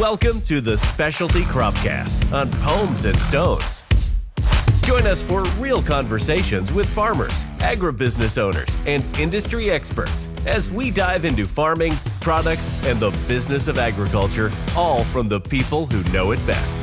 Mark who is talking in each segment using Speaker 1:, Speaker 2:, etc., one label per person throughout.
Speaker 1: Welcome to the Specialty Cropcast on Pomes and Stones. Join us for real conversations with farmers, agribusiness owners, and industry experts as we dive into farming, products, and the business of agriculture, all from the people who know it best.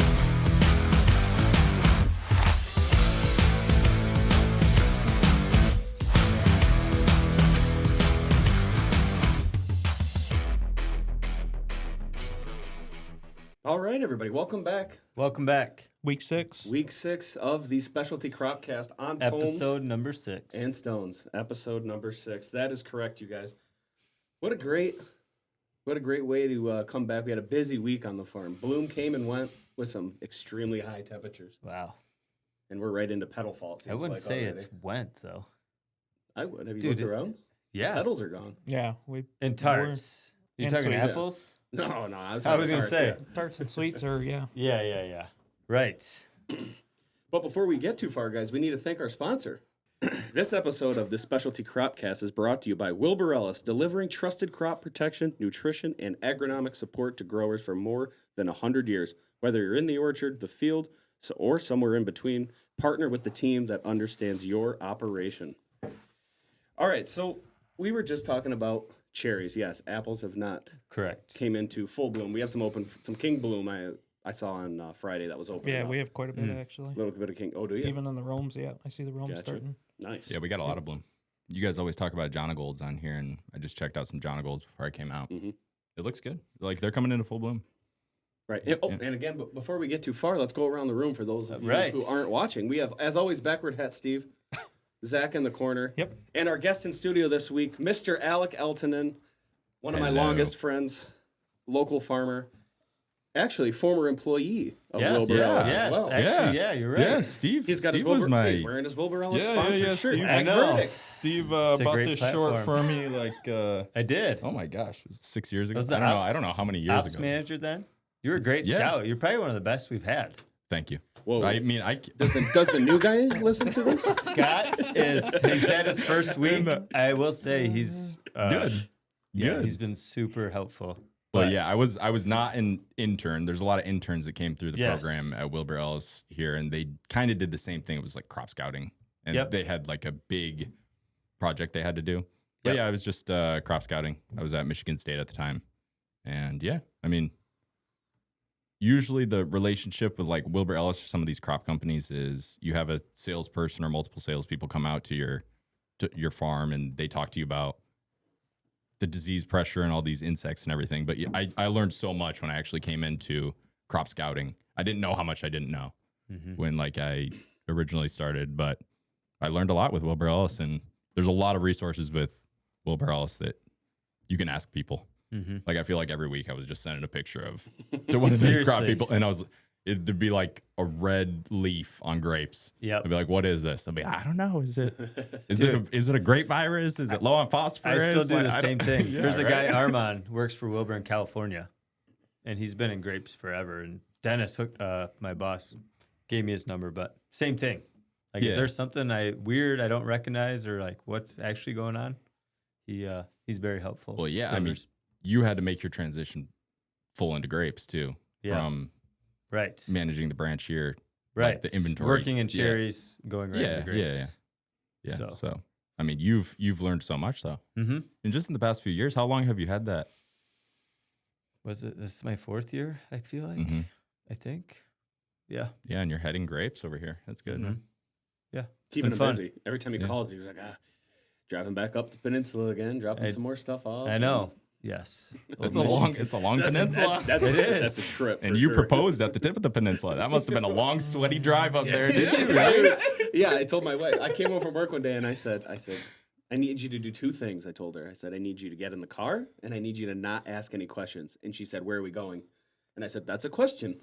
Speaker 2: All right, everybody, welcome back.
Speaker 3: Welcome back.
Speaker 4: Week 6.
Speaker 2: Week 6 of the Specialty Cropcast on
Speaker 3: Episode
Speaker 2: Pomes
Speaker 3: number 6.
Speaker 2: and Stones. Episode number 6. That is correct, you guys. What a great way to come back. We had a busy week on the farm. Bloom came and went with some extremely high temperatures,
Speaker 3: Wow.
Speaker 2: and we're right into petal fall. it
Speaker 3: I
Speaker 2: seems
Speaker 3: wouldn't
Speaker 2: like
Speaker 3: say
Speaker 2: already.
Speaker 3: it's went, though.
Speaker 2: I would. Have you
Speaker 3: Dude,
Speaker 2: looked around?
Speaker 3: Yeah.
Speaker 2: Petals are gone.
Speaker 4: Yeah, we
Speaker 3: And tarts. You're
Speaker 4: and
Speaker 3: talking
Speaker 4: sweet.
Speaker 3: apples?
Speaker 2: No, I was
Speaker 3: I was going
Speaker 2: sorry,
Speaker 3: to say.
Speaker 2: yeah.
Speaker 4: tarts and sweets are
Speaker 3: Yeah. Right.
Speaker 2: But before we get too far, guys, we need to thank our sponsor. This episode of the Specialty Cropcast is brought to you by Wilbur Ellis, delivering trusted crop protection, nutrition, and agronomic support to growers for more than 100 years. Whether you're in the orchard, the field, or somewhere in between, partner with the team that understands your operation. All right, so we were just talking about cherries. Yes, apples have not
Speaker 3: Correct.
Speaker 2: came into full bloom. We have some king bloom I saw on Friday that was open.
Speaker 4: yeah. We have quite a bit actually.
Speaker 2: a little bit of king. Oh, do you?
Speaker 4: Even on the roams, yeah. I see the roams
Speaker 2: Gotcha.
Speaker 4: starting.
Speaker 2: Nice.
Speaker 5: Yeah, we got a lot of bloom. You guys always talk about John Golds on here, and I just checked out some John Golds before I came out.
Speaker 2: Mhm.
Speaker 5: It looks good. Like they're coming into full bloom.
Speaker 2: Right. And again, but before we get too far, let's go around the room for those of you
Speaker 3: Right.
Speaker 2: who aren't watching. We have, as always, backward hat Steve, Zach in the corner.
Speaker 4: Yep.
Speaker 2: And our guest in studio this week, Mr. Alec Altonen, one of my
Speaker 5: Hello.
Speaker 2: longest friends, local farmer, actually former employee of Wilbur
Speaker 3: Yes.
Speaker 2: Ellis
Speaker 3: Yes.
Speaker 2: as well.
Speaker 3: Actually, yeah, you're right.
Speaker 5: Yeah, Steve.
Speaker 2: He's got
Speaker 5: Steve
Speaker 2: his
Speaker 5: was
Speaker 2: Wilbur, he's wearing his Wilbur Ellis sponsored shirt.
Speaker 5: Steve.
Speaker 3: I know.
Speaker 2: Verdict.
Speaker 5: Steve
Speaker 3: a
Speaker 5: bought
Speaker 3: great
Speaker 5: this short
Speaker 3: platform.
Speaker 5: for me like
Speaker 3: I did.
Speaker 5: oh my gosh, it was 6 years ago.
Speaker 3: Was the
Speaker 5: I don't know.
Speaker 3: ops-
Speaker 5: I don't know how many years
Speaker 3: Ops
Speaker 5: ago.
Speaker 3: manager then? You were a great
Speaker 5: Yeah.
Speaker 3: scout. You're probably one of the best we've had.
Speaker 5: Thank you.
Speaker 2: Whoa.
Speaker 5: I mean,
Speaker 2: Does the new guy listen to this?
Speaker 3: Scott he's at his first week. I will say he's
Speaker 5: good.
Speaker 3: Yeah,
Speaker 5: Good.
Speaker 3: he's been super helpful.
Speaker 5: Well, yeah, I was not an intern. There's a lot of interns that came through the
Speaker 3: Yes.
Speaker 5: program at Wilbur Ellis here, and they kind of did the same thing. It was like crop scouting, and
Speaker 3: Yep.
Speaker 5: they had like a big project they had to do. But
Speaker 3: Yep.
Speaker 5: yeah, I was just crop scouting. I was at Michigan State at the time, and yeah, I mean, usually the relationship with like Wilbur Ellis or some of these crop companies is you have a salesperson or multiple salespeople come out to your farm, and they talk to you about the disease pressure and all these insects and everything. But I learned so much when I actually came into crop scouting. I didn't know how much I didn't know when like I originally started, but I learned a lot with Wilbur Ellis, and there's a lot of resources with Wilbur Ellis that you can ask people. Like I feel like every week I was just sending a picture of to one of the crop
Speaker 3: Seriously.
Speaker 5: people, and it'd be like a red leaf on grapes.
Speaker 3: Yep.
Speaker 5: I'd be like, "What is this?" I'd be, "I don't know. Is it a grape virus? Is it low on
Speaker 3: I
Speaker 5: phosphorus?"
Speaker 3: still do
Speaker 5: Like,
Speaker 3: the
Speaker 5: I
Speaker 3: same
Speaker 5: don't-
Speaker 3: thing.
Speaker 5: Yeah,
Speaker 3: There's a
Speaker 5: right.
Speaker 3: guy, Armand, works for Wilbur in California, and he's been in grapes forever. And Dennis, my boss, gave me his number, but same thing. Like
Speaker 5: Yeah.
Speaker 3: if there's something weird I don't recognize or like what's actually going on, he's very helpful.
Speaker 5: Well, yeah.
Speaker 3: So
Speaker 5: I mean,
Speaker 3: there's-
Speaker 5: you had to make your transition full into grapes too,
Speaker 3: Yeah.
Speaker 5: from
Speaker 3: right,
Speaker 5: managing the branch here,
Speaker 3: right,
Speaker 5: like the inventory,
Speaker 3: working in
Speaker 5: Yeah.
Speaker 3: cherries, going right into grapes.
Speaker 5: Yeah.
Speaker 3: So.
Speaker 5: So, I mean, you've learned so much though,
Speaker 3: Mm-hmm.
Speaker 5: and just in the past few years, how long have you had that?
Speaker 3: This is my 4th year, I feel like.
Speaker 5: Mhm.
Speaker 3: I think. Yeah.
Speaker 5: Yeah, and you're heading grapes over here. That's good, man.
Speaker 3: Yeah.
Speaker 2: Keeping
Speaker 3: been
Speaker 2: him
Speaker 3: fun.
Speaker 2: busy. Every time he
Speaker 5: Yeah.
Speaker 2: calls, he's like, driving back up the peninsula again, dropping some more stuff off.
Speaker 3: I know. Yes.
Speaker 5: It's a long peninsula,
Speaker 2: That's
Speaker 3: It
Speaker 2: a,
Speaker 3: is.
Speaker 2: That's a trip.
Speaker 5: and
Speaker 2: for
Speaker 5: you
Speaker 2: sure.
Speaker 5: proposed at the tip of the peninsula. That must have been a long, sweaty drive up there. Did you really?
Speaker 2: Yeah, I told my wife. I came home from work one day and I said, I need you to do 2 things. I told her. I said, I need you to get in the car and I need you to not ask any questions. And she said, where are we going? And I said, that's a question.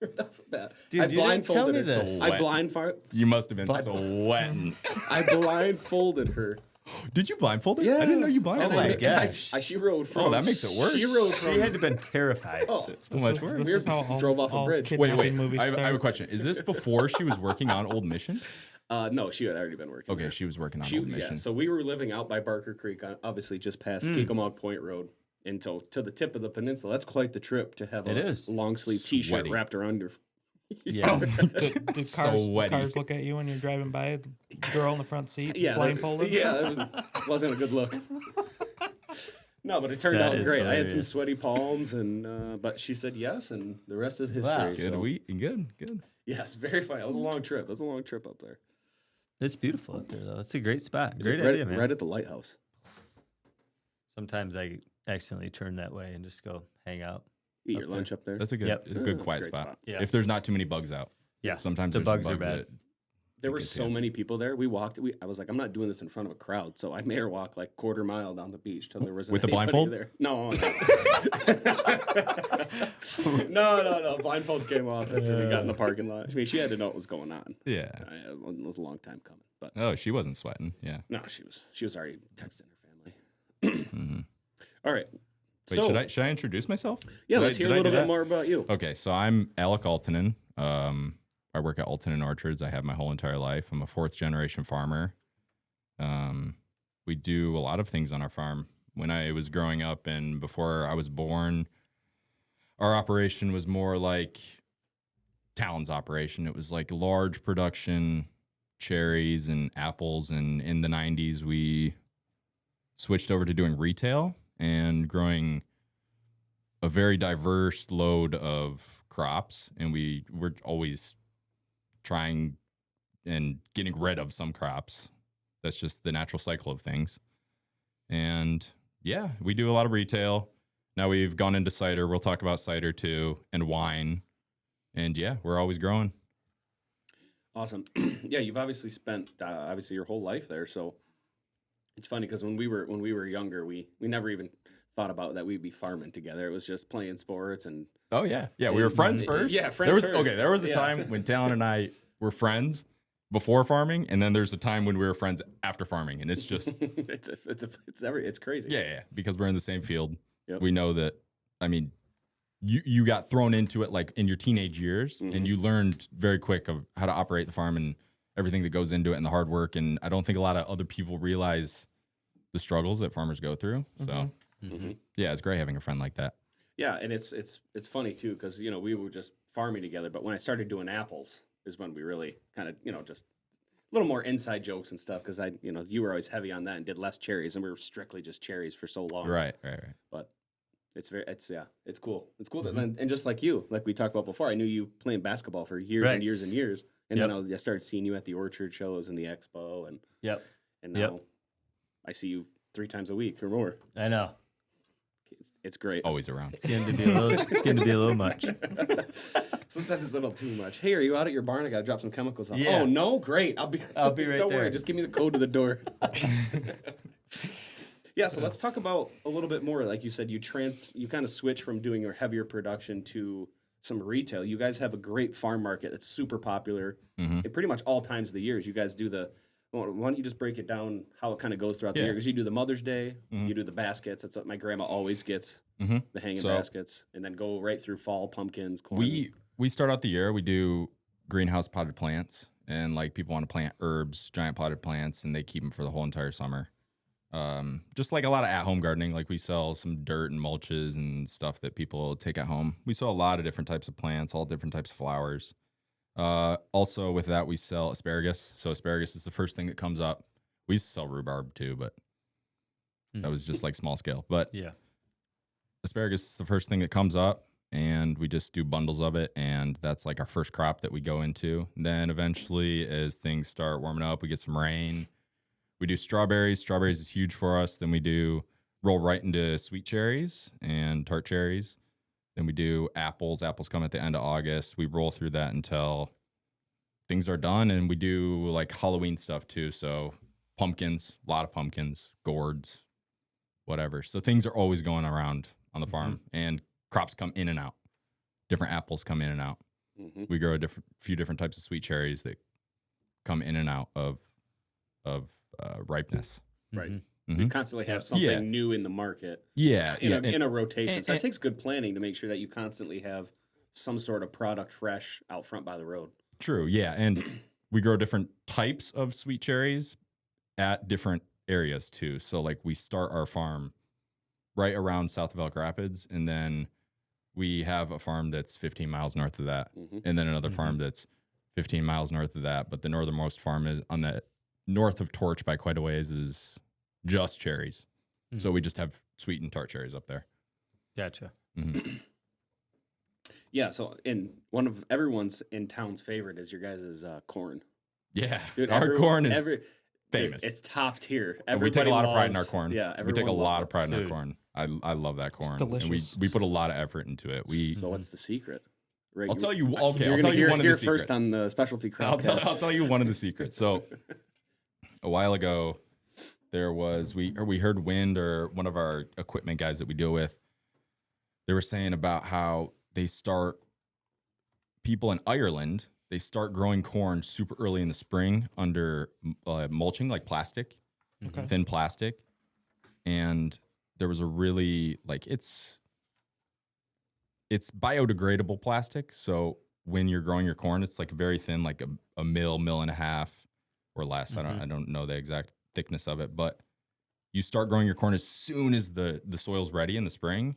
Speaker 2: Right off the bat.
Speaker 3: Dude,
Speaker 2: I
Speaker 3: you didn't tell
Speaker 2: blindfolded
Speaker 3: me
Speaker 2: her.
Speaker 3: this.
Speaker 5: You must have been sweating.
Speaker 2: I blindfolded her.
Speaker 5: Did you blindfold her?
Speaker 2: Yeah.
Speaker 5: I didn't know you
Speaker 2: And
Speaker 5: blindfolded
Speaker 3: my
Speaker 5: her.
Speaker 3: gosh.
Speaker 2: She rode from.
Speaker 5: that makes it worse.
Speaker 2: She rode from.
Speaker 3: She had to have been terrified.
Speaker 2: Oh,
Speaker 5: So much worse.
Speaker 4: This
Speaker 2: We
Speaker 4: is how all,
Speaker 2: drove off a
Speaker 4: all
Speaker 2: bridge.
Speaker 5: Wait.
Speaker 4: kidnapping movies
Speaker 5: I have a
Speaker 4: start.
Speaker 5: question. Is this before she was working on Old Mission?
Speaker 2: no, she had already been working.
Speaker 5: Okay,
Speaker 2: there.
Speaker 5: she was working on
Speaker 2: She,
Speaker 5: Old
Speaker 2: yeah,
Speaker 5: Mission.
Speaker 2: so we were living out by Barker Creek, obviously just past Keekamog Point Road. into to the tip of the peninsula. That's quite the trip to have
Speaker 3: It
Speaker 2: a
Speaker 3: is.
Speaker 2: long sleeve T-shirt
Speaker 5: Sweaty.
Speaker 2: wrapped around your.
Speaker 3: Yeah.
Speaker 4: Do cars,
Speaker 5: wetty.
Speaker 4: cars look at you when you're driving by? Girl in the front seat,
Speaker 2: Yeah,
Speaker 4: blindfolded.
Speaker 2: that wasn't a good look. No, but it turned
Speaker 3: That
Speaker 2: out
Speaker 3: is
Speaker 2: great. I had some
Speaker 3: hilarious.
Speaker 2: sweaty palms, and but she said yes, and the rest is history.
Speaker 3: Wow.
Speaker 5: Good
Speaker 2: so,
Speaker 5: week. Good.
Speaker 2: yes, very fun. It was a long trip. It was a long trip up there.
Speaker 3: It's beautiful out there, though. It's a great spot. Great
Speaker 2: right,
Speaker 3: idea, man.
Speaker 2: right at the lighthouse.
Speaker 3: Sometimes I accidentally turn that way and just go hang out.
Speaker 2: Eat
Speaker 3: Up
Speaker 2: your
Speaker 3: there.
Speaker 2: lunch up there.
Speaker 5: That's a good,
Speaker 3: Yep.
Speaker 5: a
Speaker 2: Yeah,
Speaker 5: good
Speaker 2: that's a
Speaker 5: quiet
Speaker 2: great
Speaker 5: spot.
Speaker 2: spot.
Speaker 3: Yeah.
Speaker 5: If there's not too many bugs out.
Speaker 3: Yeah.
Speaker 5: Sometimes
Speaker 3: the
Speaker 5: there's some
Speaker 3: bugs are bad.
Speaker 5: that-
Speaker 2: There were
Speaker 5: good
Speaker 2: so
Speaker 5: too.
Speaker 2: many people there. We walked. I was like, I'm not doing this in front of a crowd, so I made her walk like quarter mile down the beach till there was
Speaker 5: With the
Speaker 2: anybody
Speaker 5: blindfold?
Speaker 2: there. No, no. Blindfold came off after we got in the parking lot. I mean, she had to know what was going on.
Speaker 5: Yeah.
Speaker 2: It was a long time coming, but
Speaker 5: Oh, she wasn't sweating. Yeah.
Speaker 2: no, she was already texting her family. All right.
Speaker 5: Wait,
Speaker 2: so
Speaker 5: should I introduce myself?
Speaker 2: yeah,
Speaker 5: Did
Speaker 2: let's
Speaker 5: I-
Speaker 2: hear
Speaker 5: did
Speaker 2: a
Speaker 5: I
Speaker 2: little
Speaker 5: do
Speaker 2: bit
Speaker 5: that?
Speaker 2: more about you.
Speaker 5: Okay, so I'm Alec Altonen. I work at Altonen Orchards. I have my whole entire life. I'm a 4th generation farmer. We do a lot of things on our farm. When I was growing up and before I was born, our operation was more like Talon's operation. It was like large production, cherries and apples. And in the 90s, we switched over to doing retail and growing a very diverse load of crops. And we were always trying and getting rid of some crops. That's just the natural cycle of things. And yeah, we do a lot of retail. Now we've gone into cider. We'll talk about cider too, and wine. And yeah, we're always growing.
Speaker 2: Awesome. Yeah, you've obviously spent obviously your whole life there. So it's funny because when we were younger, we never even thought about that we'd be farming together. It was just playing sports and
Speaker 5: Oh yeah, yeah. We were friends first.
Speaker 2: Yeah, friends
Speaker 5: there was,
Speaker 2: first.
Speaker 5: Okay, there was a
Speaker 2: Yeah.
Speaker 5: time when Talon and I were friends before farming, and then there's a time when we were friends after farming, and it's just
Speaker 2: it's crazy.
Speaker 5: yeah, because we're in the same field.
Speaker 2: Yep.
Speaker 5: We know that. I mean, you got thrown into it like in your teenage years, and you learned very quick of how to operate the farm and everything that goes into it and the hard work. And I don't think a lot of other people realize the struggles that farmers go through. So yeah, it's great having a friend like that.
Speaker 2: Yeah, and it's funny too because we were just farming together, but when I started doing apples is when we really kind of just a little more inside jokes and stuff because you were always heavy on that and did less cherries and we were strictly just cherries for so long.
Speaker 5: Right.
Speaker 2: But it's cool. It's cool and just like you, like we talked about before, I knew you playing basketball for years and
Speaker 3: Right.
Speaker 2: years and years, and
Speaker 3: Yep.
Speaker 2: then I started seeing you at the orchard shows and the expo, and
Speaker 3: Yep.
Speaker 2: now
Speaker 3: Yep.
Speaker 2: I see you 3 times a week or more.
Speaker 3: I know.
Speaker 2: It's great.
Speaker 5: Always around.
Speaker 3: It's getting to be a little much.
Speaker 2: Sometimes it's a little too much. Hey, are you out at your barn? I gotta drop some chemicals off.
Speaker 3: Yeah.
Speaker 2: Oh no, great. I'll be
Speaker 3: right
Speaker 2: Don't
Speaker 3: there.
Speaker 2: worry, just give me the code to the door. Yeah, so let's talk about a little bit more. Like you said, you kind of switch from doing your heavier production to some retail. You guys have a great farm market that's super popular at pretty much all times of the years. You guys do why don't you just break it down how it kind of goes throughout the
Speaker 5: Yeah.
Speaker 2: year? Because you do the Mother's Day, you do the baskets. That's what my grandma always gets, the hanging
Speaker 5: So-
Speaker 2: baskets, and then go right through fall pumpkins, corn.
Speaker 5: We start out the year, we do greenhouse potted plants, and like people want to plant herbs, giant potted plants, and they keep them for the whole entire summer. Just like a lot of at-home gardening, like we sell some dirt and mulches and stuff that people take at home. We sell a lot of different types of plants, all different types of flowers. Also with that, we sell asparagus. So asparagus is the first thing that comes up. We used to sell rhubarb too, but that was just like small scale. But
Speaker 3: Yeah.
Speaker 5: asparagus is the first thing that comes up, and we just do bundles of it, and that's like our first crop that we go into. Then eventually, as things start warming up, we get some rain. We do strawberries. Strawberries is huge for us. Then we do roll right into sweet cherries and tart cherries. Then we do apples. Apples come at the end of August. We roll through that until things are done, and we do like Halloween stuff too. So pumpkins, a lot of pumpkins, gourds, whatever. So things are always going around on the farm, and crops come in and out. Different apples come in and out. We grow few different types of sweet cherries that come in and out of ripeness.
Speaker 2: Right.
Speaker 5: Mhm.
Speaker 2: You constantly have something
Speaker 5: Yeah.
Speaker 2: new in the market
Speaker 5: Yeah,
Speaker 2: in a rotation.
Speaker 5: and-
Speaker 2: So it takes good planning to make sure that you constantly have some sort of product fresh out front by the road.
Speaker 5: True, yeah, and we grow different types of sweet cherries at different areas too. So like we start our farm right around south of Elk Rapids, and then we have a farm that's 15 miles north of that, and then another farm that's 15 miles north of that. But the northernmost farm is on the north of Torch by quite a ways is just cherries. So we just have sweet and tart cherries up there.
Speaker 3: Gotcha.
Speaker 2: Yeah. So, in one of everyone's in town's favorite is your guys' corn.
Speaker 5: Yeah,
Speaker 2: Dude,
Speaker 5: our corn is
Speaker 2: Dude,
Speaker 5: famous.
Speaker 2: it's top tier.
Speaker 5: And we take a lot of pride in our
Speaker 2: loves-
Speaker 5: corn.
Speaker 2: Yeah,
Speaker 5: we take a
Speaker 2: everyone
Speaker 5: lot
Speaker 2: loves
Speaker 5: of pride in our
Speaker 3: Dude.
Speaker 5: corn. I love that corn. And
Speaker 4: delicious.
Speaker 5: we put a lot of effort into it.
Speaker 2: it. So, what's the secret? Right,
Speaker 5: I'll tell you. Okay,
Speaker 2: You're
Speaker 5: I'll
Speaker 2: gonna
Speaker 5: tell you
Speaker 2: hear,
Speaker 5: one of
Speaker 2: hear
Speaker 5: the secrets.
Speaker 2: first on the specialty crop.
Speaker 5: I'll tell you one of the secrets. So a while ago, there was we heard Wind, or one of our equipment guys that we deal with. They were saying about how people in Ireland, they start growing corn super early in the spring under mulching, like plastic,
Speaker 4: Okay.
Speaker 5: thin plastic. And there was a really it's biodegradable plastic. So when you're growing your corn, it's like very thin, like a mill and a half or less. I don't know the exact thickness of it, but you start growing your corn as soon as the soil's ready in the spring,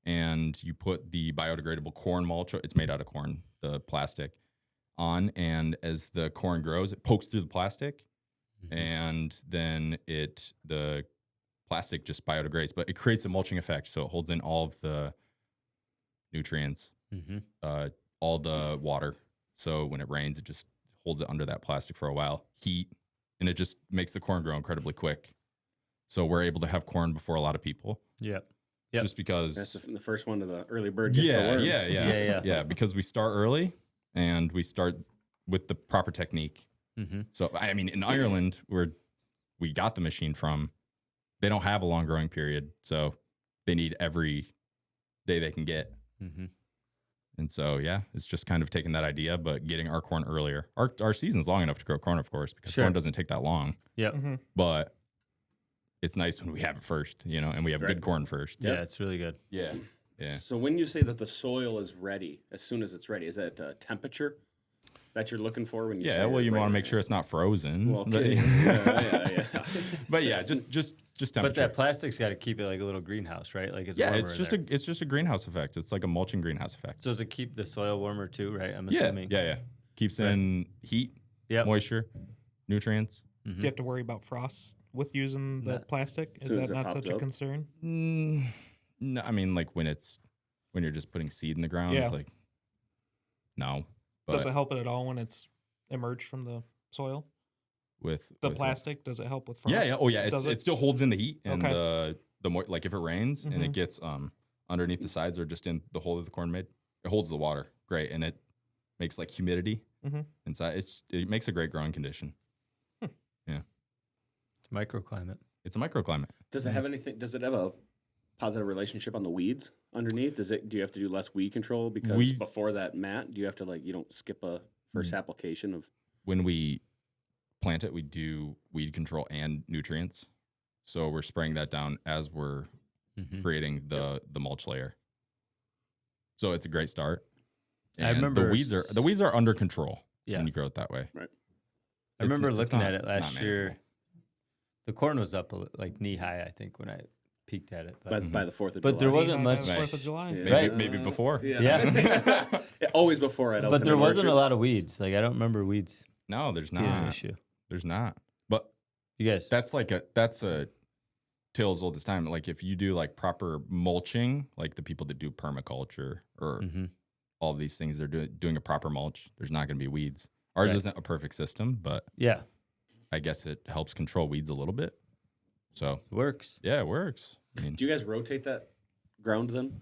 Speaker 5: and you put the biodegradable corn mulch. It's made out of corn, the plastic, on, and as the corn grows, it pokes through the plastic, and then the plastic just biodegrades, but it creates a mulching effect. So it holds in all of the nutrients, all the water. So when it rains, it just holds it under that plastic for a while, heat, and it just makes the corn grow incredibly quick. So we're able to have corn before a lot of people.
Speaker 3: Yep.
Speaker 5: Just because
Speaker 2: That's the first one to the early bird gets the worm.
Speaker 5: yeah, because we start early and we start with the proper technique. So I mean, in Ireland, where we got the machine from, they don't have a long growing period, so they need every day they can get. And so yeah, it's just kind of taking that idea, but getting our corn earlier. Our season's long enough to grow corn, of course, because corn doesn't take that long.
Speaker 3: Yep.
Speaker 5: But it's nice when we have it first, and we have good corn first.
Speaker 3: Yeah, it's really good.
Speaker 5: Yeah.
Speaker 2: So when you say that the soil is ready, as soon as it's ready, is that temperature that you're looking for when you say
Speaker 5: Well, you
Speaker 2: right
Speaker 5: want to
Speaker 2: now?
Speaker 5: make sure it's not frozen.
Speaker 2: Well, okay. yeah.
Speaker 5: But yeah, just temperature.
Speaker 3: But that plastic's got to keep it like a little greenhouse, right? Like it's warmer
Speaker 5: it's just
Speaker 3: in there.
Speaker 5: it's just a greenhouse effect. It's like a mulching greenhouse effect.
Speaker 3: So does it keep the soil warmer too, right? I'm
Speaker 5: Yeah,
Speaker 3: assuming.
Speaker 5: yeah. Keeps in heat, moisture, nutrients.
Speaker 4: Do you have to worry about frost with using the plastic? Is
Speaker 2: soon as
Speaker 4: that
Speaker 2: it
Speaker 4: not
Speaker 2: pops
Speaker 4: such a
Speaker 2: up?
Speaker 4: concern?
Speaker 5: No, I mean like when you're just putting seed in the ground.
Speaker 4: Yeah.
Speaker 5: It's like no.
Speaker 4: Does
Speaker 5: But
Speaker 4: it help it at all when it's emerged from the soil?
Speaker 5: with
Speaker 4: The
Speaker 5: with
Speaker 4: plastic, does it help with frost?
Speaker 5: Yeah. Oh yeah.
Speaker 4: Does
Speaker 5: It still holds in the heat and
Speaker 4: Okay.
Speaker 5: the more like if it rains and it gets underneath the sides or just in the hole that the corn made, it holds the water great, and it makes like humidity inside. It makes a great growing condition.
Speaker 3: It's microclimate.
Speaker 5: It's a microclimate.
Speaker 2: Does it have anything? Does it have a positive relationship on the weeds underneath? Do you have to do less weed control because before that mat? Do you have to you don't skip a first application of?
Speaker 5: When we plant it, we do weed control and nutrients. So we're spraying that down as we're creating the mulch layer. So it's a great start.
Speaker 3: I
Speaker 5: And
Speaker 3: remember
Speaker 5: the weeds are under control
Speaker 3: Yeah.
Speaker 5: when you grow it that way.
Speaker 2: Right.
Speaker 3: I remember
Speaker 5: It's
Speaker 3: looking
Speaker 5: not-
Speaker 3: at it
Speaker 5: not
Speaker 3: last year.
Speaker 5: manageable.
Speaker 3: The corn was up like knee high, I think, when I peeked at it. But,
Speaker 2: By the 4th of July.
Speaker 3: but there wasn't
Speaker 4: By
Speaker 3: much.
Speaker 4: the 4th of July.
Speaker 2: Yeah.
Speaker 3: Right.
Speaker 5: Maybe before.
Speaker 3: Yeah.
Speaker 2: Yeah, always before at
Speaker 3: But there
Speaker 2: Altonen
Speaker 3: wasn't a
Speaker 2: Orchards.
Speaker 3: lot of weeds. Like I don't remember weeds
Speaker 5: No, there's
Speaker 3: being an
Speaker 5: not.
Speaker 3: issue.
Speaker 5: There's not. But
Speaker 3: You guys,
Speaker 5: that's a tale as old as time. Like if you do like proper mulching, like the people that do permaculture or all of these things, they're doing a proper mulch. There's not going to be weeds. Ours isn't a perfect system, but
Speaker 3: yeah,
Speaker 5: I guess it helps control weeds a little bit. So
Speaker 3: it works.
Speaker 5: yeah, it works. I mean,
Speaker 2: Do you guys rotate that ground then?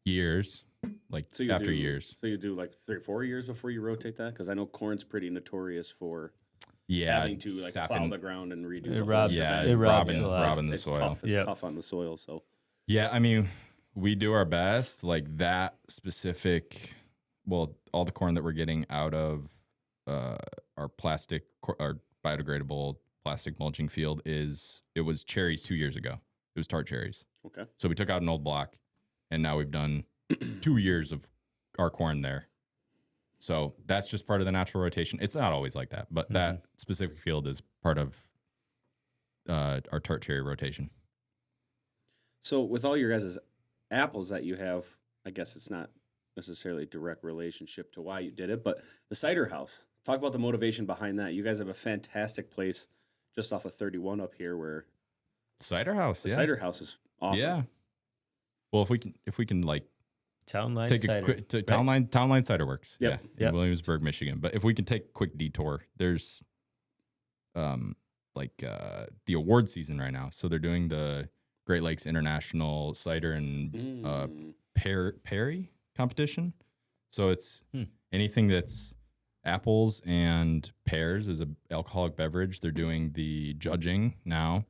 Speaker 5: years, like
Speaker 2: So you
Speaker 5: after
Speaker 2: do,
Speaker 5: years.
Speaker 2: So you do like 3 or 4 years before you rotate that? Because I know corn's pretty notorious for
Speaker 5: Yeah,
Speaker 2: having to plow
Speaker 5: sapping.
Speaker 2: the ground and redo
Speaker 3: It
Speaker 2: the
Speaker 3: robs-
Speaker 2: whole
Speaker 5: Yeah,
Speaker 3: it robs
Speaker 5: robbing,
Speaker 3: a lot.
Speaker 5: robbing the
Speaker 2: It's
Speaker 5: soil.
Speaker 2: tough. It's
Speaker 3: Yep.
Speaker 2: tough on the soil. So
Speaker 5: Yeah, I mean, we do our best. Like that specific, well, all the corn that we're getting out of our biodegradable plastic mulching field it was cherries 2 years ago. It was tart cherries.
Speaker 2: okay.
Speaker 5: So we took out an old block, and now we've done 2 years of our corn there. So that's just part of the natural rotation. It's not always like that, but that specific field is part of our tart cherry rotation.
Speaker 2: So with all your guys' apples that you have, I guess it's not necessarily a direct relationship to why you did it, but the cider house. Talk about the motivation behind that. You guys have a fantastic place just off of 31 up here where
Speaker 5: Cider house.
Speaker 2: the
Speaker 5: Yeah.
Speaker 2: cider house is awesome.
Speaker 5: Yeah. Well, if we can like
Speaker 3: Town line
Speaker 5: take
Speaker 3: cider.
Speaker 5: a quick
Speaker 3: right?
Speaker 5: town line cider works.
Speaker 2: Yep.
Speaker 5: Yeah. In
Speaker 3: Yep.
Speaker 5: Williamsburg, Michigan. But if we can take a quick detour, there's the award season right now. So they're doing the Great Lakes International Cider and Perry competition. So it's anything that's apples and pears is a alcoholic beverage. They're doing the judging now.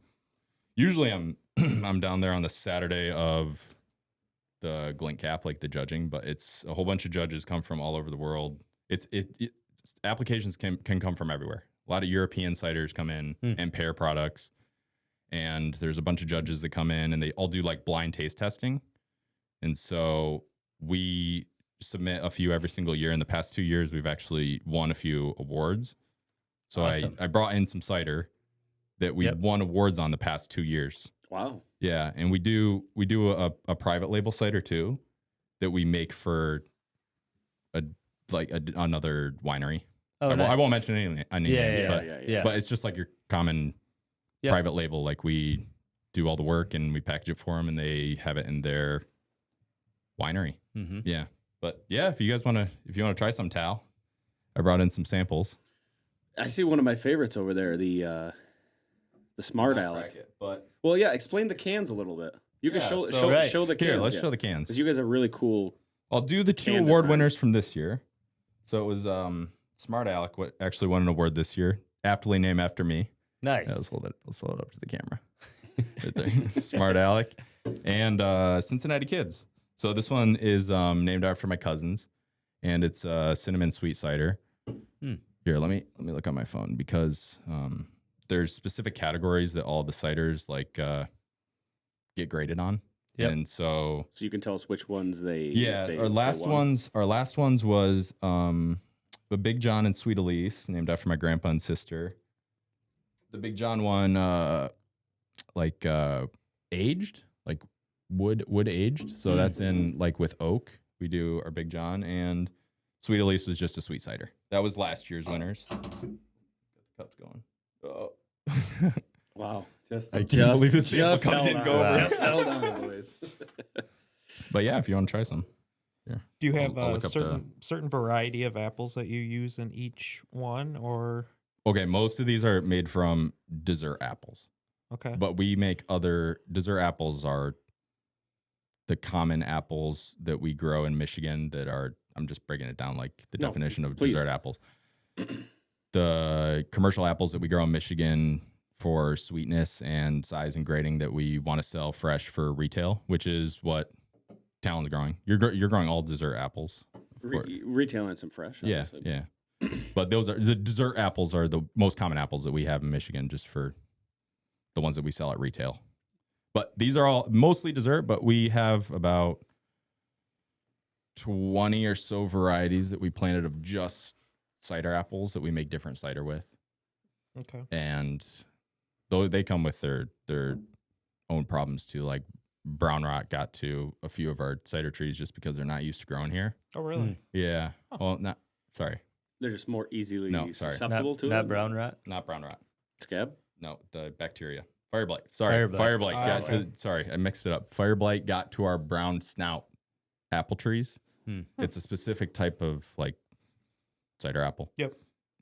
Speaker 5: Usually I'm I'm down there on the Saturday of the Glint Cap, like the judging, but it's a whole bunch of judges come from all over the world. Applications can come from everywhere. A lot of European ciders come in and pear products. And there's a bunch of judges that come in and they all do like blind taste testing. And so we submit a few every single year. In the past 2 years, we've actually won a few awards. So
Speaker 3: Awesome.
Speaker 5: I brought in some cider that we won awards on the past 2 years.
Speaker 2: Wow.
Speaker 5: Yeah, and we do a private label cider too that we make for another winery.
Speaker 3: Oh,
Speaker 5: I won't mention any names, but
Speaker 3: yeah.
Speaker 5: but it's just like your common private label. Like we do all the work and we package it for them, and they have it in their winery.
Speaker 3: Mm-hmm.
Speaker 5: Yeah, but yeah, if you want to try some Tal, I brought in some samples.
Speaker 2: I see one of my favorites over there, the Smart Alec. Well, yeah, explain the cans a little bit. You can show the cans.
Speaker 5: Here, let's show the cans.
Speaker 2: Because you guys are really cool.
Speaker 5: I'll do the 2
Speaker 2: can
Speaker 5: award
Speaker 2: design.
Speaker 5: winners from this year. So it was Smart Alec, what actually won an award this year, aptly named after me.
Speaker 3: Nice.
Speaker 5: Yeah, let's hold it up to the camera. Right there. Smart Alec. And Cincinnati Kids. So this one is named after my cousins, and it's cinnamon sweet cider. Here, let me look on my phone because there's specific categories that all the ciders like get graded on.
Speaker 3: Yep.
Speaker 5: And so
Speaker 2: you can tell us which ones they
Speaker 5: our last ones was the Big John and Sweet Elise, named after my grandpa and sister. The Big John one aged, like wood aged. So that's in like with oak. We do our Big John, and Sweet Elise was just a sweet cider. That was last year's winners. Got the cups going. Oh.
Speaker 2: Wow.
Speaker 5: I can't believe this sample cup didn't go over.
Speaker 2: Just held on, boys.
Speaker 5: But yeah, if you want to try some. Yeah.
Speaker 4: Do you have
Speaker 5: I'll
Speaker 4: a
Speaker 5: look up
Speaker 4: certain variety of apples that you use in each one, or
Speaker 5: Okay, most of these are made from dessert apples.
Speaker 4: okay?
Speaker 5: But we make other dessert apples are the common apples that we grow in Michigan that are, I'm just breaking it down like the definition of
Speaker 2: please.
Speaker 5: dessert apples. The commercial apples that we grow in Michigan for sweetness and size and grading that we want to sell fresh for retail, which is what Talon's growing. You're growing all dessert apples.
Speaker 2: Retail and some fresh.
Speaker 5: Yeah,
Speaker 2: Obviously.
Speaker 5: yeah. But those are the dessert apples are the most common apples that we have in Michigan, just for the ones that we sell at retail. But these are all mostly dessert, but we have about 20 or so varieties that we planted of just cider apples that we make different cider with.
Speaker 4: Okay.
Speaker 5: And though they come with their own problems too, like brown rot got to a few of our cider trees just because they're not used to growing here.
Speaker 4: Oh, really?
Speaker 5: Yeah. Well, sorry.
Speaker 2: They're just more easily
Speaker 5: No, sorry.
Speaker 2: susceptible to
Speaker 3: Not
Speaker 2: it.
Speaker 3: brown rot.
Speaker 5: Not brown rot.
Speaker 2: Scab.
Speaker 5: No, the bacteria. Fire blight. Sorry. Fire blight got
Speaker 4: okay.
Speaker 5: to, sorry, I mixed it up. Fire blight got to our brown snout apple trees. It's a specific type of like cider apple.
Speaker 4: Yep.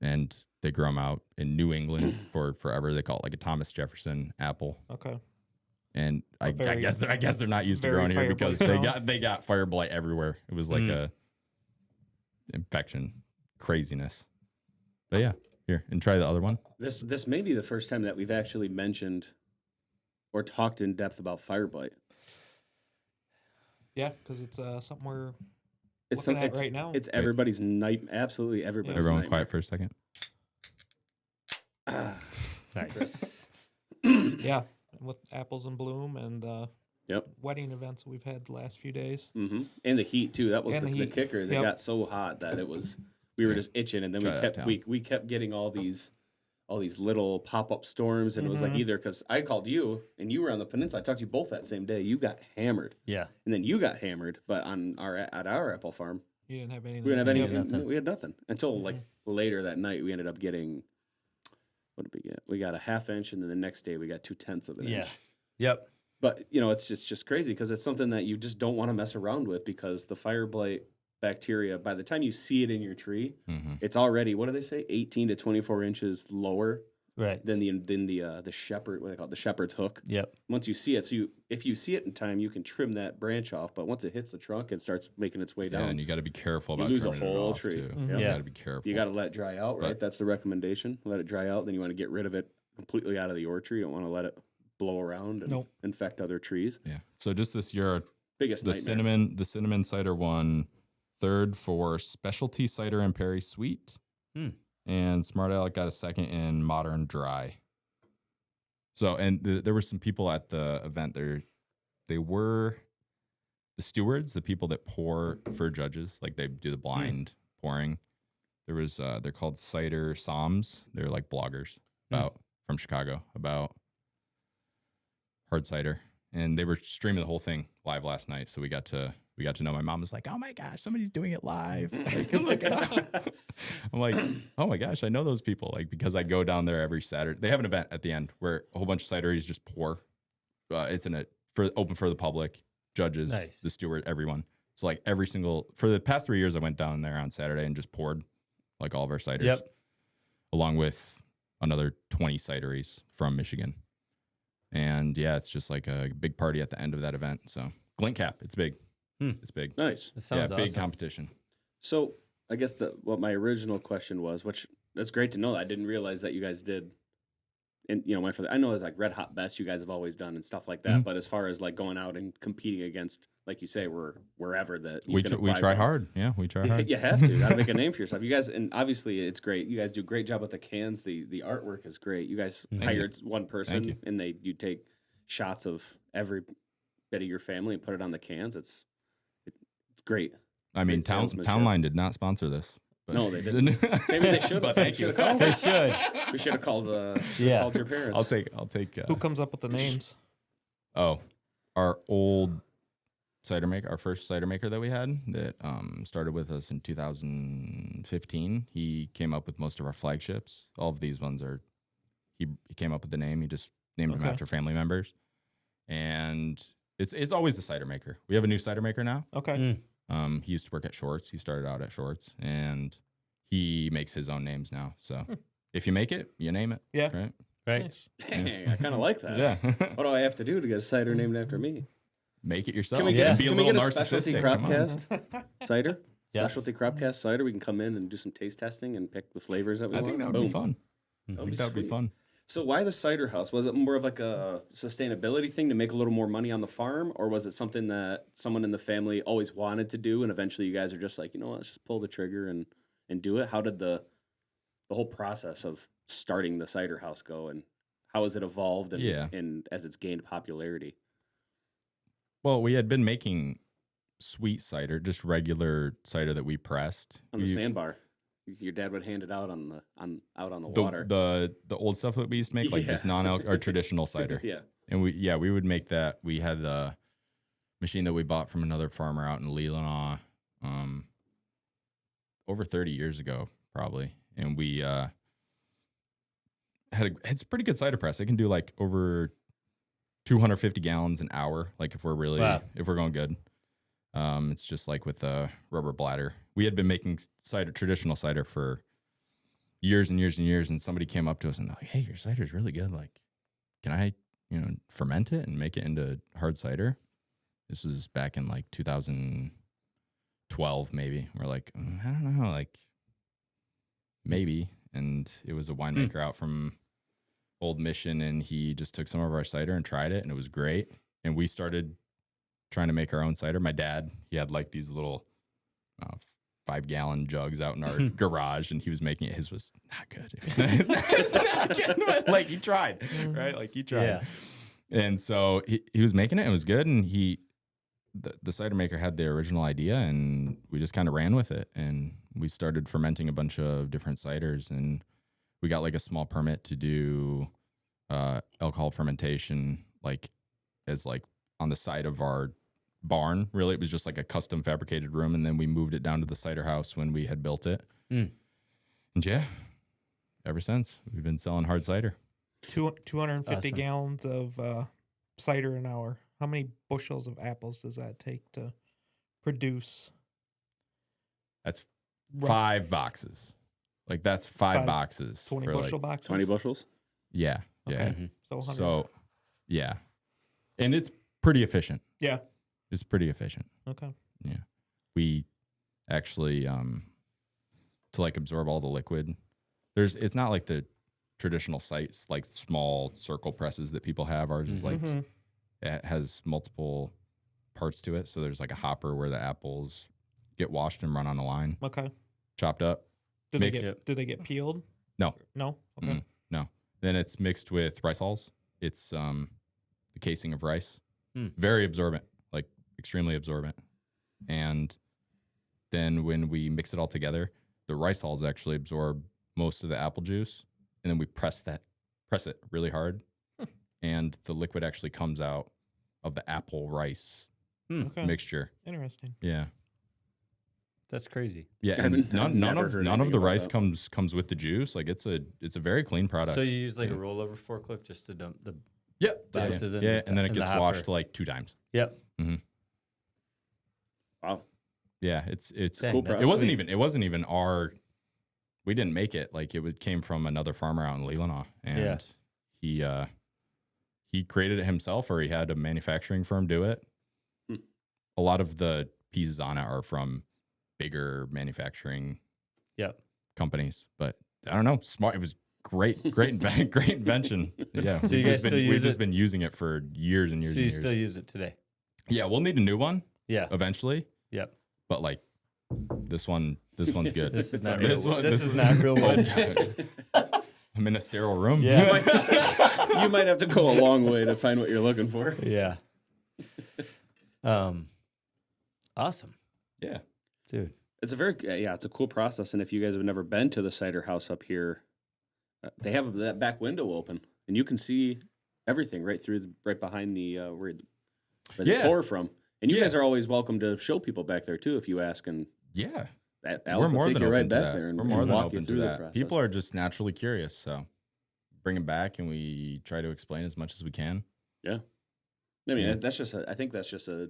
Speaker 5: And they grow them out in New England for forever. They call it like a Thomas Jefferson apple.
Speaker 4: Okay.
Speaker 5: And I guess they're not used to
Speaker 4: very
Speaker 5: growing here
Speaker 4: fire
Speaker 5: because
Speaker 4: blight
Speaker 5: they got fire blight everywhere. It was like a infection craziness. But yeah, here and try the other one.
Speaker 2: This may be the first time that we've actually mentioned or talked in depth about fire blight.
Speaker 4: Yeah, because it's something we're
Speaker 2: It's
Speaker 4: looking at right now.
Speaker 2: It's everybody's night. Absolutely everybody's
Speaker 5: Everyone
Speaker 2: nightmare.
Speaker 5: quiet for a second.
Speaker 3: Nice.
Speaker 4: Yeah, with apples in bloom and
Speaker 2: Yep.
Speaker 4: wedding events we've had the last few days.
Speaker 2: Mm-hmm. And the heat too. That was
Speaker 4: And
Speaker 2: the
Speaker 4: the heat.
Speaker 2: kicker. Is
Speaker 4: Yep.
Speaker 2: It got so hot that we were just itching, and then
Speaker 5: Try that, Tal.
Speaker 2: we kept getting all these all these little pop-up storms, and it was like either because I called you and you were on the peninsula. I talked to you both that same day. You got hammered,
Speaker 3: Yeah.
Speaker 2: and then you got hammered. But at our apple farm,
Speaker 4: You didn't have anything.
Speaker 2: we didn't have any.
Speaker 3: nothing.
Speaker 2: We had nothing until like later that night. We ended up getting, what did we get? We got a 1/2 inch, and then the next day we got 2/10 of an
Speaker 3: Yeah.
Speaker 2: inch.
Speaker 3: Yep.
Speaker 2: But it's just crazy because it's something that you just don't want to mess around with, because the fire blight bacteria, by the time you see it in your tree, it's already, what do they say, 18 to 24 inches lower
Speaker 3: Right.
Speaker 2: than the shepherd, what do they call it, the shepherd's hook.
Speaker 3: Yep.
Speaker 2: Once you see it, if you see it in time, you can trim that branch off. But once it hits the trunk, it starts making its way
Speaker 5: Yeah,
Speaker 2: down.
Speaker 5: and you got to be careful about
Speaker 2: lose a
Speaker 5: trimming it
Speaker 2: whole
Speaker 5: off,
Speaker 2: tree.
Speaker 5: too.
Speaker 2: Mhm.
Speaker 5: You
Speaker 3: Yeah.
Speaker 5: got to be careful.
Speaker 2: You got to let it dry out, right?
Speaker 5: But-
Speaker 2: That's the recommendation. Let it dry out. Then you want to get rid of it completely out of the orchard. You don't want to let it blow around and
Speaker 4: Nope.
Speaker 2: infect other trees.
Speaker 5: Yeah. So just this year,
Speaker 2: Biggest
Speaker 5: the
Speaker 2: nightmare.
Speaker 5: cinnamon cider won 3rd for specialty cider and Perry Sweet, and Smart Alec got a 2nd in modern dry. So, and there were some people at the event there. They were the stewards, the people that pour for judges, like they do the blind pouring. There was they're called cider somms. They're like bloggers from Chicago about hard cider, and they were streaming the whole thing live last night. So we got to know. My mom was like, "Oh my gosh, somebody's doing it live!" Like, look it up. I'm like, "Oh my gosh, I know those people!" Like, because I go down there every Saturday. They have an event at the end where a whole bunch of cideries just pour. It's open for the public, judges,
Speaker 3: Nice.
Speaker 5: the steward, everyone. So like for the past 3 years, I went down there on Saturday and just poured like all of our ciders,
Speaker 3: Yep.
Speaker 5: along with another 20 cideries from Michigan. And yeah, it's just like a big party at the end of that event. So Glint Cap, it's big. It's big.
Speaker 2: Nice.
Speaker 3: That sounds
Speaker 5: Big
Speaker 3: awesome.
Speaker 5: competition.
Speaker 2: So I guess what my original question was, which that's great to know. I didn't realize that you guys did. And I know it's like Red Hot Best you guys have always done and stuff like that.
Speaker 5: Mm-hmm.
Speaker 2: But as far as like going out and competing against, like you say, wherever that you
Speaker 5: We
Speaker 2: can
Speaker 5: we
Speaker 2: apply
Speaker 5: try
Speaker 2: from.
Speaker 5: hard. Yeah, we try hard.
Speaker 2: You have to. You got to make a name for yourself. You guys, and obviously it's great. You guys do a great job with the cans. The artwork is great. You guys hired one person,
Speaker 5: you.
Speaker 2: and you take shots of every bit of your family and put it on the cans. It's great.
Speaker 5: I mean,
Speaker 2: Great salesmanship.
Speaker 5: Townline did not sponsor this. But
Speaker 2: No, they didn't. Maybe they should.
Speaker 5: But thank you.
Speaker 3: They should.
Speaker 2: We should have called.
Speaker 3: Yeah.
Speaker 2: Called your parents.
Speaker 5: I'll take.
Speaker 4: Who comes up with the names?
Speaker 5: Our old cider maker, our first cider maker that we had that started with us in 2015. He came up with most of our flagships. All of these ones are. He came up with the name. He just named them after family members, and it's always the cider maker. We have a new cider maker now.
Speaker 4: Okay.
Speaker 5: He used to work at Shorts. He started out at Shorts, and he makes his own names now. So if you make it, you name it.
Speaker 4: Yeah.
Speaker 5: Right.
Speaker 3: Right.
Speaker 4: Nice.
Speaker 2: Dang, I kind of like that.
Speaker 5: Yeah.
Speaker 2: What do I have to do to get a cider named after me?
Speaker 5: Make it yourself.
Speaker 2: Can we
Speaker 3: Yeah.
Speaker 2: get,
Speaker 5: Be a
Speaker 2: can we
Speaker 5: little
Speaker 2: get a specialty
Speaker 5: narcissistic. Come on.
Speaker 2: cropcast cider?
Speaker 3: Yeah.
Speaker 2: Specialty cropcast cider. We can come in and do some taste testing and pick the flavors that we
Speaker 5: I
Speaker 2: want.
Speaker 5: think that would be
Speaker 2: Boom.
Speaker 5: fun.
Speaker 2: That
Speaker 5: I think that would be
Speaker 2: sweet.
Speaker 5: fun.
Speaker 2: So why the cider house? Was it more of like a sustainability thing to make a little more money on the farm, or was it something that someone in the family always wanted to do, and eventually you guys are just like, let's just pull the trigger and do it? How did the whole process of starting the cider house go, and how has it evolved and as it's gained popularity?
Speaker 5: Well, we had been making sweet cider, just regular cider that we pressed
Speaker 2: On the sandbar. Your dad would hand it out on the water.
Speaker 5: The old stuff that we used to make, like just our traditional cider.
Speaker 2: Yeah.
Speaker 5: And we would make that. We had the machine that we bought from another farmer out in Leelanau, over 30 years ago, probably. And we it's a pretty good cider press. It can do like over 250 gallons an hour. Like if we're going good. It's just like with a rubber bladder. We had been making traditional cider for years and years and years, and somebody came up to us and they're like, "Hey, your cider is really good. Like, can I, ferment it and make it into hard cider?" This was back in like 2012, maybe. We're like, I don't know, like maybe. And it was a winemaker out from Old Mission, and he just took some of our cider and tried it, and it was great. And we started trying to make our own cider. My dad, he had like these little 5-gallon jugs out in our garage, and he was making it. His was not good. It's not good, but like he tried, right? Like he tried.
Speaker 3: Yeah.
Speaker 5: And so he was making it. It was good. And the cider maker had the original idea, and we just kind of ran with it. And we started fermenting a bunch of different ciders, and we got like a small permit to do alcohol fermentation, like as like on the side of our barn. Really, it was just like a custom fabricated room, and then we moved it down to the cider house when we had built it. And yeah, ever since we've been selling hard cider.
Speaker 4: 250
Speaker 3: Awesome.
Speaker 4: gallons of cider an hour. How many bushels of apples does that take to produce?
Speaker 5: That's
Speaker 4: Rough-
Speaker 5: 5 boxes. Like that's five boxes
Speaker 4: 20
Speaker 5: for
Speaker 4: bushel
Speaker 5: like,
Speaker 4: boxes?
Speaker 2: 20 bushels?
Speaker 5: yeah, yeah.
Speaker 4: Okay. So 100.
Speaker 5: So yeah, and it's pretty efficient.
Speaker 4: Yeah.
Speaker 5: It's pretty efficient.
Speaker 4: Okay.
Speaker 5: Yeah, we actually to like absorb all the liquid. It's not like the traditional sites, like small circle presses that people have. Ours is like it has multiple parts to it. So there's like a hopper where the apples get washed and run on a line,
Speaker 4: Okay.
Speaker 5: chopped up.
Speaker 4: Do they
Speaker 5: Mixed.
Speaker 4: get peeled?
Speaker 5: No.
Speaker 4: No? Okay.
Speaker 5: No. Then it's mixed with rice hulls. It's the casing of rice. Very absorbent, like extremely absorbent. And then when we mix it all together, the rice hulls actually absorb most of the apple juice, and then we press it really hard, and the liquid actually comes out of the apple rice
Speaker 4: Okay.
Speaker 5: mixture.
Speaker 4: Interesting.
Speaker 5: Yeah.
Speaker 3: That's crazy.
Speaker 5: Yeah,
Speaker 2: I've
Speaker 5: and none
Speaker 2: never
Speaker 5: of
Speaker 2: heard
Speaker 5: none of
Speaker 2: anything
Speaker 5: the
Speaker 2: about
Speaker 5: rice
Speaker 2: that.
Speaker 5: comes with the juice. Like it's a very clean product.
Speaker 3: So you use like a rollover forklift just to dump the.
Speaker 5: Yep.
Speaker 3: boxes in
Speaker 5: yeah,
Speaker 3: the-
Speaker 5: and then it
Speaker 3: in the
Speaker 5: gets
Speaker 3: hopper.
Speaker 5: washed like 2 times.
Speaker 3: Yep.
Speaker 2: Wow.
Speaker 5: Yeah, it's
Speaker 3: Dang,
Speaker 2: Cool
Speaker 3: that's
Speaker 2: process.
Speaker 5: it wasn't even our. We didn't make it. Like came from another farmer out in Leelanau, and he created it himself, or he had a manufacturing firm do it. A lot of the pieces on it are from bigger manufacturing
Speaker 3: Yep.
Speaker 5: companies, but I don't know. Smart. It was great invention. Yeah,
Speaker 3: So you
Speaker 5: we've
Speaker 3: guys
Speaker 5: just been,
Speaker 3: still use
Speaker 5: we've just
Speaker 3: it?
Speaker 5: been using it for years and years
Speaker 3: So
Speaker 5: and
Speaker 3: you
Speaker 5: years.
Speaker 3: still use it today?
Speaker 5: Yeah, we'll need a new one
Speaker 3: Yeah.
Speaker 5: eventually,
Speaker 3: Yep.
Speaker 5: but like this one's good.
Speaker 3: This is not
Speaker 2: This
Speaker 3: real.
Speaker 2: one-
Speaker 3: This is not real wood.
Speaker 5: I'm in a sterile room.
Speaker 3: Yeah.
Speaker 2: You might have to go a long way to find what you're looking for.
Speaker 3: Yeah. Awesome,
Speaker 5: Yeah.
Speaker 3: dude.
Speaker 2: It's it's a cool process. And if you guys have never been to the cider house up here, they have that back window open, and you can see everything right behind the where they
Speaker 5: Yeah.
Speaker 2: pour from. And you
Speaker 5: Yeah.
Speaker 2: guys are always welcome to show people back there too if you ask. And
Speaker 5: Yeah.
Speaker 2: Alec
Speaker 5: We're
Speaker 2: will
Speaker 5: more
Speaker 2: take
Speaker 5: than
Speaker 2: you
Speaker 5: open
Speaker 2: right
Speaker 5: to
Speaker 2: back
Speaker 5: that.
Speaker 2: there and,
Speaker 5: We're more
Speaker 2: and
Speaker 5: than
Speaker 2: walk
Speaker 5: open
Speaker 2: you
Speaker 5: to
Speaker 2: through the
Speaker 5: that.
Speaker 2: process.
Speaker 5: People are just naturally curious, so bring them back, and we try to explain as much as we can.
Speaker 2: Yeah. I mean,
Speaker 5: Yeah.
Speaker 2: I think that's just a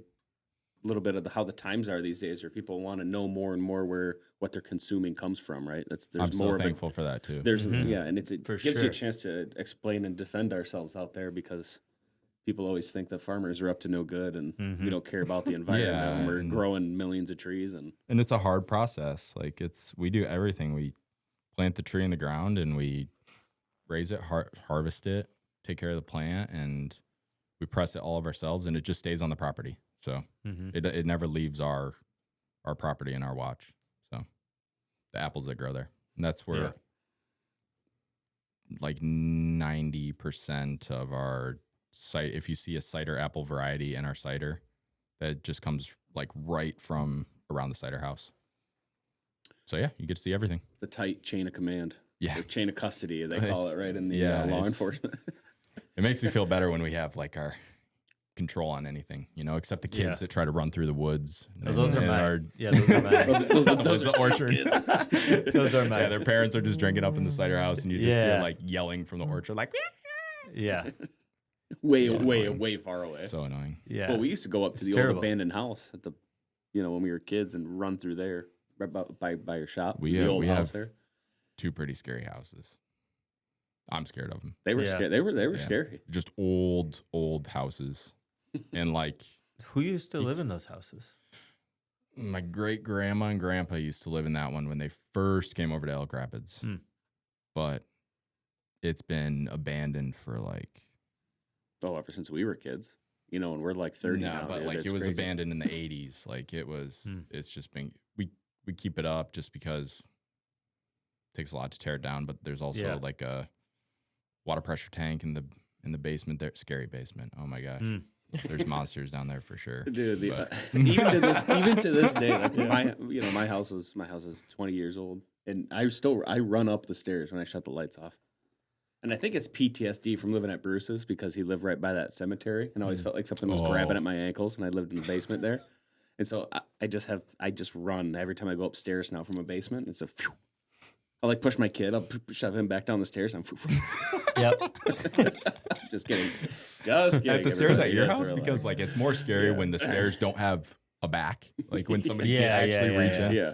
Speaker 2: little bit of how the times are these days, where people want to know more and more what they're consuming comes from, right? There's
Speaker 5: I'm so
Speaker 2: more of
Speaker 5: thankful for that too.
Speaker 2: There's and it
Speaker 3: For
Speaker 2: gives you
Speaker 3: sure.
Speaker 2: a chance to explain and defend ourselves out there, because people always think that farmers are up to no good and we don't care about the environment.
Speaker 5: Yeah,
Speaker 2: and we're
Speaker 5: and-
Speaker 2: growing millions of trees and
Speaker 5: And it's a hard process. Like we do everything. We plant the tree in the ground, and we raise it, harvest it, take care of the plant, and we press it all of ourselves, and it just stays on the property. So it never leaves our property and our watch. So the apples that grow there, and that's where like 90% of our site. If you see a cider apple variety in our cider, that just comes like right from around the cider house. So yeah, you get to see everything.
Speaker 2: the tight chain of command,
Speaker 5: Yeah.
Speaker 2: the chain of custody, they call
Speaker 5: It's-
Speaker 2: it, right, in the
Speaker 5: yeah,
Speaker 2: law
Speaker 5: it's-
Speaker 2: enforcement.
Speaker 5: It makes me feel better when we have like our control on anything, except the kids
Speaker 3: Yeah.
Speaker 5: that try to run through the woods.
Speaker 3: Oh, those are
Speaker 5: and
Speaker 3: mine. Yeah, those are mine.
Speaker 2: those are
Speaker 5: orchard.
Speaker 2: kids.
Speaker 3: Those are mine.
Speaker 5: Yeah, their parents are just drinking up in the cider house, and you just hear
Speaker 3: Yeah.
Speaker 5: like yelling from the orchard, like
Speaker 3: Yeah.
Speaker 2: way
Speaker 5: So annoying.
Speaker 2: way far away.
Speaker 5: so annoying.
Speaker 3: Yeah.
Speaker 2: Well, we used to go up to
Speaker 3: It's
Speaker 2: the
Speaker 3: terrible.
Speaker 2: old abandoned house at the, when we were kids, and run through there right by your shop.
Speaker 5: We
Speaker 2: the
Speaker 5: have-
Speaker 2: old
Speaker 5: we
Speaker 2: house
Speaker 5: have-
Speaker 2: there.
Speaker 5: 2 pretty scary houses. I'm scared of them.
Speaker 2: They were
Speaker 3: Yeah.
Speaker 2: scared. They were
Speaker 5: Yeah.
Speaker 2: scary.
Speaker 5: Just old houses, and like
Speaker 3: Who used to live in those houses?
Speaker 5: my great grandma and grandpa used to live in that one when they first came over to Elk Rapids, but it's been abandoned for like
Speaker 2: Ever since we were kids, and we're like 30
Speaker 5: no,
Speaker 2: now.
Speaker 5: but
Speaker 2: dude.
Speaker 5: like
Speaker 2: It's
Speaker 5: it was
Speaker 2: crazy.
Speaker 5: abandoned in the 80s. Like it was, it's just been we keep it up just because it takes a lot to tear it down. But there's also like a water pressure tank in the basement there. Scary basement. Oh my gosh. There's monsters down there for sure.
Speaker 2: Dude,
Speaker 5: But-
Speaker 2: even to this day, like my house is 20 years old, And I run up the stairs when I shut the lights off. And I think it's PTSD from living at Bruce's because he lived right by that cemetery, and I always felt like something was grabbing at my ankles, and I lived in the basement there. And so I just run every time I go upstairs now from a basement. It's a phew. I like push my kid. I'll shove him back down the stairs. I'm
Speaker 3: Yep.
Speaker 2: just kidding. Just kidding.
Speaker 5: At the stairs at your
Speaker 2: Everybody,
Speaker 5: house,
Speaker 2: just
Speaker 5: because like it's more scary when the stairs don't have a back, like when somebody
Speaker 3: Yeah,
Speaker 5: can't actually
Speaker 3: yeah,
Speaker 5: reach
Speaker 3: yeah.
Speaker 5: in.
Speaker 2: Yeah.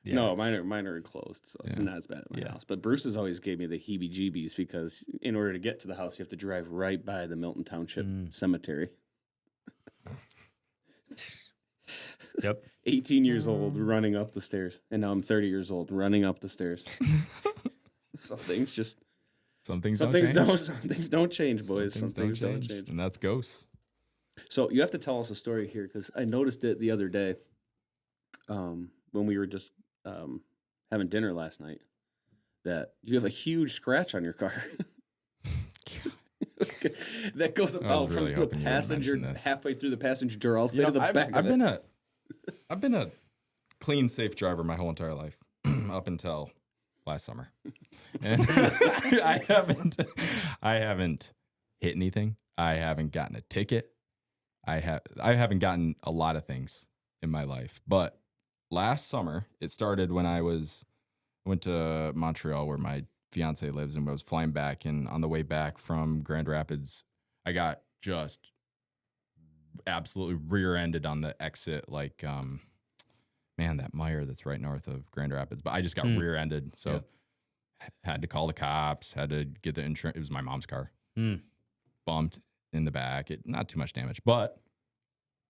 Speaker 3: Yeah.
Speaker 2: No, mine are enclosed, so it's not as bad at my house. But Bruce's always gave me the heebie-jeebies because in order to get to the house, you have to drive right by the Milton Township Cemetery.
Speaker 3: Yep.
Speaker 2: 18 years old, running up the stairs, and now I'm 30 years old, running up the stairs. Some things just
Speaker 5: Some things
Speaker 2: some
Speaker 5: don't
Speaker 2: things
Speaker 5: change.
Speaker 2: don't some things don't change, boys. Some things don't change.
Speaker 5: And that's ghosts.
Speaker 2: So you have to tell us a story here because I noticed it the other day, when we were just having dinner last night, that you have a huge scratch on your car. That goes about
Speaker 5: really
Speaker 2: from the
Speaker 5: hoping you wouldn't
Speaker 2: passenger
Speaker 5: mention this.
Speaker 2: halfway through the passenger door all the way to the back.
Speaker 5: I've been a clean, safe driver my whole entire life up until last summer, and I haven't hit anything. I haven't gotten a ticket. I haven't gotten a lot of things in my life, but last summer it started when I went to Montreal where my fiance lives, and I was flying back, and on the way back from Grand Rapids, I got just absolutely rear-ended on the exit, like that mire that's right north of Grand Rapids. But I just got rear-ended, so had to call the cops, had to get the insurance. It was my mom's car. Bumped in the back. Not too much damage, but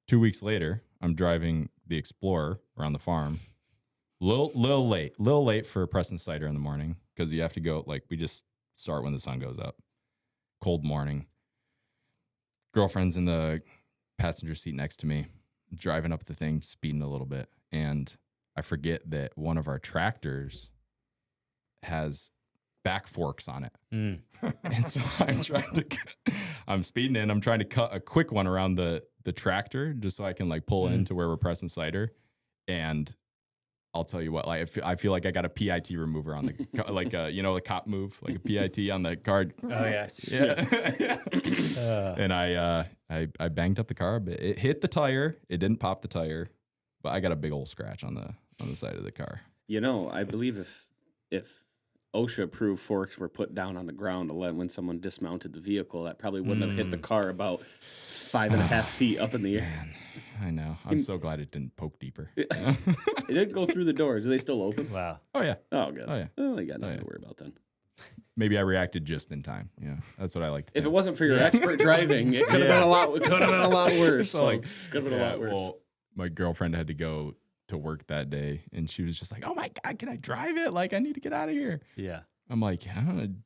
Speaker 5: 2 weeks later, I'm driving the Explorer around the farm. Little late for pressing cider in the morning because you have to go, like, we just start when the sun goes up. Cold morning. Girlfriend's in the passenger seat next to me, driving up the thing, speeding a little bit. And I forget that one of our tractors has back forks on it. And so I'm speeding in. I'm trying to cut a quick one around the tractor just so I can like pull into where we're pressing cider. And I'll tell you what, like I feel like I got a PIT remover on the like a cop move, like a PIT on the car.
Speaker 3: Oh yeah.
Speaker 5: And I banged up the car, but it hit the tire. It didn't pop the tire, but I got a big old scratch on the side of the car.
Speaker 2: I believe if OSHA-approved forks were put down on the ground when someone dismounted the vehicle, that probably wouldn't have hit the car about 5.5 feet up in the air.
Speaker 5: I know. I'm so glad it didn't poke deeper.
Speaker 2: It didn't go through the doors. Are they still open?
Speaker 3: Wow.
Speaker 5: Oh yeah.
Speaker 2: Oh, good.
Speaker 5: Oh, yeah.
Speaker 2: Well, you got nothing to worry about then.
Speaker 5: Maybe I reacted just in time. Yeah, that's what I like to
Speaker 2: If
Speaker 5: think.
Speaker 2: it wasn't for your expert driving, it could have been a lot. It could have been a lot worse.
Speaker 5: So, like,
Speaker 2: could have been a lot worse.
Speaker 5: Well, my girlfriend had to go to work that day, and she was just like, "Oh my god, can I drive it? Like, I need to get out of here."
Speaker 3: Yeah.
Speaker 5: I'm like,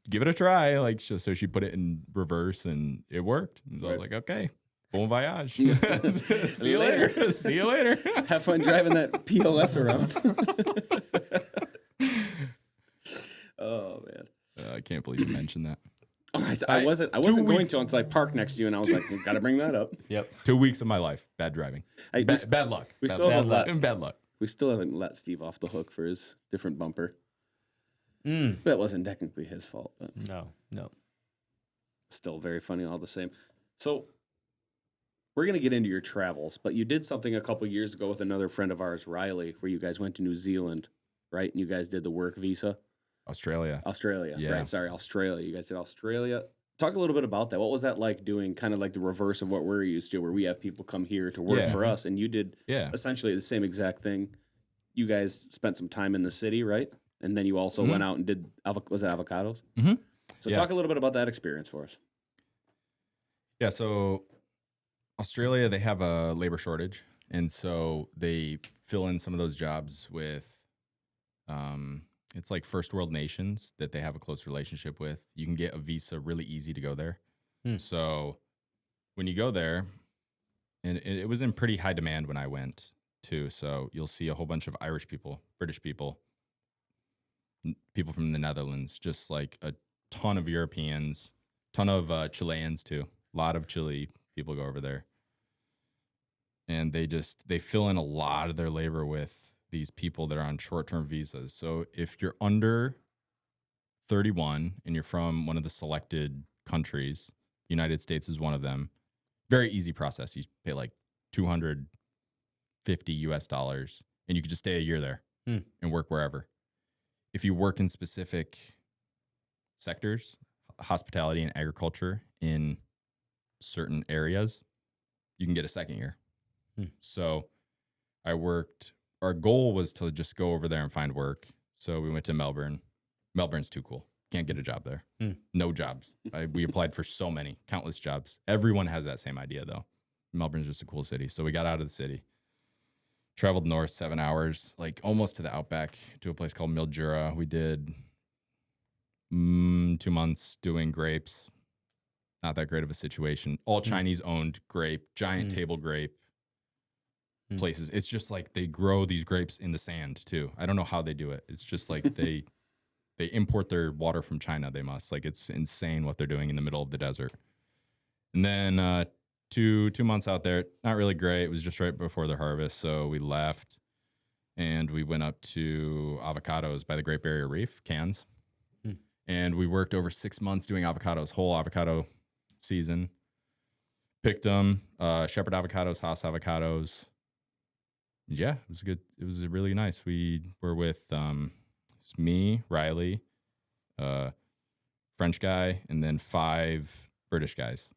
Speaker 5: give it a try. Like, so she put it in reverse, and it worked. And I was like, okay, bon voyage. See you later. See you later.
Speaker 2: Have fun driving that POS around. Oh man.
Speaker 5: I can't believe you mentioned that.
Speaker 2: I wasn't going to until I parked next to you, and I was like, "Got to bring that up."
Speaker 3: Yep.
Speaker 5: 2 weeks of my life, bad driving, bad luck.
Speaker 2: We
Speaker 5: Bad
Speaker 2: still
Speaker 5: luck.
Speaker 2: haven't let
Speaker 5: Bad luck.
Speaker 2: we still haven't let Steve off the hook for his different bumper. That wasn't technically his fault, but
Speaker 3: No.
Speaker 2: still very funny all the same. So we're gonna get into your travels, but you did something a couple years ago with another friend of ours, Riley, where you guys went to New Zealand, right? And you guys did the work visa.
Speaker 5: Australia.
Speaker 2: Yeah. Right? Sorry, Australia. You guys did Australia. Talk a little bit about that. What was that like doing kind of like the reverse of what we're used to, where we have people come here to work for us, and you did essentially the same exact thing. You guys spent some time in the city, right? And then you also went out and did, was it avocados?
Speaker 5: Mm-hmm.
Speaker 2: So talk a little bit about that experience for us.
Speaker 5: Yeah, so Australia, they have a labor shortage, and so they fill in some of those jobs with it's like first world nations that they have a close relationship with. You can get a visa really easy to go there. So when you go there, and it was in pretty high demand when I went too, so you'll see a whole bunch of Irish people, British people, people from the Netherlands, just like a ton of Europeans, ton of Chileans too. A lot of Chile people go over there. And they fill in a lot of their labor with these people that are on short-term visas. So if you're under 31 and you're from one of the selected countries, United States is one of them. Very easy process. You pay like $250 US, and you can just stay a year there and work wherever. If you work in specific sectors, hospitality and agriculture in certain areas, you can get a second year. So our goal was to just go over there and find work. So we went to Melbourne. Melbourne's too cool. Can't get a job there. No jobs. We applied for so many, countless jobs. Everyone has that same idea though. Melbourne's just a cool city. So we got out of the city, traveled north 7 hours, like almost to the outback, to a place called Mildura. We did 2 months doing grapes. Not that great of a situation. All Chinese owned grape, giant table grape places. It's just like they grow these grapes in the sand too. I don't know how they do it. It's just like they import their water from China. They must, like, it's insane what they're doing in the middle of the desert. And then 2 months out there, not really great. It was just right before the harvest. So we left and we went up to avocados by the Great Barrier Reef, Cairns. And we worked over 6 months doing avocados, whole avocado season. Picked them, shepherd avocados, Hass avocados. Yeah, it was good. It was really nice. We were with it's me, Riley, French guy, and then 5 British guys.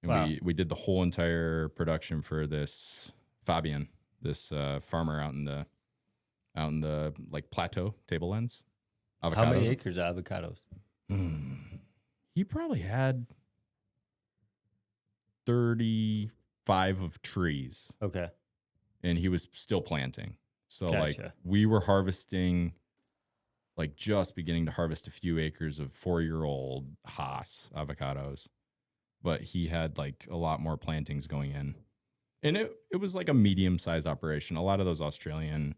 Speaker 5: And
Speaker 3: Wow.
Speaker 2: Hmm.
Speaker 5: we did the whole entire production for this Fabian, this farmer out in the like plateau tablelands. Avocados.
Speaker 3: How many acres of avocados?
Speaker 5: He probably had 35 of trees,
Speaker 3: Okay.
Speaker 5: and he was still planting. So like
Speaker 3: Gotcha.
Speaker 5: we were harvesting, like just beginning to harvest a few acres of 4-year-old Hass avocados, but he had like a lot more plantings going in. And it was like a medium-sized operation. A lot of those Australian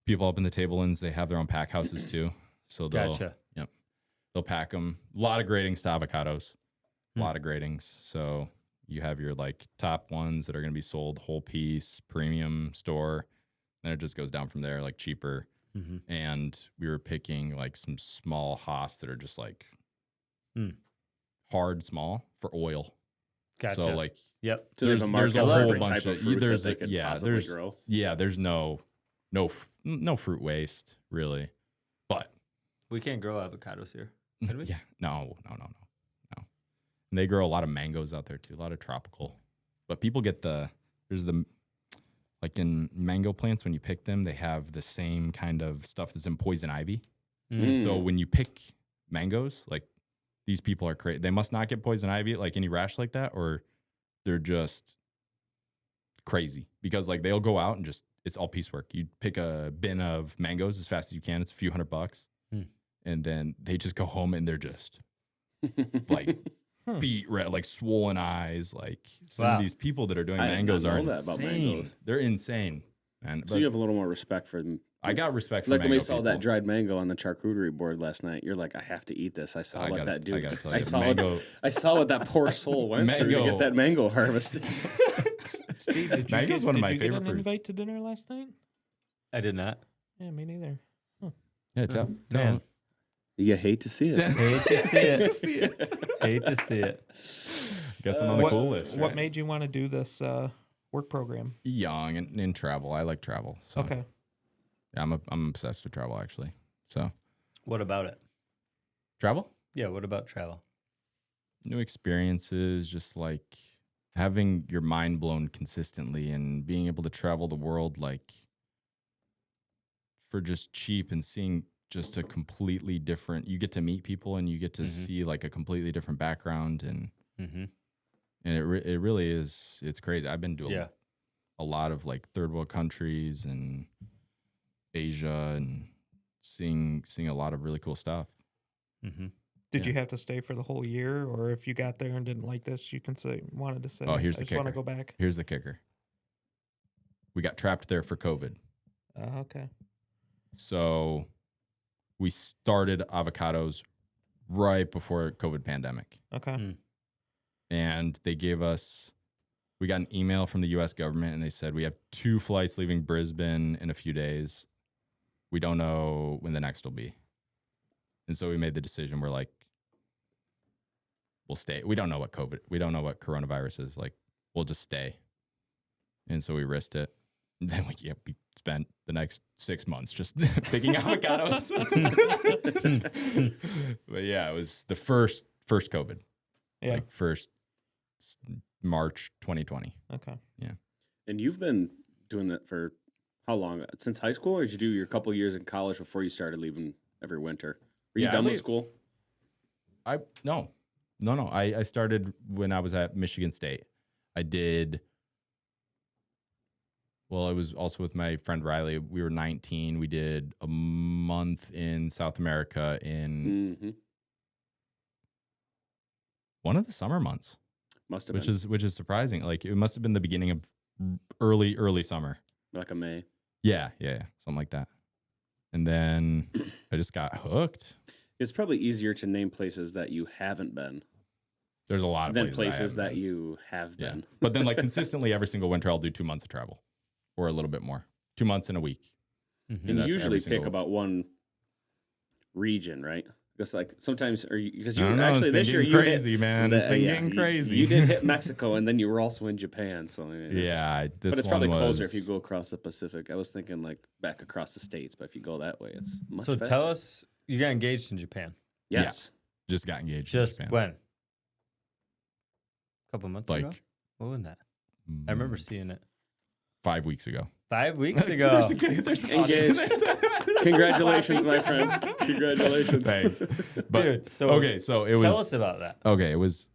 Speaker 5: people up in the tablelands, they have their own pack houses too. So
Speaker 3: Gotcha.
Speaker 5: they'll pack them. A lot of gradings to avocados. A lot of gradings. So you have your like top ones that are going to be sold whole piece, premium store. Then it just goes down from there, like cheaper. And we were picking like some small Hass that are just like hard, small for oil.
Speaker 3: Gotcha.
Speaker 5: So like,
Speaker 3: Yep.
Speaker 2: So there's a market
Speaker 5: a
Speaker 2: for
Speaker 5: whole
Speaker 2: every
Speaker 5: bunch
Speaker 2: type of
Speaker 5: of
Speaker 2: fruit
Speaker 5: there's
Speaker 2: that they could possibly
Speaker 5: there's
Speaker 2: grow.
Speaker 5: there's no fruit waste really, but
Speaker 3: We can't grow avocados here. Can we?
Speaker 5: yeah, no. And they grow a lot of mangoes out there too, a lot of tropical. But people get there's like in mango plants, when you pick them, they have the same kind of stuff that's in poison ivy. So when you pick mangoes, like these people are crazy. They must not get poison ivy, like any rash like that, or they're just crazy because like they'll go out and just, it's all piecework. You pick a bin of mangoes as fast as you can. It's a few $100. And then they just go home and they're just like beat red, like swollen eyes. Like some of these people that are doing
Speaker 2: I did
Speaker 5: mangoes
Speaker 2: not
Speaker 5: are
Speaker 2: know that about
Speaker 5: insane.
Speaker 2: mangoes.
Speaker 5: They're insane. And
Speaker 2: So you have a little more respect for them.
Speaker 5: I got respect for
Speaker 2: Like when we
Speaker 5: mango
Speaker 2: saw
Speaker 5: people.
Speaker 2: that dried mango on the charcuterie board last night, you're like, I have to eat this. I saw
Speaker 5: I
Speaker 2: what
Speaker 5: gotta-
Speaker 2: that dude.
Speaker 5: I gotta tell
Speaker 2: I
Speaker 5: you,
Speaker 2: saw
Speaker 5: mango-
Speaker 2: what, I saw what that poor soul went through to
Speaker 5: Mango-
Speaker 2: get that mango harvested.
Speaker 4: Steve, did you
Speaker 5: Mango's
Speaker 4: get,
Speaker 5: one of
Speaker 4: did
Speaker 5: my
Speaker 4: you
Speaker 5: favorite
Speaker 4: get an
Speaker 5: fruits.
Speaker 4: invite to dinner last night?
Speaker 3: I did not.
Speaker 4: Yeah, me neither.
Speaker 5: Yeah, tell
Speaker 3: Man.
Speaker 2: You hate to see it.
Speaker 3: Hate to see it. Hate to see it.
Speaker 5: Guess I'm on the
Speaker 4: What,
Speaker 5: cool list.
Speaker 4: what
Speaker 5: Right?
Speaker 4: made you want to do this work program?
Speaker 5: Young and in travel. I like travel. So
Speaker 4: Okay.
Speaker 5: yeah, I'm obsessed with travel actually. So
Speaker 3: What about it?
Speaker 5: travel,
Speaker 3: Yeah, what about travel?
Speaker 5: new experiences, just like having your mind blown consistently and being able to travel the world like for just cheap and seeing just a completely different, you get to meet people and you get to see like a completely different background and it really is, it's crazy. I've been doing a lot of like third world countries and Asia and seeing a lot of really cool stuff.
Speaker 4: Did you have to stay for the whole year, or if you got there and didn't like this, you can say wanted to say,
Speaker 5: Oh, here's
Speaker 4: I
Speaker 5: the
Speaker 4: just want to
Speaker 5: kicker.
Speaker 4: go back.
Speaker 5: Here's the kicker. We got trapped there for COVID.
Speaker 4: Okay.
Speaker 5: So we started avocados right before COVID pandemic.
Speaker 4: Okay.
Speaker 5: And they gave us we got an email from the U.S. government, and they said we have 2 flights leaving Brisbane in a few days. We don't know when the next will be. And so we made the decision. We're like, we'll stay. We don't know what coronavirus is. Like, we'll just stay. And so we risked it. And then we spent the next 6 months just picking avocados. But yeah, it was the first COVID.
Speaker 4: Yeah.
Speaker 5: Like March 2020.
Speaker 4: Okay.
Speaker 5: Yeah.
Speaker 2: And you've been doing that for how long? Since high school, or did you do your couple years in college before you started leaving every winter? Were you
Speaker 5: Yeah,
Speaker 2: done with school?
Speaker 5: No. I started when I was at Michigan State. I did. Well, I was also with my friend Riley. We were 19. We did a month in South America in one of the summer months.
Speaker 2: Must have
Speaker 5: which
Speaker 2: been.
Speaker 5: is surprising. Like, it must have been the beginning of early summer.
Speaker 2: Like a May.
Speaker 5: Yeah, something like that. And then I just got hooked.
Speaker 2: It's probably easier to name places that you haven't been
Speaker 5: There's a lot of
Speaker 2: than
Speaker 5: places,
Speaker 2: places
Speaker 5: I
Speaker 2: that
Speaker 5: haven't been.
Speaker 2: you have
Speaker 5: Yeah.
Speaker 2: been.
Speaker 5: But then, like, consistently every single winter, I'll do 2 months of travel, or a little bit more. 2 months in a week.
Speaker 2: And
Speaker 5: that's
Speaker 2: you usually
Speaker 5: every
Speaker 2: pick
Speaker 5: single-
Speaker 2: about one region, right? Because like sometimes, or because
Speaker 5: I
Speaker 2: you
Speaker 5: don't know,
Speaker 2: actually
Speaker 5: it's been
Speaker 2: this year
Speaker 5: getting
Speaker 2: you
Speaker 5: crazy,
Speaker 2: hit,
Speaker 5: man. It's been getting crazy.
Speaker 2: You did hit Mexico, and then you were also in Japan. So I mean,
Speaker 5: This
Speaker 2: but it's
Speaker 5: one
Speaker 2: probably closer
Speaker 5: was-
Speaker 2: if you go across the Pacific. I was thinking like back across the states, but if you go that way, it's much
Speaker 3: So
Speaker 2: faster.
Speaker 3: tell us, you got engaged in Japan.
Speaker 2: Yes,
Speaker 5: just got engaged. in
Speaker 3: Just
Speaker 5: Japan.
Speaker 3: when? A couple months ago?
Speaker 5: Like,
Speaker 3: What was that? I remember seeing it
Speaker 5: 5 weeks ago.
Speaker 3: 5 weeks ago.
Speaker 5: There's
Speaker 2: engaged. Congratulations, my friend. Congratulations.
Speaker 5: Thanks. But
Speaker 3: Dude, so
Speaker 5: okay, so it was.
Speaker 3: tell us about that.
Speaker 5: Okay, it was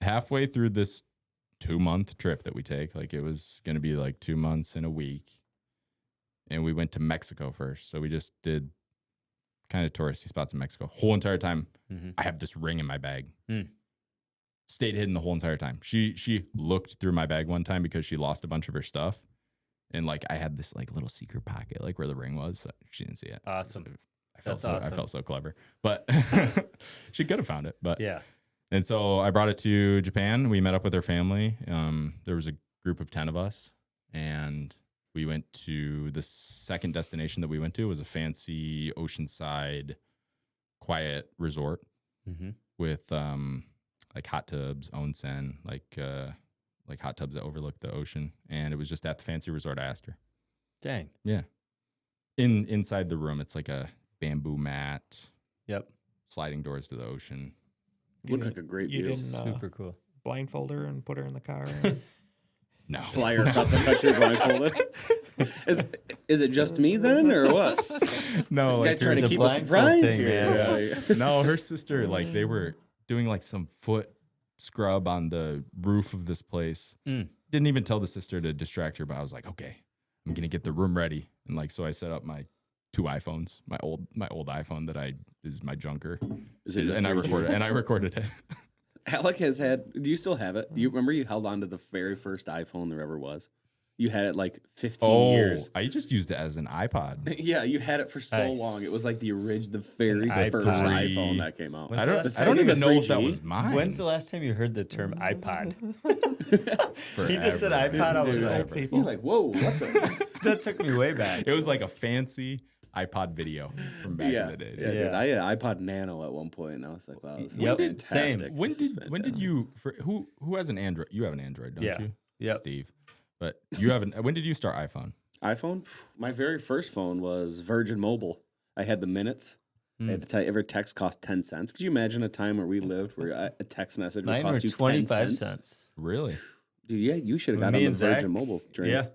Speaker 5: halfway through this 2-month trip that we take. Like, it was going to be like 2 months in a week. And we went to Mexico first. So we just did kind of touristy spots in Mexico. Whole entire time, I have this ring in my bag. Stayed hidden the whole entire time. She looked through my bag one time because she lost a bunch of her stuff. And like, I had this like little secret pocket, like where the ring was. So she didn't see it.
Speaker 3: Awesome.
Speaker 5: So I felt
Speaker 3: That's
Speaker 5: I
Speaker 3: awesome.
Speaker 5: felt so clever, but she could have found it. But
Speaker 3: Yeah.
Speaker 5: and so I brought it to Japan. We met up with her family. There was a group of 10 of us, and we went to the second destination that we went to was a fancy oceanside, quiet resort with like hot tubs, onsen, like hot tubs that overlook the ocean. And it was just at the fancy resort I asked her.
Speaker 3: Dang.
Speaker 5: Yeah. Inside the room, it's like a bamboo mat,
Speaker 3: Yep.
Speaker 5: sliding doors to the ocean.
Speaker 2: Looked like a great
Speaker 4: You
Speaker 2: view.
Speaker 4: didn't
Speaker 3: Super cool.
Speaker 4: blindfold her and put her in the car. And
Speaker 5: No.
Speaker 2: Fly her across the country blindfolded. Is it just me then, or what?
Speaker 5: No,
Speaker 2: You guys trying to
Speaker 3: the
Speaker 2: keep a
Speaker 3: blindfold
Speaker 2: surprise
Speaker 3: thing,
Speaker 2: here?
Speaker 3: man.
Speaker 2: Yeah.
Speaker 5: no, her sister, like they were doing like some foot scrub on the roof of this place. Didn't even tell the sister to distract her, but I was like, okay, I'm gonna get the room ready. And like, so I set up my 2 iPhones, my old iPhone that is my junker.
Speaker 2: Is it
Speaker 5: and I
Speaker 2: 3G?
Speaker 5: recorded it.
Speaker 2: Alec has had. Do you still have it? You remember you held on to the very first iPhone there ever was. You had it like 15 years.
Speaker 5: I just used it as an iPod.
Speaker 2: Yeah, you had it for so
Speaker 3: Nice.
Speaker 2: long. It was like the very
Speaker 3: An
Speaker 2: first
Speaker 3: iPod.
Speaker 2: iPhone that came out.
Speaker 3: When's
Speaker 5: I
Speaker 3: the
Speaker 5: don't
Speaker 3: last
Speaker 5: I don't
Speaker 2: time-
Speaker 5: even know if that
Speaker 2: 3G?
Speaker 5: was mine.
Speaker 3: When's the last time you heard the term iPod? He just said
Speaker 5: Forever,
Speaker 3: iPod. I was
Speaker 2: Dude,
Speaker 3: like,
Speaker 4: old people.
Speaker 2: You're like, whoa, what the?
Speaker 3: that took me way back.
Speaker 5: It was like a fancy iPod video from back in the day.
Speaker 2: Yeah, dude.
Speaker 3: Yeah.
Speaker 2: I had an iPod Nano at one point, and I was like, wow, this is
Speaker 3: Yep,
Speaker 2: fantastic.
Speaker 3: same.
Speaker 5: When
Speaker 2: This is
Speaker 5: did
Speaker 2: fantastic.
Speaker 5: you who has an Android? You have an Android, don't
Speaker 3: Yeah.
Speaker 5: you?
Speaker 3: Yep.
Speaker 5: Steve. But you have when did you start iPhone?
Speaker 2: iPhone? My very first phone was Virgin Mobile. I had the minutes. I had to tell you, every text cost 10 cents. Could you imagine a time where we lived where a text message would
Speaker 3: Mine were
Speaker 2: cost you 10
Speaker 3: 25
Speaker 2: cents?
Speaker 3: cents.
Speaker 5: Really?
Speaker 2: Dude, yeah, you should have
Speaker 3: When
Speaker 2: got
Speaker 3: me
Speaker 2: on the
Speaker 3: and Zach-
Speaker 2: Virgin Mobile train.
Speaker 3: Yeah.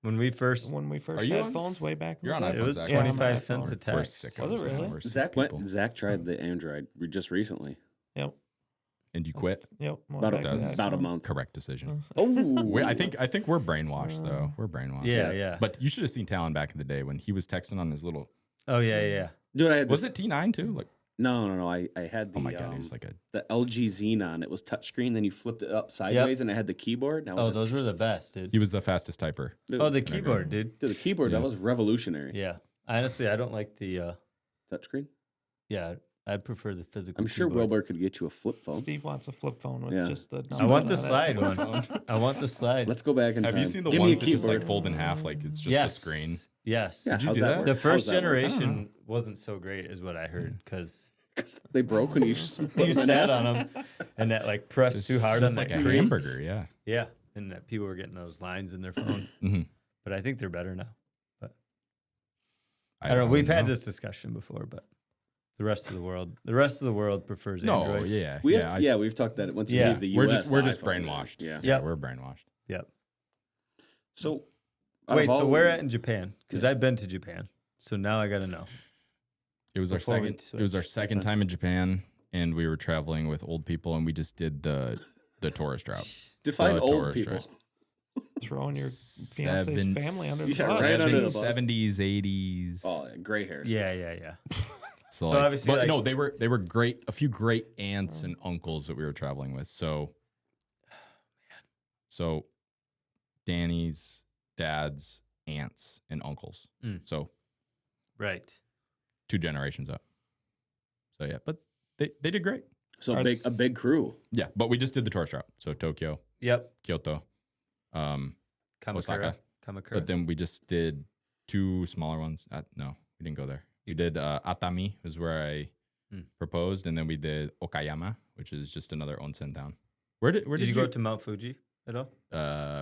Speaker 3: When we first,
Speaker 4: when we
Speaker 5: Are
Speaker 4: first
Speaker 5: you
Speaker 4: had
Speaker 5: on-
Speaker 4: phones way back in
Speaker 5: You're
Speaker 4: the
Speaker 5: on
Speaker 4: day.
Speaker 3: it was
Speaker 5: iPhones,
Speaker 4: Yeah, I'm
Speaker 3: 25
Speaker 4: on
Speaker 3: cents a
Speaker 4: iPhone.
Speaker 5: We're
Speaker 3: text.
Speaker 5: sick.
Speaker 4: Was it really?
Speaker 5: We're sick
Speaker 2: Zach
Speaker 5: people.
Speaker 2: Zach tried the Android just recently.
Speaker 4: Yep.
Speaker 5: And you quit?
Speaker 4: Yep. went
Speaker 2: About,
Speaker 4: back to
Speaker 5: That's
Speaker 4: the
Speaker 2: about a
Speaker 4: iPhone.
Speaker 2: month.
Speaker 5: Correct decision.
Speaker 2: Oh,
Speaker 5: I think we're brainwashed though. We're brainwashed.
Speaker 3: Yeah.
Speaker 5: But you should have seen Talon back in the day when he was texting on his little.
Speaker 3: Oh, yeah.
Speaker 2: dude, I had
Speaker 5: Was
Speaker 2: this,
Speaker 5: it T9 too? Like,
Speaker 2: No. I had the
Speaker 5: oh my god, he was like a.
Speaker 2: the LG Xenon. It was touchscreen. Then you flipped it up sideways, and it had the keyboard. And I
Speaker 3: Oh,
Speaker 2: was
Speaker 3: those
Speaker 2: just-
Speaker 3: were the best, dude.
Speaker 5: He was the fastest typer.
Speaker 2: Dude,
Speaker 3: Oh, the keyboard, dude.
Speaker 2: dude, the keyboard
Speaker 5: Yeah.
Speaker 2: that was revolutionary.
Speaker 3: Yeah. Honestly, I don't like the,
Speaker 2: Touchscreen.
Speaker 3: yeah, I'd prefer the physical.
Speaker 2: I'm sure
Speaker 3: keyboard.
Speaker 2: Wilbur could get you a flip phone.
Speaker 4: Steve wants a flip phone with
Speaker 2: Yeah.
Speaker 4: just the.
Speaker 3: I want the
Speaker 4: numbers on
Speaker 3: slide
Speaker 4: it.
Speaker 3: one. I want the slide.
Speaker 2: Let's go back in
Speaker 5: Have
Speaker 2: time.
Speaker 5: you seen the
Speaker 2: Give me a
Speaker 5: ones that just like
Speaker 2: keyboard.
Speaker 5: fold in half, like it's just
Speaker 3: yes.
Speaker 5: a screen?
Speaker 3: Yes.
Speaker 2: Yeah,
Speaker 5: Did you
Speaker 2: how's
Speaker 5: do that?
Speaker 3: The
Speaker 2: How's
Speaker 3: first
Speaker 2: that work?
Speaker 3: generation wasn't so great, is what I heard, because
Speaker 2: They broke when you
Speaker 3: you sat on them and that like pressed
Speaker 5: It's
Speaker 3: too hard
Speaker 5: just
Speaker 3: on
Speaker 5: like
Speaker 3: that
Speaker 5: a
Speaker 3: crease.
Speaker 5: hamburger, yeah.
Speaker 3: Yeah, and that people were getting those lines in their phone.
Speaker 5: Mhm.
Speaker 3: But I think they're better now.
Speaker 5: I
Speaker 3: I don't know. We've
Speaker 5: wouldn't
Speaker 3: had
Speaker 5: know.
Speaker 3: this discussion before, but the rest of the world prefers
Speaker 5: No,
Speaker 3: Android.
Speaker 5: yeah,
Speaker 2: We
Speaker 5: yeah.
Speaker 2: have, we've talked that once you
Speaker 3: Yeah.
Speaker 2: leave the US.
Speaker 5: We're just
Speaker 2: iPhone,
Speaker 5: brainwashed.
Speaker 2: Yeah.
Speaker 3: Yep.
Speaker 5: We're brainwashed.
Speaker 3: Yep.
Speaker 2: So, out
Speaker 3: Wait,
Speaker 2: of
Speaker 3: so
Speaker 2: all-
Speaker 3: we're at in Japan? Because I've been to Japan, so now I got to know.
Speaker 5: It was our
Speaker 3: Before we
Speaker 5: second. It was our
Speaker 3: switch,
Speaker 5: second
Speaker 3: different.
Speaker 5: time in Japan, and we were traveling with old people, and we just did the tourist route.
Speaker 2: define
Speaker 5: the
Speaker 2: old
Speaker 5: tourist
Speaker 2: people.
Speaker 5: route.
Speaker 4: Throwing your fiance's family under the
Speaker 2: Yeah,
Speaker 4: bus.
Speaker 2: right under the bus.
Speaker 5: 70s, 80s.
Speaker 2: Oh, yeah, gray hairs.
Speaker 3: Yeah.
Speaker 5: So,
Speaker 3: So
Speaker 5: like,
Speaker 3: obviously,
Speaker 5: but
Speaker 3: like-
Speaker 5: no, they were great. A few great aunts and uncles that we were traveling with. So Danny's dad's aunts and uncles.
Speaker 3: Mm.
Speaker 5: So
Speaker 3: Right.
Speaker 5: 2 generations up. So yeah, but they did great.
Speaker 2: So a big crew.
Speaker 5: Yeah, but we just did the tourist route. So Tokyo,
Speaker 3: Yep.
Speaker 5: Kyoto,
Speaker 3: Kamakura.
Speaker 5: Osaka.
Speaker 3: Kamakura.
Speaker 5: but then we just did 2 smaller ones. No, we didn't go there. We did Atami, was where I
Speaker 3: Hmm.
Speaker 5: proposed, and then we did Okayama, which is just another onsen town. Where did
Speaker 3: did you go to Mount Fuji at all?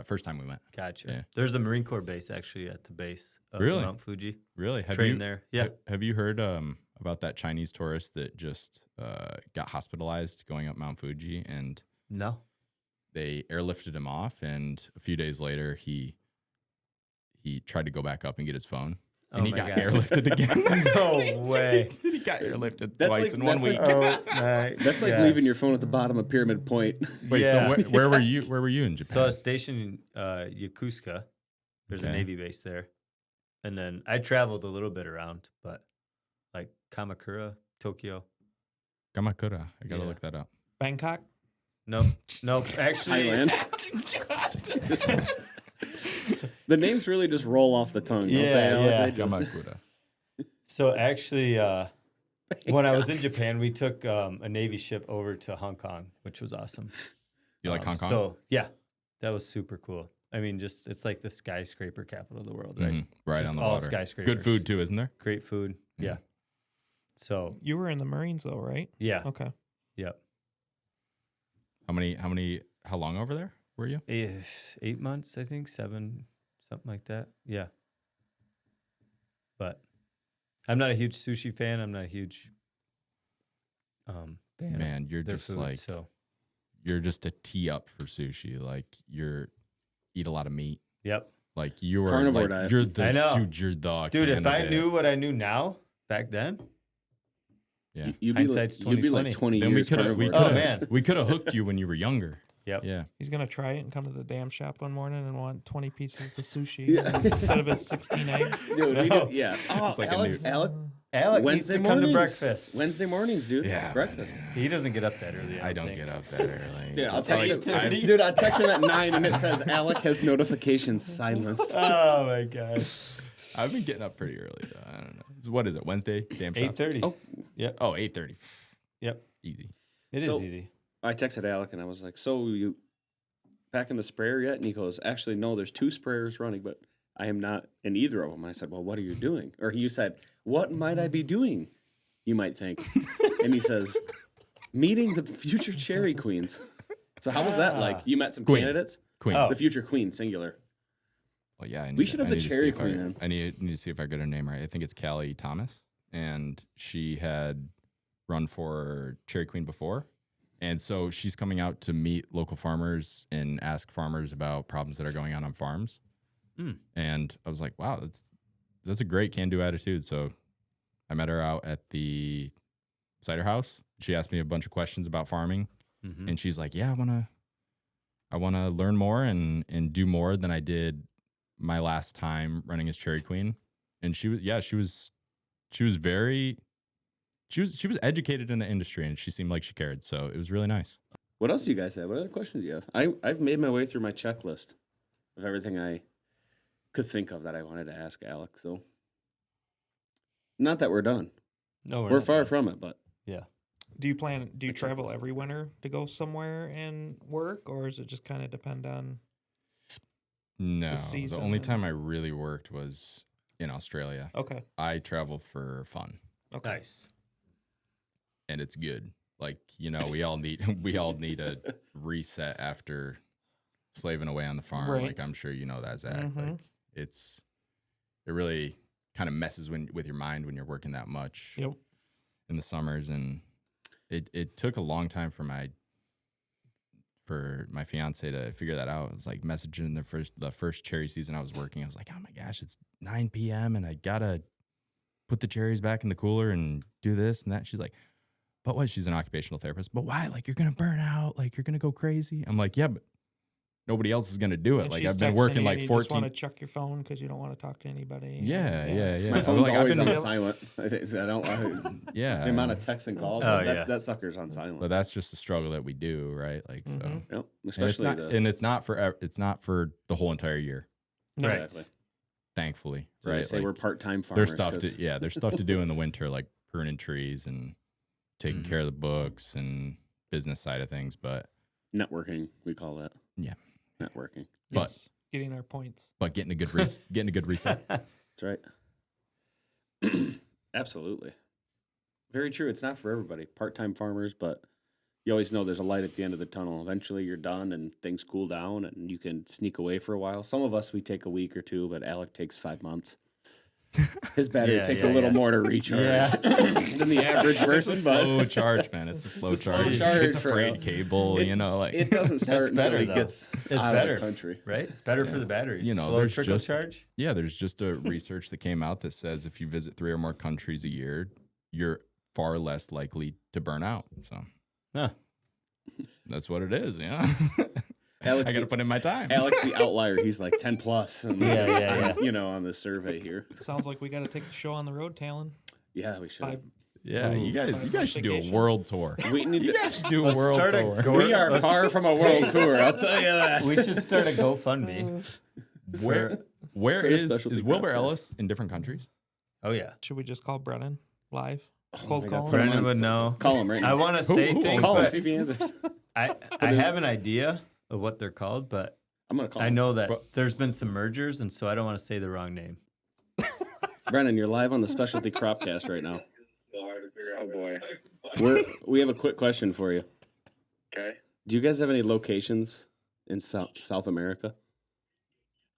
Speaker 5: first time we went?
Speaker 3: Gotcha.
Speaker 5: Yeah.
Speaker 3: There's a Marine Corps base actually at the base of
Speaker 5: Really?
Speaker 3: Mount Fuji.
Speaker 5: Really? Have
Speaker 3: Train
Speaker 5: you
Speaker 3: there. Yeah.
Speaker 5: Have you heard about that Chinese tourist that just got hospitalized going up Mount Fuji, and
Speaker 3: No.
Speaker 5: they airlifted him off, and a few days later he tried to go back up and get his phone, and
Speaker 3: Oh
Speaker 5: he
Speaker 3: my
Speaker 5: got
Speaker 3: God.
Speaker 5: airlifted again.
Speaker 3: No way.
Speaker 5: He got airlifted
Speaker 2: That's
Speaker 5: twice
Speaker 2: like-
Speaker 5: in 1
Speaker 2: that's
Speaker 5: week.
Speaker 2: like-
Speaker 3: my
Speaker 2: That's like
Speaker 3: God.
Speaker 2: leaving your phone at the bottom of Pyramid Point.
Speaker 5: Wait,
Speaker 3: Yeah.
Speaker 5: so where were you? Where were you in Japan?
Speaker 3: So I was stationed in Yokosuka. There's a
Speaker 5: Okay.
Speaker 3: Navy base there. And then I traveled a little bit around, but like Kamakura, Tokyo.
Speaker 5: Kamakura. I gotta
Speaker 3: Yeah.
Speaker 5: look that up.
Speaker 4: Bangkok.
Speaker 3: No, actually.
Speaker 2: Thailand. The names really just roll off the tongue, don't they?
Speaker 3: Yeah,
Speaker 2: Alec?
Speaker 3: yeah.
Speaker 2: They just-
Speaker 5: Kamakura.
Speaker 3: So actually, when I was in Japan, we took a Navy ship over to Hong Kong, which was awesome.
Speaker 5: You like Hong Kong?
Speaker 3: So yeah, that was super cool. I mean, just it's like the skyscraper capital of the world, right?
Speaker 5: Mhm. Right
Speaker 3: Just
Speaker 5: on the
Speaker 3: all
Speaker 5: water.
Speaker 3: skyscrapers.
Speaker 5: Good food too, isn't there?
Speaker 3: Great food. Yeah. So
Speaker 4: You were in the Marines though, right?
Speaker 3: yeah,
Speaker 4: Okay.
Speaker 3: yep.
Speaker 5: How long over there were you?
Speaker 3: 8 months, I think, 7, something like that. Yeah. But I'm not a huge sushi fan. I'm not a huge fan
Speaker 5: Man, you're
Speaker 3: of their
Speaker 5: just
Speaker 3: food.
Speaker 5: like
Speaker 3: So
Speaker 5: you're just a tee up for sushi. Like eat a lot of meat.
Speaker 3: yep.
Speaker 5: Like you are
Speaker 2: Carnivore
Speaker 5: like
Speaker 2: diet.
Speaker 5: you're the
Speaker 3: I know.
Speaker 5: you're the
Speaker 3: Dude,
Speaker 5: fan
Speaker 3: if
Speaker 5: of
Speaker 3: I
Speaker 5: it.
Speaker 3: knew what I knew now back then,
Speaker 5: Yeah.
Speaker 2: You'd be like,
Speaker 3: Hindsight's
Speaker 2: you'd be like
Speaker 3: 2020.
Speaker 2: 20
Speaker 5: Then we
Speaker 2: years
Speaker 5: could have
Speaker 2: carnivore.
Speaker 3: Oh, man.
Speaker 5: we could have hooked you when you were younger.
Speaker 3: yep.
Speaker 5: Yeah.
Speaker 4: He's gonna try it and come to the damn shop one morning and want 20 pieces of sushi
Speaker 2: Yeah.
Speaker 4: instead of his 16 eggs.
Speaker 2: Dude, we
Speaker 3: No.
Speaker 2: do, yeah. Oh,
Speaker 5: It's like a
Speaker 2: Alec,
Speaker 5: new-
Speaker 2: Alec,
Speaker 3: Alec
Speaker 2: Wednesday
Speaker 3: needs to come
Speaker 2: mornings.
Speaker 3: to breakfast.
Speaker 2: Wednesday mornings, dude.
Speaker 5: Yeah.
Speaker 2: Breakfast.
Speaker 3: He doesn't get up that early.
Speaker 5: I don't
Speaker 3: think.
Speaker 5: get up that early.
Speaker 2: Yeah, I'll
Speaker 5: It's
Speaker 2: text
Speaker 5: like,
Speaker 2: him.
Speaker 5: I-
Speaker 2: Dude, I'll text him at 9 and it says Alec has notifications silenced.
Speaker 3: Oh my gosh.
Speaker 5: I've been getting up pretty early though. I don't know. So what is it? Wednesday? Damn shop.
Speaker 3: 8:30.
Speaker 2: Oh.
Speaker 3: Yep.
Speaker 5: Oh, 8:30.
Speaker 3: Yep.
Speaker 5: Easy.
Speaker 3: It is
Speaker 2: So-
Speaker 3: easy.
Speaker 2: I texted Alec and I was like, so you packing the sprayer yet? And he goes, actually, no, there's 2 sprayers running, but I am not in either of them. I said, well, what are you doing? Or you said, what might I be doing? You might think. And he says, meeting the future cherry queens. So how was that like? You met some
Speaker 5: Queen.
Speaker 2: candidates?
Speaker 5: Queen.
Speaker 3: Oh.
Speaker 2: The future queen, singular.
Speaker 5: Well, yeah.
Speaker 2: We should have
Speaker 5: I
Speaker 2: the
Speaker 5: need to
Speaker 2: cherry
Speaker 5: see if I-
Speaker 2: queen then.
Speaker 5: I need to see if I get her name right. I think it's Callie Thomas, and she had run for cherry queen before, and so she's coming out to meet local farmers and ask farmers about problems that are going on farms.
Speaker 3: Hmm.
Speaker 5: And I was like, wow, that's a great can-do attitude. So I met her out at the cider house. She asked me a bunch of questions about farming,
Speaker 3: Mhm.
Speaker 5: and she's like, yeah, I wanna learn more and do more than I did my last time running as cherry queen. And she was educated in the industry, and she seemed like she cared. So it was really nice.
Speaker 2: What else do you guys have? What other questions do you have? I've made my way through my checklist of everything I could think of that I wanted to ask Alec. So not that we're done.
Speaker 3: No,
Speaker 2: We're
Speaker 3: not
Speaker 2: far
Speaker 3: done.
Speaker 2: from it, but
Speaker 3: Yeah.
Speaker 4: Do you travel every winter to go somewhere and work, or does it just kind of depend on?
Speaker 5: No, the
Speaker 4: season
Speaker 5: only
Speaker 4: and-
Speaker 5: time I really worked was in Australia.
Speaker 4: Okay.
Speaker 5: I travel for fun,
Speaker 4: Okay.
Speaker 3: Nice.
Speaker 5: and it's good. Like, we all need a reset after slaving away on the farm.
Speaker 4: Right.
Speaker 5: Like, I'm sure you know that, Zach.
Speaker 4: Mhm.
Speaker 5: Like, it really kind of messes with your mind when you're working that much
Speaker 4: Yep.
Speaker 5: in the summers, and it took a long time for my fiance to figure that out. It was like messaging the first cherry season I was working. I was like, oh my gosh, it's 9 p.m. and I gotta put the cherries back in the cooler and do this and that. She's like, but what? She's an occupational therapist. But why? Like, you're gonna burn out. Like, you're gonna go crazy. I'm like, yeah, but nobody else is gonna do it.
Speaker 4: And
Speaker 5: Like,
Speaker 4: she's
Speaker 5: I've been
Speaker 4: texting
Speaker 5: working
Speaker 4: you
Speaker 5: like
Speaker 4: and you
Speaker 5: 14.
Speaker 4: just want to check your phone because you don't want to talk to anybody.
Speaker 5: Yeah.
Speaker 2: My phone's
Speaker 5: Like, I've
Speaker 2: always
Speaker 5: been-
Speaker 2: on silent. I don't.
Speaker 5: Yeah.
Speaker 2: The amount of texts and calls.
Speaker 3: Oh, yeah.
Speaker 2: That sucker's on silent.
Speaker 5: But that's just the struggle that we do, right? Like, so.
Speaker 4: Mhm.
Speaker 2: Yep.
Speaker 5: And it's
Speaker 2: Especially
Speaker 5: not for the whole entire year,
Speaker 4: No.
Speaker 3: Right.
Speaker 2: Exactly.
Speaker 5: thankfully,
Speaker 2: So
Speaker 5: right?
Speaker 2: they say
Speaker 5: Like,
Speaker 2: we're part-time
Speaker 5: there's
Speaker 2: farmers.
Speaker 5: stuff there's stuff to do in the winter, like pruning trees and taking
Speaker 3: Mhm.
Speaker 5: care of the books and business side of things. But
Speaker 2: Networking, we call that.
Speaker 5: Yeah.
Speaker 2: Networking.
Speaker 5: but
Speaker 4: Yes. Getting our points.
Speaker 5: getting a good reset.
Speaker 2: That's right. Absolutely. Very true. It's not for everybody. Part-time farmers, but you always know there's a light at the end of the tunnel. Eventually you're done and things cool down and you can sneak away for a while. Some of us, we take a week or two, but Alec takes 5 months. His battery
Speaker 3: Yeah,
Speaker 2: takes
Speaker 3: yeah,
Speaker 2: a little
Speaker 3: yeah.
Speaker 2: more to recharge
Speaker 3: Yeah.
Speaker 2: than the average person, but
Speaker 5: Slow charge, man. It's a slow
Speaker 2: It's a slow
Speaker 5: charge.
Speaker 2: charge
Speaker 5: It's a
Speaker 2: for
Speaker 5: frayed
Speaker 2: real.
Speaker 5: cable, like
Speaker 2: it doesn't start
Speaker 3: That's
Speaker 2: until
Speaker 3: better,
Speaker 2: he
Speaker 3: though.
Speaker 2: gets
Speaker 3: It's
Speaker 2: out
Speaker 3: better.
Speaker 2: of the country.
Speaker 3: Right? It's better for the batteries. Slow
Speaker 5: there's
Speaker 3: trickle
Speaker 5: just
Speaker 3: charge.
Speaker 5: yeah, there's just a research that came out that says if you visit 3 or more countries a year, you're far less likely to burn out. So
Speaker 3: Huh.
Speaker 5: that's what it is. Yeah.
Speaker 2: Alex,
Speaker 5: I got to put in my time.
Speaker 2: Alex, the outlier, he's like 10 plus. And
Speaker 3: Yeah.
Speaker 2: on this survey here.
Speaker 4: Sounds like we got to take the show on the road, Talon.
Speaker 2: Yeah, we should.
Speaker 4: Five-
Speaker 5: Yeah, you guys should do a
Speaker 4: Vacation.
Speaker 5: world tour.
Speaker 2: We need
Speaker 5: You
Speaker 2: to,
Speaker 5: guys should do a
Speaker 3: Let's
Speaker 5: world
Speaker 3: start a
Speaker 5: tour.
Speaker 3: go-
Speaker 2: we are
Speaker 3: let's-
Speaker 2: far from a world tour, I'll tell you that.
Speaker 3: We should start a GoFundMe.
Speaker 5: Where
Speaker 2: For the
Speaker 5: is
Speaker 2: specialty
Speaker 5: Wilbur
Speaker 2: crop
Speaker 5: Ellis in different countries?
Speaker 3: Oh yeah.
Speaker 4: Should we just call Brennan live?
Speaker 2: Oh
Speaker 4: Cold
Speaker 2: my God,
Speaker 4: call
Speaker 2: put him
Speaker 3: Brendan
Speaker 2: on.
Speaker 3: would know.
Speaker 2: Call him right now.
Speaker 3: I want to say
Speaker 5: who
Speaker 3: things,
Speaker 2: Call him,
Speaker 3: but
Speaker 2: see if he answers.
Speaker 3: I have an idea of what they're called, but
Speaker 2: I'm going to call
Speaker 3: I
Speaker 2: him.
Speaker 3: know that
Speaker 5: Bro-
Speaker 3: there's been some mergers, and so I don't want to say the wrong name.
Speaker 2: Brennan, you're live on the Specialty Cropcast right now.
Speaker 6: Oh boy.
Speaker 2: We have a quick question for you.
Speaker 6: Okay.
Speaker 2: Do you guys have any locations in South America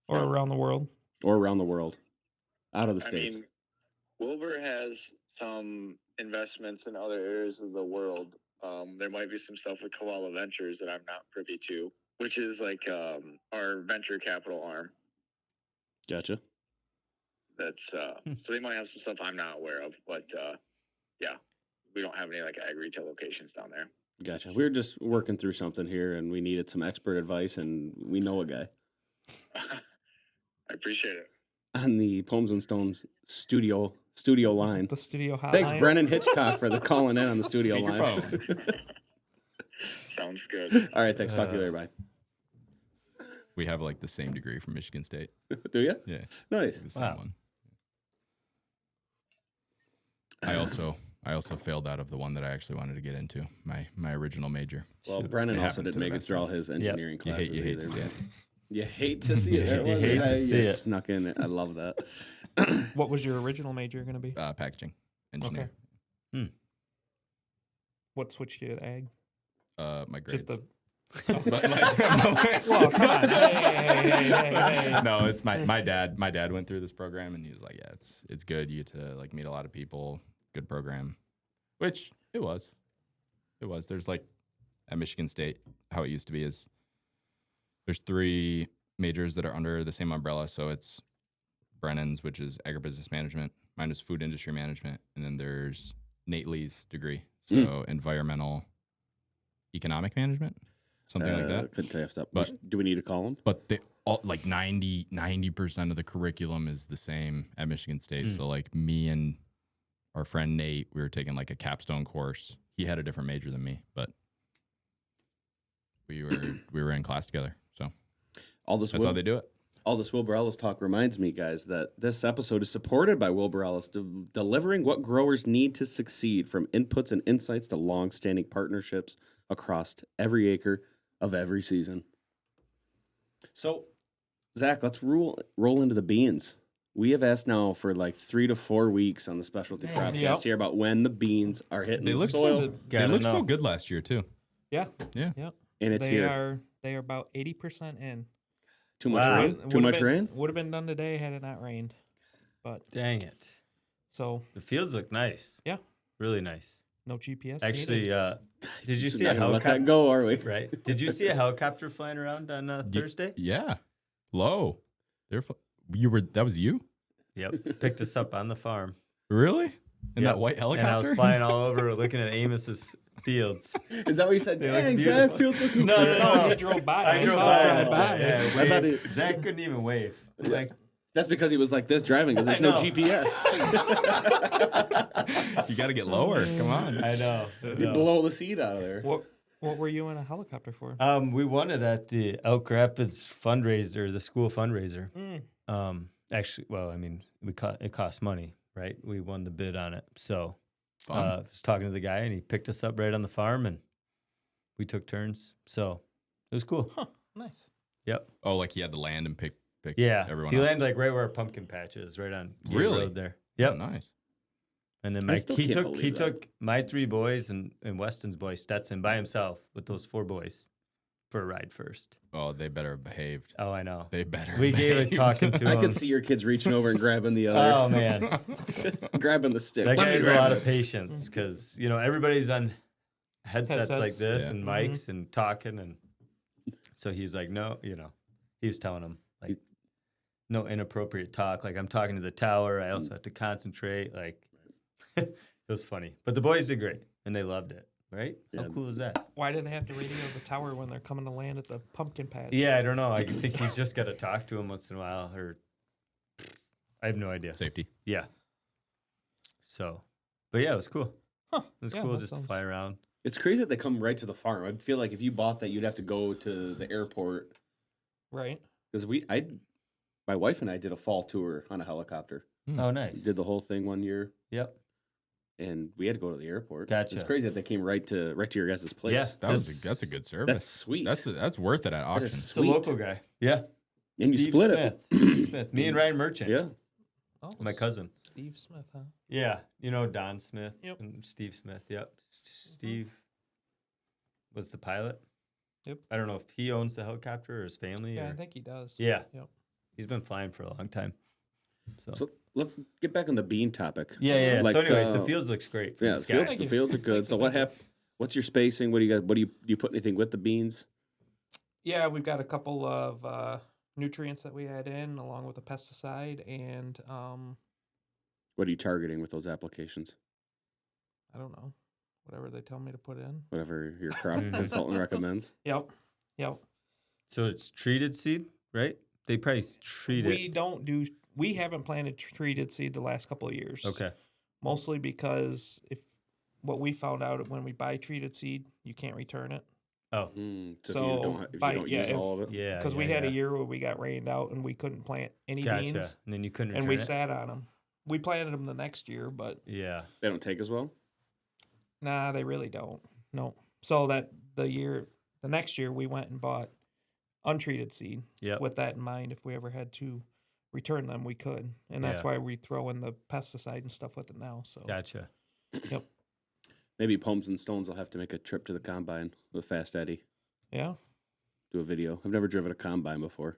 Speaker 4: Or around the world?
Speaker 2: or around the world? Out of the
Speaker 6: I
Speaker 2: States.
Speaker 6: mean, Wilbur has some investments in other areas of the world. There might be some stuff with Koala Ventures that I'm not privy to, which is like our venture capital arm.
Speaker 2: Gotcha.
Speaker 6: That's so they might have some stuff I'm not aware of, but yeah, we don't have any like ag retail locations down there.
Speaker 2: Gotcha. We were just working through something here and we needed some expert advice, and we know a guy
Speaker 6: I appreciate it.
Speaker 2: on the Poems and Stones studio line.
Speaker 4: The studio hotline.
Speaker 2: Thanks, Brennan Hitchcock, for the calling in on the studio line.
Speaker 6: Sounds good.
Speaker 2: All right, thanks. Talk to you later. Bye.
Speaker 5: We have like the same degree from Michigan State.
Speaker 2: Do you?
Speaker 5: Yeah,
Speaker 2: Nice.
Speaker 5: the same
Speaker 3: Wow.
Speaker 5: one. I also failed out of the one that I actually wanted to get into, my original major.
Speaker 2: Well, Brennan
Speaker 5: It
Speaker 2: also
Speaker 5: happens to
Speaker 2: didn't
Speaker 5: the
Speaker 2: make it
Speaker 5: best
Speaker 2: through all
Speaker 5: of us.
Speaker 2: his engineering
Speaker 5: You
Speaker 2: classes
Speaker 5: hate
Speaker 2: either.
Speaker 5: to see it.
Speaker 2: You hate to see it. There it
Speaker 3: You
Speaker 2: was.
Speaker 3: hate to see
Speaker 2: You
Speaker 3: it.
Speaker 2: snuck in. I love that.
Speaker 4: What was your original major going to be?
Speaker 5: Packaging engineer.
Speaker 4: What switched you to ag?
Speaker 5: My grades.
Speaker 4: Just the.
Speaker 5: But
Speaker 4: Well, come on. Hey.
Speaker 5: No, it's my dad. My dad went through this program, and he was like, "Yeah, it's good. You get to like meet a lot of people. Good program," which it was. It was. There's like at Michigan State, how it used to be is there's 3 majors that are under the same umbrella. So it's Brennan's, which is agribusiness management. Mine is food industry management, and then there's Nate Lee's degree, so environmental economic management, something like that.
Speaker 2: Couldn't tell you off the top.
Speaker 5: But-
Speaker 2: Do we need to call him?
Speaker 5: But they all like 90% of the curriculum is the same at Michigan State. So like me and our friend Nate, we were taking like a capstone course. He had a different major than me, but we were in class together. So
Speaker 2: All this
Speaker 5: that's how they do it.
Speaker 2: All this Wilbur Ellis talk reminds me, guys, that this episode is supported by Wilbur Ellis, delivering what growers need to succeed, from inputs and insights to long-standing partnerships across every acre of every season. So, Zach, let's roll into the beans. We have asked now for like 3 to 4 weeks on the specialty cropcast here about when the beans are hitting
Speaker 5: They
Speaker 2: the
Speaker 5: look
Speaker 2: soil.
Speaker 5: They looked so good last year too.
Speaker 4: Yeah.
Speaker 5: Yeah.
Speaker 4: Yep.
Speaker 2: And it's here.
Speaker 4: They are about 80% in.
Speaker 2: Too much
Speaker 3: Wow.
Speaker 2: rain? Too much rain?
Speaker 4: Would have been done today had it not rained. But
Speaker 3: Dang it.
Speaker 4: so
Speaker 3: The fields look nice.
Speaker 4: Yeah.
Speaker 3: Really nice.
Speaker 4: no GPS.
Speaker 3: Actually,
Speaker 4: needed.
Speaker 3: did you
Speaker 2: So
Speaker 3: see
Speaker 2: not
Speaker 3: a
Speaker 2: gonna let that
Speaker 3: helicopter?
Speaker 2: go, are we?
Speaker 3: Right. Did you see a helicopter flying around on Thursday?
Speaker 5: Yeah. Low. That was you?
Speaker 3: Yep. Picked us up on the farm.
Speaker 5: Really? In
Speaker 3: Yep.
Speaker 5: that white helicopter?
Speaker 3: And I was flying all over looking at Amos's fields.
Speaker 2: Is that what you said?
Speaker 3: They look
Speaker 2: Dang,
Speaker 3: beautiful.
Speaker 2: Zach, fields looking
Speaker 3: No,
Speaker 2: good.
Speaker 3: no, no.
Speaker 4: You drove by.
Speaker 3: I drove
Speaker 4: saw
Speaker 3: by.
Speaker 4: it drive by.
Speaker 3: Yeah,
Speaker 2: I thought
Speaker 3: waved.
Speaker 2: it-
Speaker 3: Zach couldn't even wave. I'm like,
Speaker 2: That's because he was like this driving, because there's
Speaker 3: I
Speaker 2: no
Speaker 3: know.
Speaker 2: GPS.
Speaker 5: You got to get lower. Come on.
Speaker 3: I know.
Speaker 2: You blow the seat out of there.
Speaker 4: What were you in a helicopter for?
Speaker 3: We won it at the Elk Rapids fundraiser, the school fundraiser. Actually, well, I mean, it cost money, right? We won the bid on it. So I was talking to the guy, and he picked us up right on the farm, and we took turns. So it was cool.
Speaker 4: Huh, nice.
Speaker 3: Yep.
Speaker 5: Oh, like he had to land and pick
Speaker 3: Yeah.
Speaker 5: everyone
Speaker 3: He
Speaker 5: up.
Speaker 3: landed like right where our pumpkin patch is, right on Gate
Speaker 5: Really?
Speaker 3: Road there.
Speaker 5: Oh,
Speaker 3: Yep.
Speaker 5: nice.
Speaker 3: And then
Speaker 2: I still
Speaker 3: he
Speaker 2: can't believe that.
Speaker 3: took my 3 boys and Weston's boy Stetson by himself with those 4 boys for a ride first.
Speaker 5: Oh, they better have behaved.
Speaker 3: Oh, I know.
Speaker 5: They better.
Speaker 3: We gave it
Speaker 5: behave.
Speaker 3: talking to
Speaker 2: I
Speaker 3: him.
Speaker 2: could see your kids reaching over and grabbing the other,
Speaker 3: Oh man,
Speaker 2: grabbing the stick.
Speaker 3: that
Speaker 2: Let
Speaker 3: guy
Speaker 2: me
Speaker 3: has a
Speaker 2: grab
Speaker 3: lot
Speaker 2: it.
Speaker 3: of patience because everybody's on headsets like
Speaker 4: Headsets.
Speaker 3: this
Speaker 5: Yeah.
Speaker 3: and mics and talking, and so he's like, no, he was telling them like, no inappropriate talk. Like I'm talking to the tower. I also have to concentrate. Like it was funny, but the boys did great and they loved it. Right?
Speaker 2: Yeah.
Speaker 3: How cool is that?
Speaker 4: Why do they have to radio the tower when they're coming to land at the pumpkin patch?
Speaker 3: Yeah, I don't know. I think he's just got to talk to him once in a while, or I have no idea.
Speaker 5: Safety.
Speaker 3: Yeah. So, but yeah, it was cool.
Speaker 4: Huh.
Speaker 3: It was
Speaker 4: Yeah,
Speaker 3: cool
Speaker 4: that
Speaker 3: just to
Speaker 4: sounds-
Speaker 3: fly around.
Speaker 2: It's crazy that they come right to the farm. I feel like if you bought that, you'd have to go to the airport.
Speaker 4: Right.
Speaker 2: Because my wife and I did a fall tour on a helicopter.
Speaker 3: Oh, nice.
Speaker 2: Did the whole thing one year,
Speaker 3: Yep.
Speaker 2: and we had to go to the airport.
Speaker 3: Gotcha.
Speaker 2: It's crazy that they came right to your guys' place.
Speaker 3: Yeah.
Speaker 5: That's a good service.
Speaker 2: That's sweet.
Speaker 5: That's worth it at auction.
Speaker 2: is
Speaker 3: It's a local guy. Yeah.
Speaker 2: And you
Speaker 3: Steve
Speaker 2: split
Speaker 3: Smith. Steve Smith. Me and Ryan Merchant.
Speaker 2: Yeah.
Speaker 4: Oh,
Speaker 3: My cousin.
Speaker 4: Steve Smith, huh?
Speaker 3: Yeah. Don Smith.
Speaker 4: Yep.
Speaker 3: And Steve Smith. Yep. Steve was the pilot.
Speaker 4: Yep.
Speaker 3: I don't know if he owns the helicopter or his family.
Speaker 4: Yeah,
Speaker 3: or...
Speaker 4: I think he does.
Speaker 3: Yeah.
Speaker 4: Yep.
Speaker 3: He's been flying for a long time.
Speaker 2: So let's get back on the bean topic.
Speaker 3: Yeah.
Speaker 2: Like,
Speaker 3: So anyways, the fields looks great. From
Speaker 2: Yeah,
Speaker 3: the
Speaker 2: the,
Speaker 3: sky.
Speaker 2: the fields are good. So what happened? What's your spacing? What do you got? Do you put anything with the beans?
Speaker 4: Yeah, we've got a couple of nutrients that we add in along with a pesticide, and
Speaker 2: What are you targeting with those applications?
Speaker 4: I don't know, whatever they tell me to put in.
Speaker 2: Whatever your crop consultant recommends.
Speaker 4: Yep.
Speaker 3: So it's treated seed, right? They probably treat it.
Speaker 4: We haven't planted treated seed the last couple of years.
Speaker 3: Okay.
Speaker 4: Mostly because what we found out when we buy treated seed, you can't return it.
Speaker 3: Oh.
Speaker 2: So if
Speaker 4: So,
Speaker 2: you don't,
Speaker 4: by-
Speaker 2: use
Speaker 4: if-
Speaker 2: all of it,
Speaker 3: Yeah.
Speaker 4: Because we had a year where we got rained out and we couldn't plant any
Speaker 3: Gotcha.
Speaker 4: beans,
Speaker 3: And then you couldn't
Speaker 4: and
Speaker 3: return
Speaker 4: we
Speaker 3: it?
Speaker 4: sat on them. We planted them the next year, but
Speaker 3: Yeah.
Speaker 2: they don't take as well.
Speaker 4: nah, they really don't. No. So the next year we went and bought untreated seed.
Speaker 3: Yep.
Speaker 4: With that in mind, if we ever had to return them, we could, and that's
Speaker 3: Yeah.
Speaker 4: why we throw in the pesticide and stuff with it now. So
Speaker 3: Gotcha.
Speaker 4: Yep.
Speaker 2: Maybe Pomes and Stones will have to make a trip to the combine with Fast Eddie.
Speaker 4: Yeah.
Speaker 2: Do a video. I've never driven a combine before.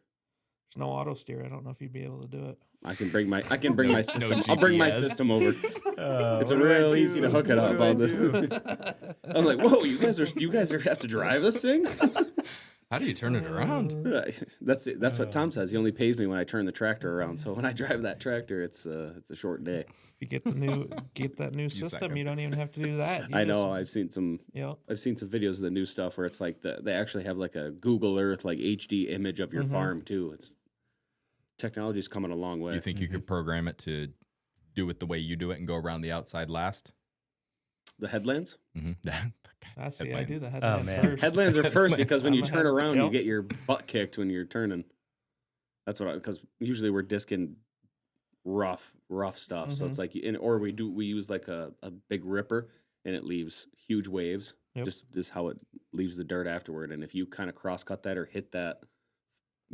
Speaker 4: There's no auto steer. I don't know if you'd be able to do it.
Speaker 2: I can bring my system.
Speaker 5: No
Speaker 2: I'll bring my
Speaker 5: GPS.
Speaker 2: system over. It's
Speaker 3: What
Speaker 2: a
Speaker 3: do I
Speaker 2: real easy
Speaker 3: do?
Speaker 2: to hook it
Speaker 3: What
Speaker 2: up.
Speaker 3: do I
Speaker 2: All
Speaker 3: do?
Speaker 2: the I'm like, whoa, you guys have to drive this thing?
Speaker 5: How do you turn it around?
Speaker 2: That's it. That's what Tom says. He only pays me when I turn the tractor around. So when I drive that tractor, it's a short day.
Speaker 4: If you get that new system,
Speaker 5: second.
Speaker 4: you don't even have to do that. You
Speaker 2: I
Speaker 4: just-
Speaker 2: know. I've seen some
Speaker 4: Yep.
Speaker 2: videos of the new stuff where it's like they actually have like a Google Earth like HD image of your farm too. It's technology's coming a long way.
Speaker 5: You think you could program it to do it the way you do it and go around the outside last?
Speaker 2: The headlands?
Speaker 5: Mm-hmm.
Speaker 4: I see. I do the
Speaker 3: Oh,
Speaker 4: headlands
Speaker 3: man.
Speaker 4: first.
Speaker 2: Headlands are first because when you
Speaker 4: I'm a
Speaker 2: turn around, you
Speaker 4: yep.
Speaker 2: get your butt kicked when you're turning. That's what because usually we're disking rough stuff. So it's like, or we use like a big ripper and it leaves huge waves.
Speaker 4: Yep.
Speaker 2: Just how it leaves the dirt afterward. And if you kind of cross cut that or hit that,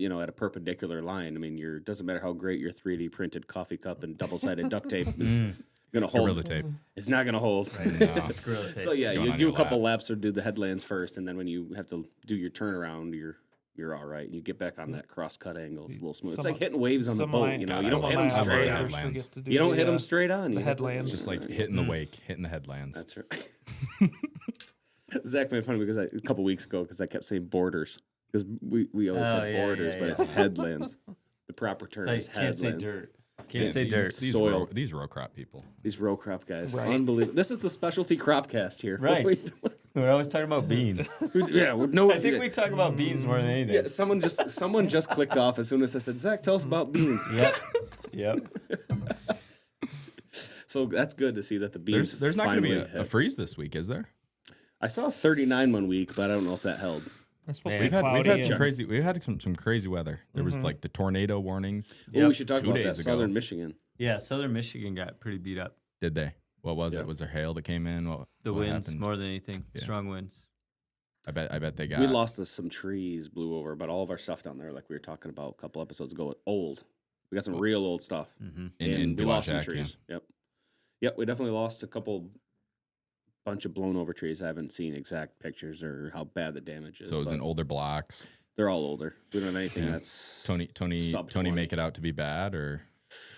Speaker 2: at a perpendicular line, I mean, doesn't matter how great your 3D printed coffee cup and double sided duct tape is going to hold.
Speaker 5: Gorilla tape.
Speaker 2: It's not going to hold.
Speaker 3: It's gorilla tape.
Speaker 2: So yeah,
Speaker 5: It's going
Speaker 2: you
Speaker 5: on
Speaker 2: do
Speaker 5: your
Speaker 2: a couple
Speaker 5: lap.
Speaker 2: laps or do the headlands first, and then when you have to do your turnaround, you're all right. You get back on that cross cut angle. It's a little smooth. It's like hitting waves on the boat. You don't hit them straight on.
Speaker 5: headlands.
Speaker 2: You don't hit them straight on.
Speaker 4: The
Speaker 2: You
Speaker 4: headlands.
Speaker 5: It's just like hitting the wake, hitting the headlands.
Speaker 2: That's right. Zach made fun of me because a couple weeks ago because I kept saying borders because we always said borders, but it's headlands. The proper term is
Speaker 3: Can't say
Speaker 2: headlands.
Speaker 3: dirt. Can't
Speaker 5: Yeah,
Speaker 3: say dirt.
Speaker 2: Soil.
Speaker 5: These row crop people.
Speaker 2: These row crop guys,
Speaker 4: Right.
Speaker 2: unbelievable. This is the specialty crop cast here.
Speaker 3: Right. We're always talking about beans.
Speaker 2: Yeah, no.
Speaker 3: I think we talk about beans more than anything.
Speaker 2: Yeah, someone just clicked off as soon as I said, Zach, tell us about beans.
Speaker 3: Yep.
Speaker 2: So that's good to see that the beans.
Speaker 5: There's not going to be
Speaker 2: finally
Speaker 5: a freeze this week, is there?
Speaker 2: I saw a 39 one week, but I don't know if that held.
Speaker 4: It's supposed to
Speaker 3: Man.
Speaker 4: be
Speaker 5: We've
Speaker 4: cloudy
Speaker 5: had some
Speaker 4: and-
Speaker 5: crazy. We had some crazy weather. There was like the tornado warnings.
Speaker 2: Oh, we should talk
Speaker 5: 2
Speaker 2: about that.
Speaker 5: days ago.
Speaker 2: Southern Michigan.
Speaker 3: Yeah, Southern Michigan got pretty beat up.
Speaker 5: Did they? What was
Speaker 2: Yeah.
Speaker 5: it? Was there hail that came in? What
Speaker 3: The
Speaker 5: what
Speaker 3: winds
Speaker 5: happened?
Speaker 3: more than anything.
Speaker 5: Yeah.
Speaker 3: Strong winds.
Speaker 5: I bet they got.
Speaker 2: We lost some trees, blew over, but all of our stuff down there, like we were talking about a couple episodes ago, old. We got some real old stuff.
Speaker 3: Mm-hmm.
Speaker 5: in
Speaker 2: we lost some
Speaker 5: Dewatchak, yeah.
Speaker 2: trees. Yep, we definitely lost a bunch of blown over trees. I haven't seen exact pictures or how bad the damage is.
Speaker 5: So it was
Speaker 2: but
Speaker 5: in older blocks.
Speaker 2: they're all older. We don't have anything
Speaker 5: Yeah.
Speaker 2: that's
Speaker 5: Tony
Speaker 2: sub 20.
Speaker 5: make it out to be bad, or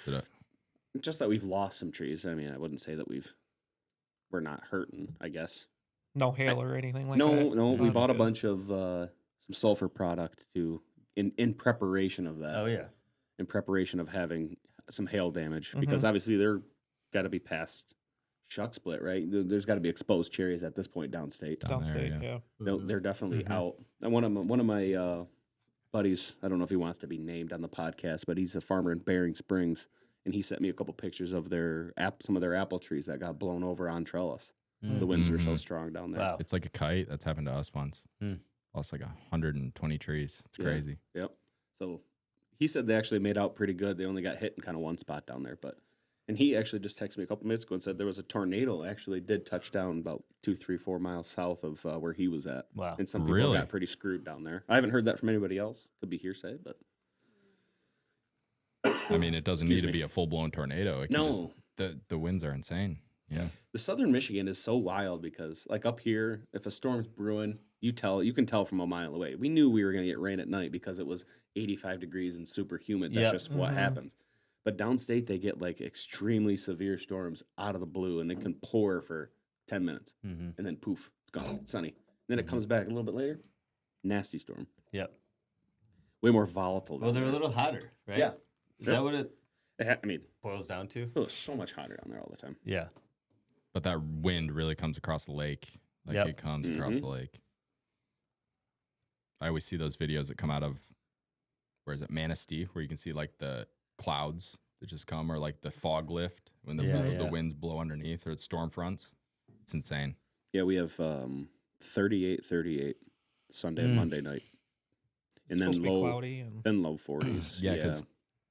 Speaker 5: did it?
Speaker 2: just that we've lost some trees. I mean, I wouldn't say that we're not hurting, I guess.
Speaker 4: No hail or anything like
Speaker 2: No,
Speaker 4: that.
Speaker 2: no, we
Speaker 4: That's
Speaker 2: bought a
Speaker 4: good.
Speaker 2: bunch of some sulfur product in preparation of that.
Speaker 3: Oh yeah.
Speaker 2: In preparation of having some hail damage
Speaker 4: Mm-hmm.
Speaker 2: because obviously they're got to be past shuck split, right? There's got to be exposed cherries at this point downstate.
Speaker 5: Down there,
Speaker 4: Downstate,
Speaker 5: yeah.
Speaker 4: yeah.
Speaker 2: They're definitely
Speaker 3: Mm-hmm.
Speaker 2: out. And one of my buddies, I don't know if he wants to be named on the podcast, but he's a farmer in Bering Springs, and he sent me a couple pictures of some of their apple trees that got blown over on trellis. The winds were so strong down there.
Speaker 3: Wow.
Speaker 5: It's like a kite. That's happened to us once. Lost like 120 trees. It's
Speaker 2: Yeah.
Speaker 5: crazy.
Speaker 2: Yep. So he said they actually made out pretty good. They only got hit in kind of one spot down there, and he actually just texted me a couple minutes ago and said there was a tornado actually did touch down about 2, 3, 4 miles south of where he was at.
Speaker 3: Wow.
Speaker 2: And some people
Speaker 5: Really?
Speaker 2: got pretty screwed down there. I haven't heard that from anybody else. Could be hearsay, but
Speaker 5: I mean, it doesn't
Speaker 2: Excuse
Speaker 5: need
Speaker 2: me.
Speaker 5: to be a full blown tornado. It can
Speaker 2: No.
Speaker 5: just the winds are insane. Yeah.
Speaker 2: the southern Michigan is so wild because like up here, if a storm's brewing, you can tell from a mile away. We knew we were going to get rain at night because it was 85 degrees and super humid. That's
Speaker 3: Yep.
Speaker 2: just what happens. But downstate, they get like extremely severe storms out of the blue, and it can pour for 10 minutes, and then poof, it's gone. It's sunny. Then it comes back a little bit later, nasty storm.
Speaker 3: Yep.
Speaker 2: Way more volatile.
Speaker 3: Well,
Speaker 2: down
Speaker 3: they're a
Speaker 2: there.
Speaker 3: little hotter, right?
Speaker 2: Yeah.
Speaker 3: Is that what it
Speaker 2: I mean,
Speaker 3: boils down to?
Speaker 2: it was so much hotter down there all the time.
Speaker 3: Yeah.
Speaker 5: But that wind really comes across the lake. Like
Speaker 3: Yep.
Speaker 5: it comes across the lake. I always see those videos that come out of, where is it, Manistee, where you can see like the clouds that just come, or like the fog lift when the winds blow underneath, or it's storm fronts. It's insane.
Speaker 2: Yeah, we have 38 Sunday and Monday night. And
Speaker 4: It's
Speaker 2: then
Speaker 4: supposed to be
Speaker 2: low,
Speaker 4: cloudy and
Speaker 2: then low 40s.
Speaker 5: Yeah, 'cause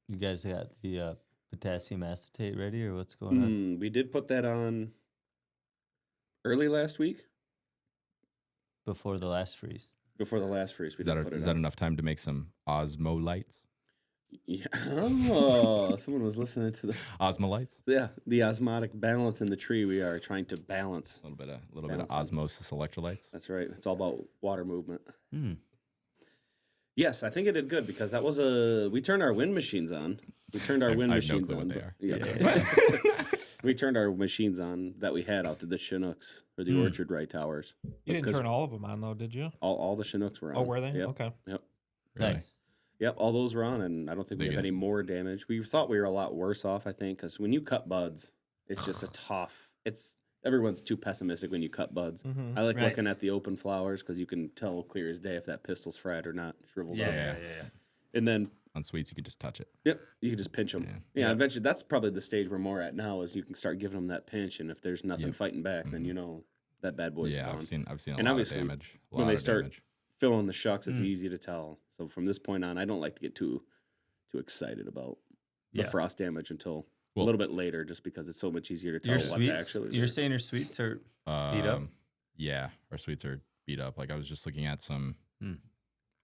Speaker 3: You guys got the potassium acetate ready, or what's going on?
Speaker 2: We did put that on early last week
Speaker 3: Before the last freeze.
Speaker 2: before the last freeze. We
Speaker 5: Is that,
Speaker 2: did put it
Speaker 5: is that
Speaker 2: on.
Speaker 5: enough time to make some osmolites?
Speaker 2: Yeah. Oh, someone was listening to
Speaker 5: Osmolites?
Speaker 2: the osmotic balance in the tree. We are trying to balance.
Speaker 5: A little bit of
Speaker 2: Balance.
Speaker 5: osmosis electrolytes.
Speaker 2: That's right. It's all about water movement.
Speaker 3: Hmm.
Speaker 2: Yes, I think it did good because that was we turned our wind machines on. We turned our wind
Speaker 5: I have no
Speaker 2: machines
Speaker 5: clue
Speaker 2: on.
Speaker 5: what they
Speaker 2: but-
Speaker 5: are.
Speaker 2: Yeah. We turned our machines on that we had out to the Chinooks or the Orchard Right Towers.
Speaker 4: you didn't
Speaker 2: Because
Speaker 4: turn all of them on though, did you?
Speaker 2: all the Chinooks were on.
Speaker 4: Oh, were they?
Speaker 2: Yep.
Speaker 4: Okay.
Speaker 2: Yep.
Speaker 5: Really?
Speaker 3: Nice.
Speaker 2: Yep, all those were on, and I don't think we
Speaker 5: They
Speaker 2: have
Speaker 5: good?
Speaker 2: any more damage. We thought we were a lot worse off, I think, because when you cut buds, it's just a tough. Everyone's too pessimistic when you cut buds. I like
Speaker 3: Right.
Speaker 2: looking at the open flowers because you can tell clear as day if that pistil's fried or not, shriveled up.
Speaker 5: Yeah.
Speaker 2: And then,
Speaker 5: On sweets, you can just touch it.
Speaker 2: yep, you can just pinch them. Yeah, eventually, that's probably the stage we're more at now is you can start giving them that pinch, and if there's nothing fighting back, then you know that bad boy's
Speaker 5: Yeah,
Speaker 2: gone.
Speaker 5: I've seen a
Speaker 2: And
Speaker 5: lot of
Speaker 2: obviously,
Speaker 5: damage. A
Speaker 2: when
Speaker 5: lot
Speaker 2: they
Speaker 5: of
Speaker 2: start
Speaker 5: damage.
Speaker 2: filling the shucks, it's easy to tell. So from this point on, I don't like to get too too excited about the
Speaker 3: Yeah.
Speaker 2: frost damage until a
Speaker 5: Well-
Speaker 2: little bit later, just because it's so much easier to tell
Speaker 3: Your
Speaker 2: what's
Speaker 3: sweets,
Speaker 2: actually.
Speaker 3: you're
Speaker 2: there.
Speaker 3: saying your sweets are beat up?
Speaker 5: Yeah, our sweets are beat up. Like I was just looking at some
Speaker 3: Hmm.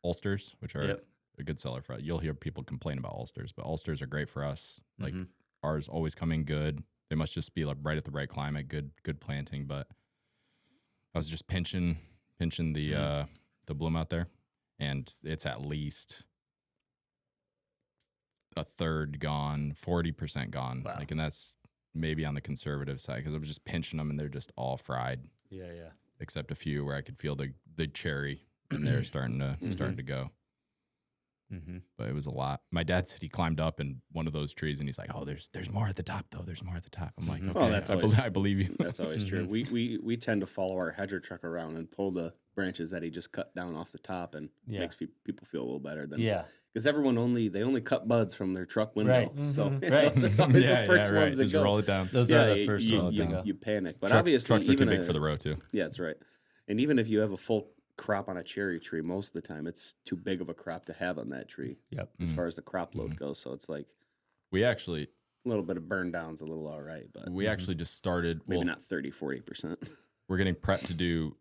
Speaker 5: Ulsters, which are
Speaker 3: Yep.
Speaker 5: a good seller for us. You'll hear people complain about Ulsters, but Ulsters are great for us. Like
Speaker 3: Mhm.
Speaker 5: ours always come in good. They must just be like right at the right climate, good planting. But I was just pinching the bloom out there, and it's at least a third gone, 40% gone.
Speaker 3: Wow.
Speaker 5: Like, and that's maybe on the conservative side because I was just pinching them and they're just all fried,
Speaker 3: Yeah.
Speaker 5: except a few where I could feel the cherry and they're starting to go.
Speaker 3: Mm-hmm.
Speaker 5: But it was a lot. My dad said he climbed up in one of those trees and he's like, "Oh, there's more at the top though. There's more at the top." I'm like, "Okay,
Speaker 2: that's always-
Speaker 5: I believe you."
Speaker 2: That's always true. We tend to follow our hedger truck around and pull the branches that he just cut down off the top, and
Speaker 3: Yeah.
Speaker 2: makes people feel a little better than
Speaker 3: Yeah.
Speaker 2: because everyone only cut buds from their truck window,
Speaker 3: Right.
Speaker 2: so
Speaker 3: Mhm.
Speaker 2: you
Speaker 3: Right.
Speaker 2: know, it's always
Speaker 5: yeah,
Speaker 2: the first
Speaker 5: yeah, right.
Speaker 2: ones that
Speaker 5: Just
Speaker 2: go.
Speaker 5: roll it down.
Speaker 3: Those
Speaker 2: Yeah,
Speaker 3: are the first ones to go.
Speaker 2: you panic, but
Speaker 5: Trucks,
Speaker 2: obviously
Speaker 5: trucks are too
Speaker 2: even
Speaker 5: big for the row too.
Speaker 2: yeah, that's right. And even if you have a full crop on a cherry tree, most of the time it's too big of a crop to have on that tree
Speaker 3: Yep.
Speaker 2: as far as the crop load goes. So it's like
Speaker 5: We actually
Speaker 2: a little bit of burn down's a little all right, but
Speaker 5: just started.
Speaker 2: maybe
Speaker 5: Well,
Speaker 2: not 30-40%.
Speaker 5: we're getting prepped to do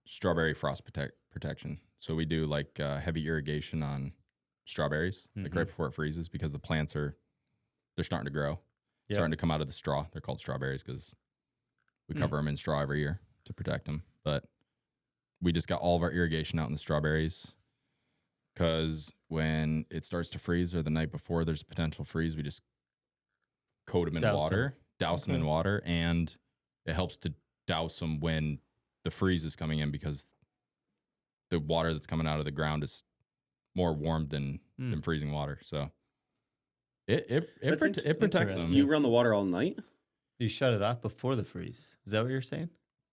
Speaker 5: strawberry frost protection. So we do like heavy irrigation on strawberries, like right before it freezes, because the plants they're starting to grow,
Speaker 3: Yep.
Speaker 5: starting to come out of the straw. They're called strawberries because we cover them in straw every year to protect them. But we just got all of our irrigation out in the strawberries because when it starts to freeze or the night before there's a potential freeze, we just coat them in
Speaker 3: Douse 'em.
Speaker 5: water, douse them in water, and it helps to douse them when the freeze is coming in because the water that's coming out of the ground is more warm than freezing water. So it protects them.
Speaker 3: interesting.
Speaker 2: You run the water all night?
Speaker 3: You shut it off before the freeze. Is that what you're saying?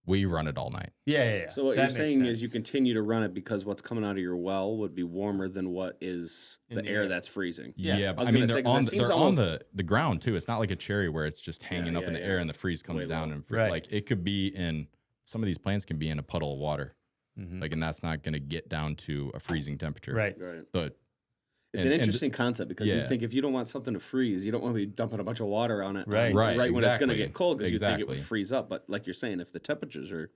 Speaker 5: We run it all night.
Speaker 3: Yeah.
Speaker 2: So what
Speaker 3: That
Speaker 2: you're
Speaker 3: makes
Speaker 2: saying is
Speaker 3: sense.
Speaker 2: you continue to run it because what's coming out of your well would be warmer than what is
Speaker 3: In
Speaker 2: the
Speaker 3: the
Speaker 2: air
Speaker 3: air.
Speaker 2: that's freezing.
Speaker 5: Yeah,
Speaker 2: I
Speaker 5: but
Speaker 2: was
Speaker 5: I mean
Speaker 2: gonna say,
Speaker 5: they're
Speaker 2: 'cause
Speaker 5: on
Speaker 2: that seems
Speaker 5: they're
Speaker 2: almost-
Speaker 5: on the ground too. It's not like a cherry where it's just hanging up in the air and the freeze comes
Speaker 2: Way
Speaker 5: down
Speaker 2: low.
Speaker 5: and
Speaker 3: Right.
Speaker 5: like it could be in some of these plants can be in a puddle of water. Like, and that's not going to get down to a freezing temperature.
Speaker 3: Right.
Speaker 2: Right.
Speaker 5: But
Speaker 2: It's
Speaker 5: And-
Speaker 2: an
Speaker 5: and-
Speaker 2: interesting concept because you
Speaker 5: yeah.
Speaker 2: think if you don't want something to freeze, you don't want to be dumping a bunch of water on it
Speaker 3: Right.
Speaker 5: Right,
Speaker 2: when it's going to
Speaker 5: exactly.
Speaker 2: get cold because you think it would
Speaker 5: Exactly.
Speaker 2: freeze up. But like you're saying, if the temperatures are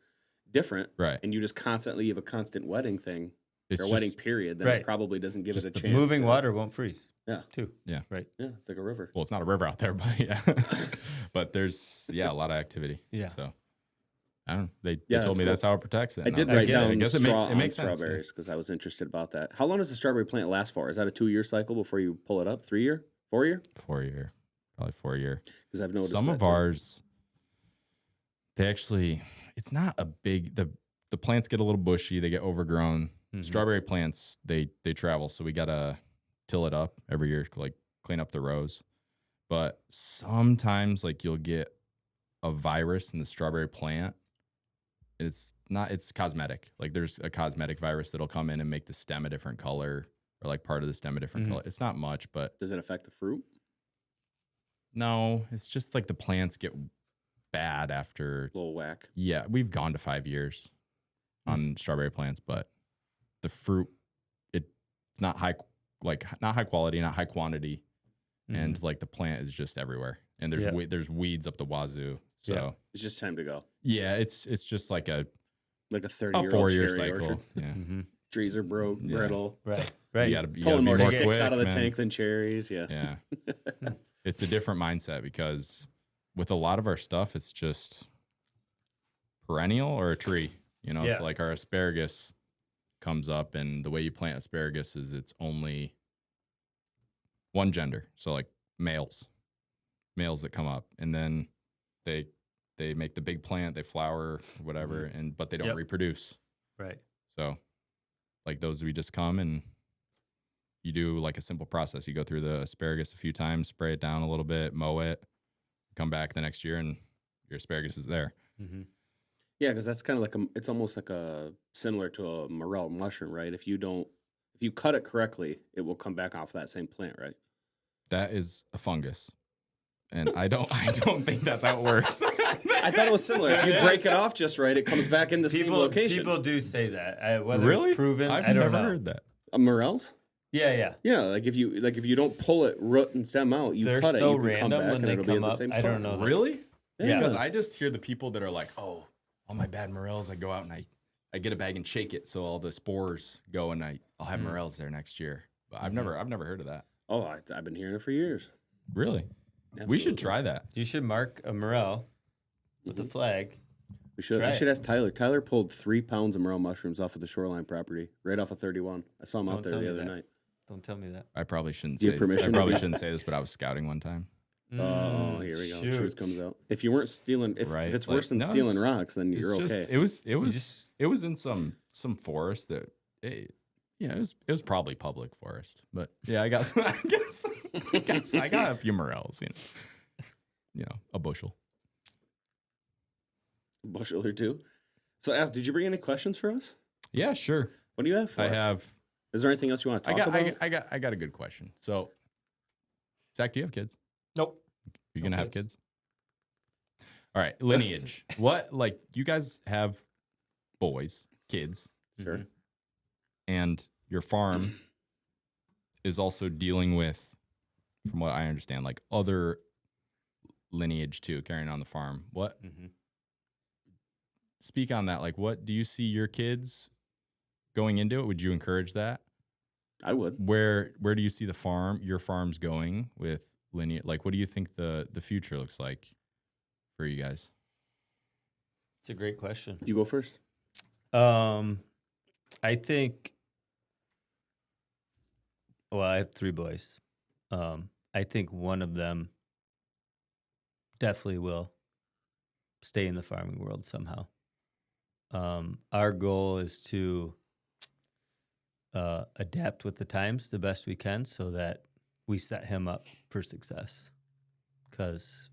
Speaker 2: different
Speaker 5: right,
Speaker 2: and you just constantly have a constant wetting thing
Speaker 5: it's
Speaker 2: or
Speaker 5: just,
Speaker 2: wetting period, then
Speaker 3: Right.
Speaker 2: it probably doesn't give it
Speaker 5: Just
Speaker 2: a
Speaker 5: the
Speaker 2: chance.
Speaker 3: Moving
Speaker 2: to-
Speaker 3: water won't freeze.
Speaker 2: Yeah.
Speaker 3: Too.
Speaker 5: Yeah.
Speaker 3: Right.
Speaker 2: Yeah, it's like a river.
Speaker 5: well, it's not a river out there, but yeah, but there's a lot of activity.
Speaker 3: Yeah.
Speaker 5: So I don't know. They
Speaker 2: Yeah,
Speaker 5: told
Speaker 2: that's
Speaker 5: me
Speaker 2: cool.
Speaker 5: that's how it protects it.
Speaker 2: I
Speaker 5: and
Speaker 2: did
Speaker 5: I'm
Speaker 2: write
Speaker 5: like,
Speaker 2: down
Speaker 5: I guess it
Speaker 2: straw
Speaker 5: makes
Speaker 2: on
Speaker 5: sense. yeah.
Speaker 2: strawberries because I was interested about that. How long does the strawberry plant last for? Is that a 2-year cycle before you pull it up? 3-year? 4-year?
Speaker 5: 4-year, probably 4-year.
Speaker 2: Because I've noticed
Speaker 5: Some
Speaker 2: that
Speaker 5: of
Speaker 2: too.
Speaker 5: ours, they actually, it's not a big, the plants get a little bushy, they get overgrown. Strawberry plants, they travel. So we got to till it up every year, like clean up the rows. But sometimes like you'll get a virus in the strawberry plant. It's cosmetic. Like there's a cosmetic virus that'll come in and make the stem a different color or like part of the stem a different color. It's not much, but
Speaker 2: Does it affect the fruit?
Speaker 5: no, it's just like the plants get bad after.
Speaker 2: A little whack.
Speaker 5: Yeah, we've gone to 5 years on strawberry plants, but the fruit, it's not high quality, not high quantity, and like the plant is just everywhere. And there's
Speaker 3: Yeah.
Speaker 5: there's weeds up the wazoo. So
Speaker 3: Yeah.
Speaker 2: It's just time to go.
Speaker 5: yeah, it's just like a
Speaker 2: 30-year-old
Speaker 5: 4-year
Speaker 2: cherry
Speaker 5: cycle.
Speaker 2: orchard.
Speaker 5: Yeah,
Speaker 2: Trees are broke,
Speaker 5: Yeah.
Speaker 2: brittle.
Speaker 3: Right. Right.
Speaker 5: you gotta be
Speaker 2: Pulling more
Speaker 5: more
Speaker 2: sticks
Speaker 5: quick,
Speaker 2: out of the
Speaker 5: man.
Speaker 2: tank than cherries. Yeah.
Speaker 5: Yeah. It's a different mindset because with a lot of our stuff, it's just perennial or a tree. You know,
Speaker 3: Yeah.
Speaker 5: so like our asparagus comes up, and the way you plant asparagus is it's only one gender. So like males that come up, and then they make the big plant, they flower, whatever, but they don't
Speaker 3: Yep.
Speaker 5: reproduce.
Speaker 3: Right.
Speaker 5: So like those, we just come and you do like a simple process. You go through the asparagus a few times, spray it down a little bit, mow it, come back the next year, and your asparagus is there.
Speaker 2: Yeah, because that's kind of like it's almost like similar to a morel mushroom, right? If you cut it correctly, it will come back off that same plant, right?
Speaker 5: That is a fungus. And I don't think that's how it works.
Speaker 2: I thought it was similar. If you break it off just right, it comes back in the same location.
Speaker 3: People do say that. Whether
Speaker 5: Really?
Speaker 3: it's proven,
Speaker 5: I've
Speaker 3: I don't
Speaker 5: never
Speaker 3: know.
Speaker 5: heard that.
Speaker 2: Morels?
Speaker 3: Yeah.
Speaker 2: Yeah, like if you don't pull it root and stem out, you
Speaker 3: They're
Speaker 2: cut it,
Speaker 3: so
Speaker 2: you can come
Speaker 3: random
Speaker 2: back
Speaker 3: when
Speaker 2: and
Speaker 3: they
Speaker 2: it'll be in
Speaker 3: come
Speaker 2: the
Speaker 3: up.
Speaker 2: same
Speaker 3: I
Speaker 2: spot.
Speaker 3: don't know.
Speaker 5: Really?
Speaker 2: Yeah.
Speaker 5: Because I just hear the people that are like, oh, all my bad morels, I go out and I get a bag and shake it so all the spores go and I'll have morels there next year. But I've never heard of that.
Speaker 2: Oh, I've been hearing it for years.
Speaker 5: Really? We should try that.
Speaker 3: You should mark a morel with the flag.
Speaker 2: We should.
Speaker 3: Try
Speaker 2: I should
Speaker 3: it.
Speaker 2: ask Tyler. Tyler pulled 3 pounds of morel mushrooms off of the shoreline property, right off of 31. I saw him out
Speaker 3: Don't
Speaker 2: there
Speaker 3: tell
Speaker 2: the
Speaker 3: me
Speaker 2: other
Speaker 3: that.
Speaker 2: night.
Speaker 3: Don't tell me that.
Speaker 5: I probably shouldn't
Speaker 2: You
Speaker 5: say
Speaker 2: have permission
Speaker 5: I
Speaker 2: to
Speaker 5: probably
Speaker 2: do-
Speaker 5: shouldn't say this, but I was scouting one time.
Speaker 2: Oh, here we go.
Speaker 3: shoot.
Speaker 2: Truth comes out. If you weren't stealing, if
Speaker 5: Right,
Speaker 2: it's
Speaker 5: like,
Speaker 2: worse than
Speaker 5: no,
Speaker 2: stealing
Speaker 5: it's-
Speaker 2: rocks, then
Speaker 5: It's
Speaker 2: you're
Speaker 5: just,
Speaker 2: okay.
Speaker 5: it was in some forest that it was probably public forest. But yeah, I got some, I got a few morels, a bushel.
Speaker 2: Bushel or two. So, Al, did you bring any questions for us?
Speaker 5: Yeah, sure.
Speaker 2: What do you have for
Speaker 5: I
Speaker 2: us?
Speaker 5: have
Speaker 2: Is there anything else you want to talk about?
Speaker 5: I got a good question. So, Zach, do you have kids?
Speaker 4: Nope.
Speaker 5: You're gonna have
Speaker 4: kids.
Speaker 5: kids? All right, lineage. What, like, you guys have boys, kids,
Speaker 2: Sure.
Speaker 5: and your farm is also dealing with, from what I understand, like other lineage too, carrying on the farm. What? Speak on that. Like, what do you see your kids going into it? Would you encourage that?
Speaker 2: I would.
Speaker 5: Where do you see your farms going with lineage? Like, what do you think the future looks like for you guys?
Speaker 3: It's a great question.
Speaker 2: You go first.
Speaker 3: I think. Well, I have 3 boys. I think one of them definitely will stay in the farming world somehow. Our goal is to adapt with the times the best we can so that we set him up for success. Because,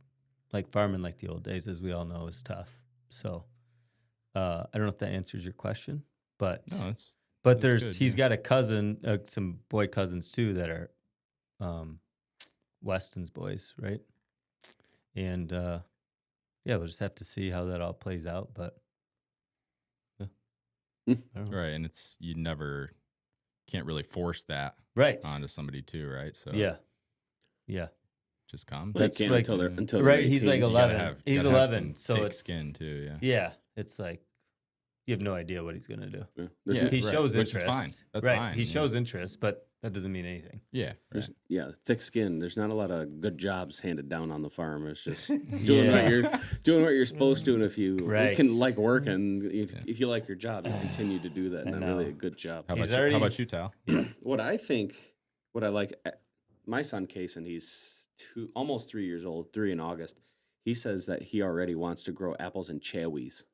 Speaker 3: like, farming like the old days, as we all know, is tough. So, I don't know if that answers your question, but
Speaker 5: No,
Speaker 3: but
Speaker 5: that's
Speaker 3: he's
Speaker 5: good, yeah.
Speaker 3: got a cousin, some boy cousins too that are Weston's boys, right? And yeah, we'll just have to see how that all plays out. But yeah. I don't know.
Speaker 5: right, and you never can't really force that
Speaker 3: Right.
Speaker 5: onto somebody too, right? So
Speaker 3: Yeah.
Speaker 5: just come.
Speaker 2: Well, you
Speaker 3: That's
Speaker 2: can't
Speaker 3: like-
Speaker 2: until they're
Speaker 3: Right. He's
Speaker 2: 18.
Speaker 3: like
Speaker 5: You gotta
Speaker 3: 11.
Speaker 5: have-
Speaker 3: He's
Speaker 5: gotta have
Speaker 3: 11.
Speaker 5: some
Speaker 3: So
Speaker 5: thick
Speaker 3: it's
Speaker 5: skin too. Yeah.
Speaker 3: Yeah. It's like you have no idea what he's gonna do.
Speaker 2: Yeah.
Speaker 5: Yeah.
Speaker 3: He
Speaker 5: right,
Speaker 3: shows
Speaker 5: which is
Speaker 3: interest.
Speaker 5: fine. That's
Speaker 3: right.
Speaker 5: fine,
Speaker 3: He
Speaker 5: yeah.
Speaker 3: shows interest, but that doesn't mean anything.
Speaker 5: Yeah.
Speaker 2: There's, yeah, thick skin. There's not a lot of good jobs handed down on the farm. It's just
Speaker 3: Yeah.
Speaker 2: doing what you're supposed to, and if you
Speaker 3: Right.
Speaker 2: can like working, if you like your job, you continue to do that.
Speaker 3: I
Speaker 2: Not
Speaker 3: know.
Speaker 2: really a good job.
Speaker 5: How
Speaker 3: He's
Speaker 5: about
Speaker 3: already-
Speaker 5: how about you, Tal?
Speaker 2: What I like, my son Kason, he's almost 3 years old, 3 in August. He says that he already wants to grow apples and cherries.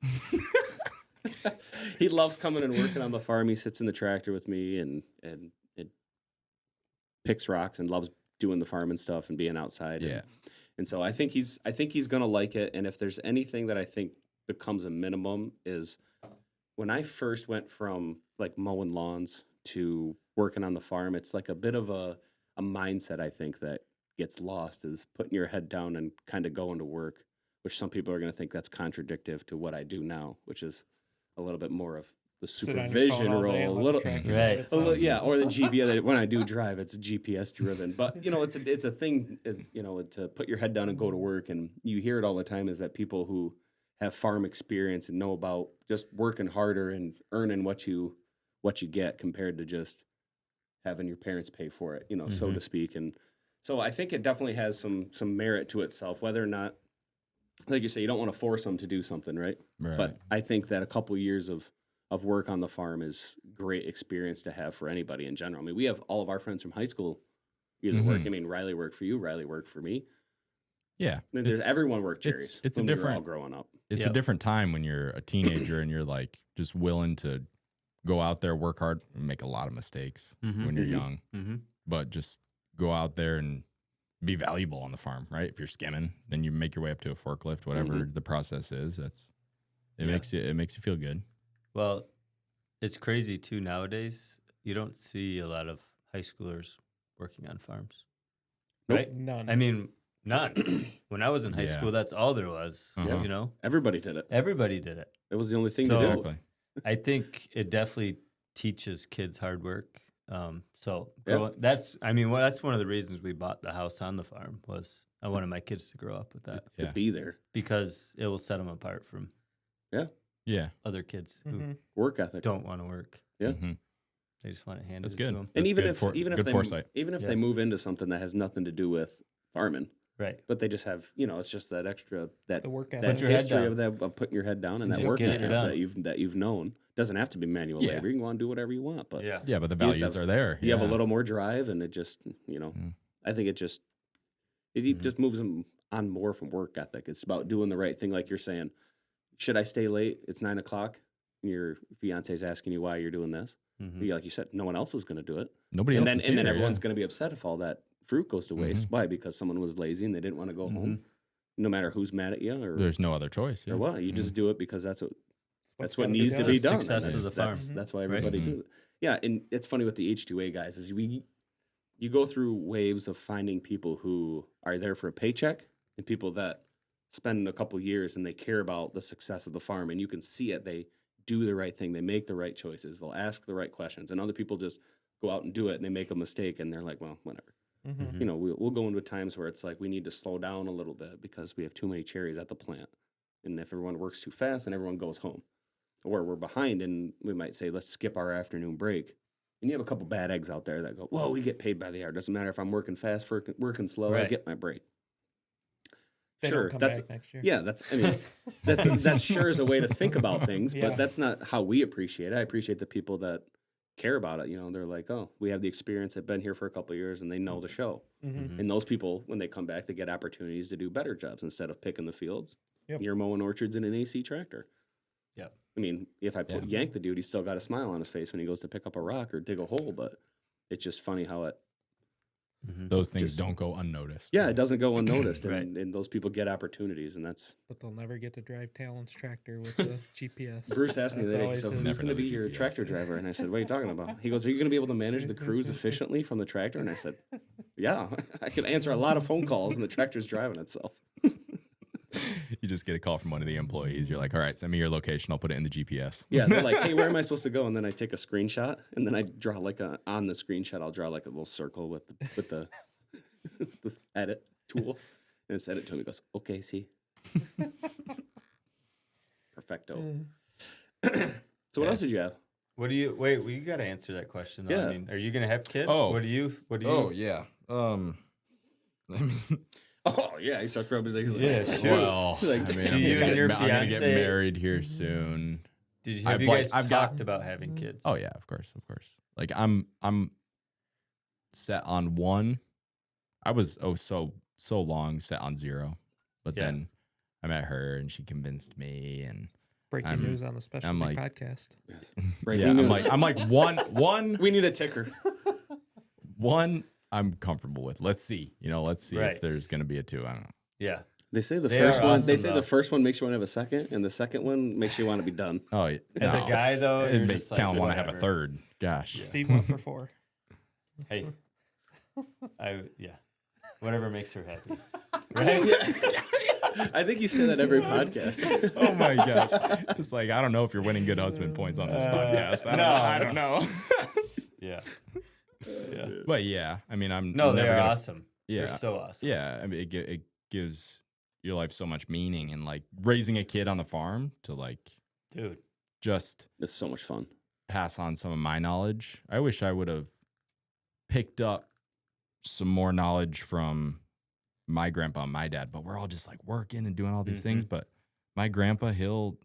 Speaker 2: He loves coming and working on the farm. He sits in the tractor with me and picks rocks and loves doing the farm and stuff and being outside.
Speaker 5: Yeah.
Speaker 2: And so I think he's gonna like it. And if there's anything that I think becomes a minimum is when I first went from like mowing lawns to working on the farm, it's like a bit of a mindset I think that gets lost is putting your head down and kind of going to work, which some people are going to think that's contradictive to what I do now, which is a little bit more of the
Speaker 4: Sit on your
Speaker 2: supervision
Speaker 4: phone all day
Speaker 2: role,
Speaker 4: and let the tractor do
Speaker 3: Right.
Speaker 4: its
Speaker 2: a little,
Speaker 4: own.
Speaker 2: yeah, or the GPS. That when I do drive, it's GPS driven. But it's a thing. Is to put your head down and go to work, and you hear it all the time. Is that people who have farm experience and know about just working harder and earning what you get compared to just having your parents pay for it, so to speak. And so I think it definitely has some merit to itself, whether or not, like you say, you don't want to force them to do something, right?
Speaker 5: Right.
Speaker 2: But I think that a couple years of work on the farm is great experience to have for anybody in general. I mean, we have all of our friends from high school either work. I mean, Riley worked for you, Riley worked for me.
Speaker 5: yeah.
Speaker 2: I mean, everyone worked
Speaker 5: it's-
Speaker 2: cherries.
Speaker 5: it's a
Speaker 2: when we were
Speaker 5: different-
Speaker 2: all growing up.
Speaker 5: It's
Speaker 3: Yep.
Speaker 5: a different time when you're a teenager and you're like just willing to go out there, work hard, and make a lot of mistakes when you're young, but just go out there and be valuable on the farm, right? If you're skimming, then you make your way up to a forklift, whatever the process is. It makes you feel good.
Speaker 3: Well, it's crazy too nowadays. You don't see a lot of high schoolers working on farms, right?
Speaker 4: None.
Speaker 3: I mean, none. When I was in high
Speaker 5: Yeah.
Speaker 3: school, that's all there was.
Speaker 5: Uh-huh.
Speaker 3: You know,
Speaker 2: Everybody did it.
Speaker 3: everybody did it.
Speaker 2: It was the only thing
Speaker 3: So-
Speaker 2: to do.
Speaker 5: Exactly.
Speaker 3: I think it definitely teaches kids hard work So
Speaker 2: Yeah.
Speaker 3: that's that's one of the reasons we bought the house on the farm was I wanted my kids to grow up with that
Speaker 2: To
Speaker 5: Yeah.
Speaker 2: be there.
Speaker 3: because it will set them apart from
Speaker 5: Yeah.
Speaker 3: other kids who
Speaker 4: Mhm.
Speaker 2: Work ethic.
Speaker 3: don't want to work.
Speaker 2: Yeah.
Speaker 5: Mhm.
Speaker 3: They just want it handed
Speaker 5: That's
Speaker 3: to
Speaker 5: good.
Speaker 3: them.
Speaker 2: And
Speaker 5: That's
Speaker 2: even
Speaker 5: good
Speaker 2: if
Speaker 5: good foresight.
Speaker 2: even if
Speaker 3: Yeah.
Speaker 2: they move into something that has nothing to do with farming,
Speaker 3: Right.
Speaker 2: but they just have, it's just that extra that
Speaker 4: The work
Speaker 2: that
Speaker 4: ethic.
Speaker 3: your head
Speaker 2: history
Speaker 3: down.
Speaker 2: of that of putting your head down and
Speaker 3: And
Speaker 2: that
Speaker 3: just
Speaker 2: work
Speaker 3: get it
Speaker 2: ethic
Speaker 3: done.
Speaker 2: that you've known. Doesn't have to be manual
Speaker 5: Yeah.
Speaker 2: labor. You can go and do whatever you want, but
Speaker 3: Yeah.
Speaker 5: Yeah, but the
Speaker 2: You just
Speaker 5: values
Speaker 2: have-
Speaker 5: are there.
Speaker 2: you have a
Speaker 5: Yeah.
Speaker 2: little more drive, and it just I think it just just moves them on more from work ethic. It's about doing the right thing, like you're saying. Should I stay late? It's 9:00. Your fiance's asking you why you're doing this.
Speaker 3: Mhm.
Speaker 2: Like you said, no one else is going to do it.
Speaker 5: Nobody
Speaker 2: And
Speaker 5: else
Speaker 2: then
Speaker 5: is
Speaker 2: and then
Speaker 5: here,
Speaker 2: everyone's
Speaker 5: yeah.
Speaker 2: going to be upset if all that fruit goes to waste. Why? Because someone was lazy and they didn't want to go home. No matter who's mad at you or
Speaker 5: There's no other choice. Yeah.
Speaker 2: or what, you just do it because that's what
Speaker 4: What's
Speaker 2: what
Speaker 4: gotta be
Speaker 2: needs to
Speaker 4: done.
Speaker 2: be
Speaker 3: The
Speaker 2: done.
Speaker 3: success
Speaker 2: That's-
Speaker 3: of the farm.
Speaker 2: That's why
Speaker 3: Right.
Speaker 2: everybody do it. Yeah, and it's funny with the H2A guys is you go through waves of finding people who are there for a paycheck and people that spend a couple years and they care about the success of the farm, and you can see it. They do the right thing. They make the right choices. They'll ask the right questions. And other people just go out and do it and they make a mistake and they're like, well, whatever.
Speaker 4: Mhm.
Speaker 2: We'll go into times where it's like we need to slow down a little bit because we have too many cherries at the plant. And if everyone works too fast, then everyone goes home. Or we're behind and we might say, let's skip our afternoon break. And you have a couple bad eggs out there that go, whoa, we get paid by the hour. Doesn't matter if I'm working fast, working slow, I
Speaker 3: Right.
Speaker 2: get my break.
Speaker 4: They
Speaker 2: Sure,
Speaker 4: don't come
Speaker 2: that's
Speaker 4: back next year.
Speaker 2: yeah, that's sure is a way to think about things,
Speaker 4: Yeah.
Speaker 2: but that's not how we appreciate it. I appreciate the people that care about it. They're like, oh, we have the experience, they've been here for a couple of years and they know the show.
Speaker 4: Mhm.
Speaker 2: And those people, when they come back, they get opportunities to do better jobs instead of picking the fields.
Speaker 4: Yep.
Speaker 2: You're mowing orchards in an AC tractor.
Speaker 3: Yep.
Speaker 2: I mean, if I yank the dude, he's still got a smile on his face when he goes to pick up a rock or dig a hole. But it's just funny how it,
Speaker 5: Those things
Speaker 2: Just-
Speaker 5: don't go unnoticed.
Speaker 2: yeah, it doesn't go unnoticed,
Speaker 3: Right.
Speaker 2: and those people get opportunities, and that's.
Speaker 4: But they'll never get to drive Talon's tractor with the GPS.
Speaker 2: Bruce asked me
Speaker 4: That's
Speaker 2: that,
Speaker 4: always
Speaker 2: so
Speaker 4: his-
Speaker 2: who's
Speaker 5: Never
Speaker 2: going to be
Speaker 5: another
Speaker 2: your
Speaker 5: GPS.
Speaker 2: tractor driver? And I said, what are you talking about? He goes, are you going to be able to manage the crews efficiently from the tractor? And I said, yeah, I can answer a lot of phone calls, and the tractor's driving itself.
Speaker 5: You just get a call from one of the employees. You're like, all right, send me your location. I'll put it in the GPS.
Speaker 2: Yeah, they're like, hey, where am I supposed to go? And then I take a screenshot, and then I draw on the screenshot, I'll draw like a little circle with the the edit tool, and send it to him. He goes, okay, see. Perfecto. So what else did you have?
Speaker 3: What do you wait? Well, you got to answer that question. Though.
Speaker 2: Yeah.
Speaker 3: I mean, are you going to have kids?
Speaker 5: Oh.
Speaker 3: What do you?
Speaker 5: yeah.
Speaker 2: Oh yeah, he starts rubbing his eggs.
Speaker 3: Yeah, sure.
Speaker 5: Well,
Speaker 2: Like,
Speaker 5: I mean,
Speaker 3: Do you and your
Speaker 5: I'm gonna get
Speaker 3: fiancé-
Speaker 5: married here soon.
Speaker 3: Have
Speaker 5: I've
Speaker 3: you
Speaker 5: like-
Speaker 3: guys
Speaker 5: I've got-
Speaker 3: talked about having kids?
Speaker 5: Oh yeah, of course. Like I'm set on one. I was so long set on 0, but
Speaker 3: Yeah.
Speaker 5: then I met her and she convinced me, and
Speaker 4: Breaking
Speaker 5: I'm-
Speaker 4: news on the specialty
Speaker 5: like-
Speaker 4: podcast.
Speaker 2: breaking news.
Speaker 5: I'm like one
Speaker 2: We need a ticker.
Speaker 5: I'm comfortable with. Let's see,
Speaker 3: Right.
Speaker 5: if there's gonna be a 2. I don't know.
Speaker 3: Yeah.
Speaker 2: They say the
Speaker 3: They
Speaker 2: first
Speaker 3: are
Speaker 2: one.
Speaker 3: awesome,
Speaker 2: They say
Speaker 3: though.
Speaker 2: the first one makes you want to have a second, and the second one makes you want to be done.
Speaker 5: Oh, yeah.
Speaker 3: As a guy, though,
Speaker 5: it
Speaker 3: you're
Speaker 5: makes
Speaker 3: just like,
Speaker 5: kind of want to have a
Speaker 3: whatever.
Speaker 5: third. Gosh,
Speaker 4: Steve went for 4.
Speaker 3: Hey, whatever makes her happy, right?
Speaker 2: I think you say that every podcast.
Speaker 5: oh my gosh, it's like I don't know if you're winning good husband points on this podcast. I don't know.
Speaker 3: Yeah. Yeah.
Speaker 5: But yeah, I mean, I'm
Speaker 3: No,
Speaker 5: never
Speaker 3: they're
Speaker 5: gonna
Speaker 3: awesome.
Speaker 5: Yeah.
Speaker 3: They're so awesome.
Speaker 5: Yeah, I mean, it gives your life so much meaning, and like raising a kid on the farm to like
Speaker 3: Dude.
Speaker 5: just
Speaker 2: It's so much fun.
Speaker 5: pass on some of my knowledge. I wish I would have picked up some more knowledge from my grandpa and my dad, but we're all just like working and doing all these things. But my grandpa, he'll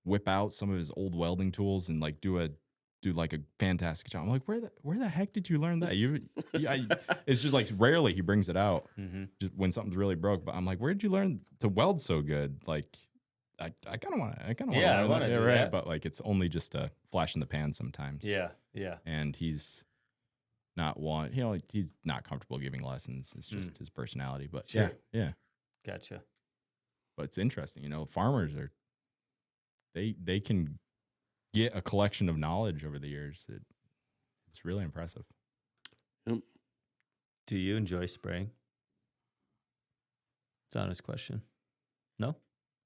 Speaker 5: whip out some of his old welding tools and like do like a fantastic job. I'm like, where the heck did you learn that? It's just like rarely he brings it out just when something's really broke. But I'm like, where did you learn to weld so good? Like, I kind of want to.
Speaker 3: Yeah, I wanna do
Speaker 5: right.
Speaker 3: that.
Speaker 5: But like, it's only just a flash in the pan sometimes.
Speaker 3: Yeah. Yeah.
Speaker 5: And he's not one. He's not comfortable giving lessons. It's just his personality. But
Speaker 3: Sure.
Speaker 5: yeah.
Speaker 3: Gotcha.
Speaker 5: But it's interesting. Farmers are. They can get a collection of knowledge over the years. It's really impressive.
Speaker 3: Do you enjoy spraying? It's an honest question. No?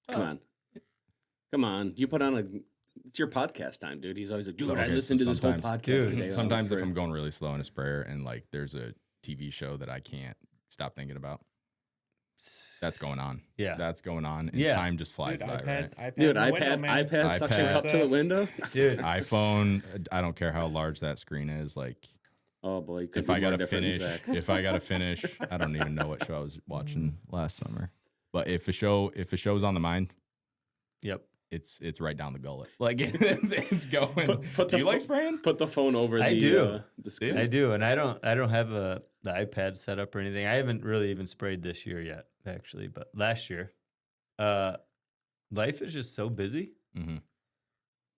Speaker 2: Come on. You put on it's your podcast time, dude. He's always like, dude,
Speaker 5: So,
Speaker 2: I
Speaker 5: okay,
Speaker 2: listened
Speaker 5: so
Speaker 2: to this whole
Speaker 5: sometimes-
Speaker 2: podcast
Speaker 3: Dude,
Speaker 2: today. while I was
Speaker 5: Sometimes if
Speaker 2: spraying."
Speaker 5: I'm going really slow in a sprayer and like there's a TV show that I can't stop thinking about, that's going on.
Speaker 3: Yeah.
Speaker 5: That's going on. And
Speaker 3: Yeah.
Speaker 5: time just flies
Speaker 4: Dude,
Speaker 5: by, right?
Speaker 4: iPad,
Speaker 2: Dude,
Speaker 4: in the window, man.
Speaker 2: iPad suction
Speaker 5: iPad.
Speaker 2: cup to the window.
Speaker 3: Dude,
Speaker 5: iPhone, I don't care how large that screen is. Like,
Speaker 2: Oh boy, you could
Speaker 5: if
Speaker 2: be
Speaker 5: I
Speaker 2: more
Speaker 5: gotta
Speaker 2: different than
Speaker 5: finish,
Speaker 2: Zach.
Speaker 5: if I gotta finish, I don't even know what show I was watching last summer. But if a show's on the mind,
Speaker 3: yep.
Speaker 5: it's right down the gullet. Like it's going.
Speaker 2: Put
Speaker 5: Do
Speaker 2: the
Speaker 5: you like spraying?
Speaker 2: Put the phone over
Speaker 3: I
Speaker 2: the
Speaker 3: do.
Speaker 2: the screen.
Speaker 3: I do, and I don't have the iPad set up or anything. I haven't really even sprayed this year yet, actually, but last year. Life is just so busy
Speaker 5: Mm-hmm.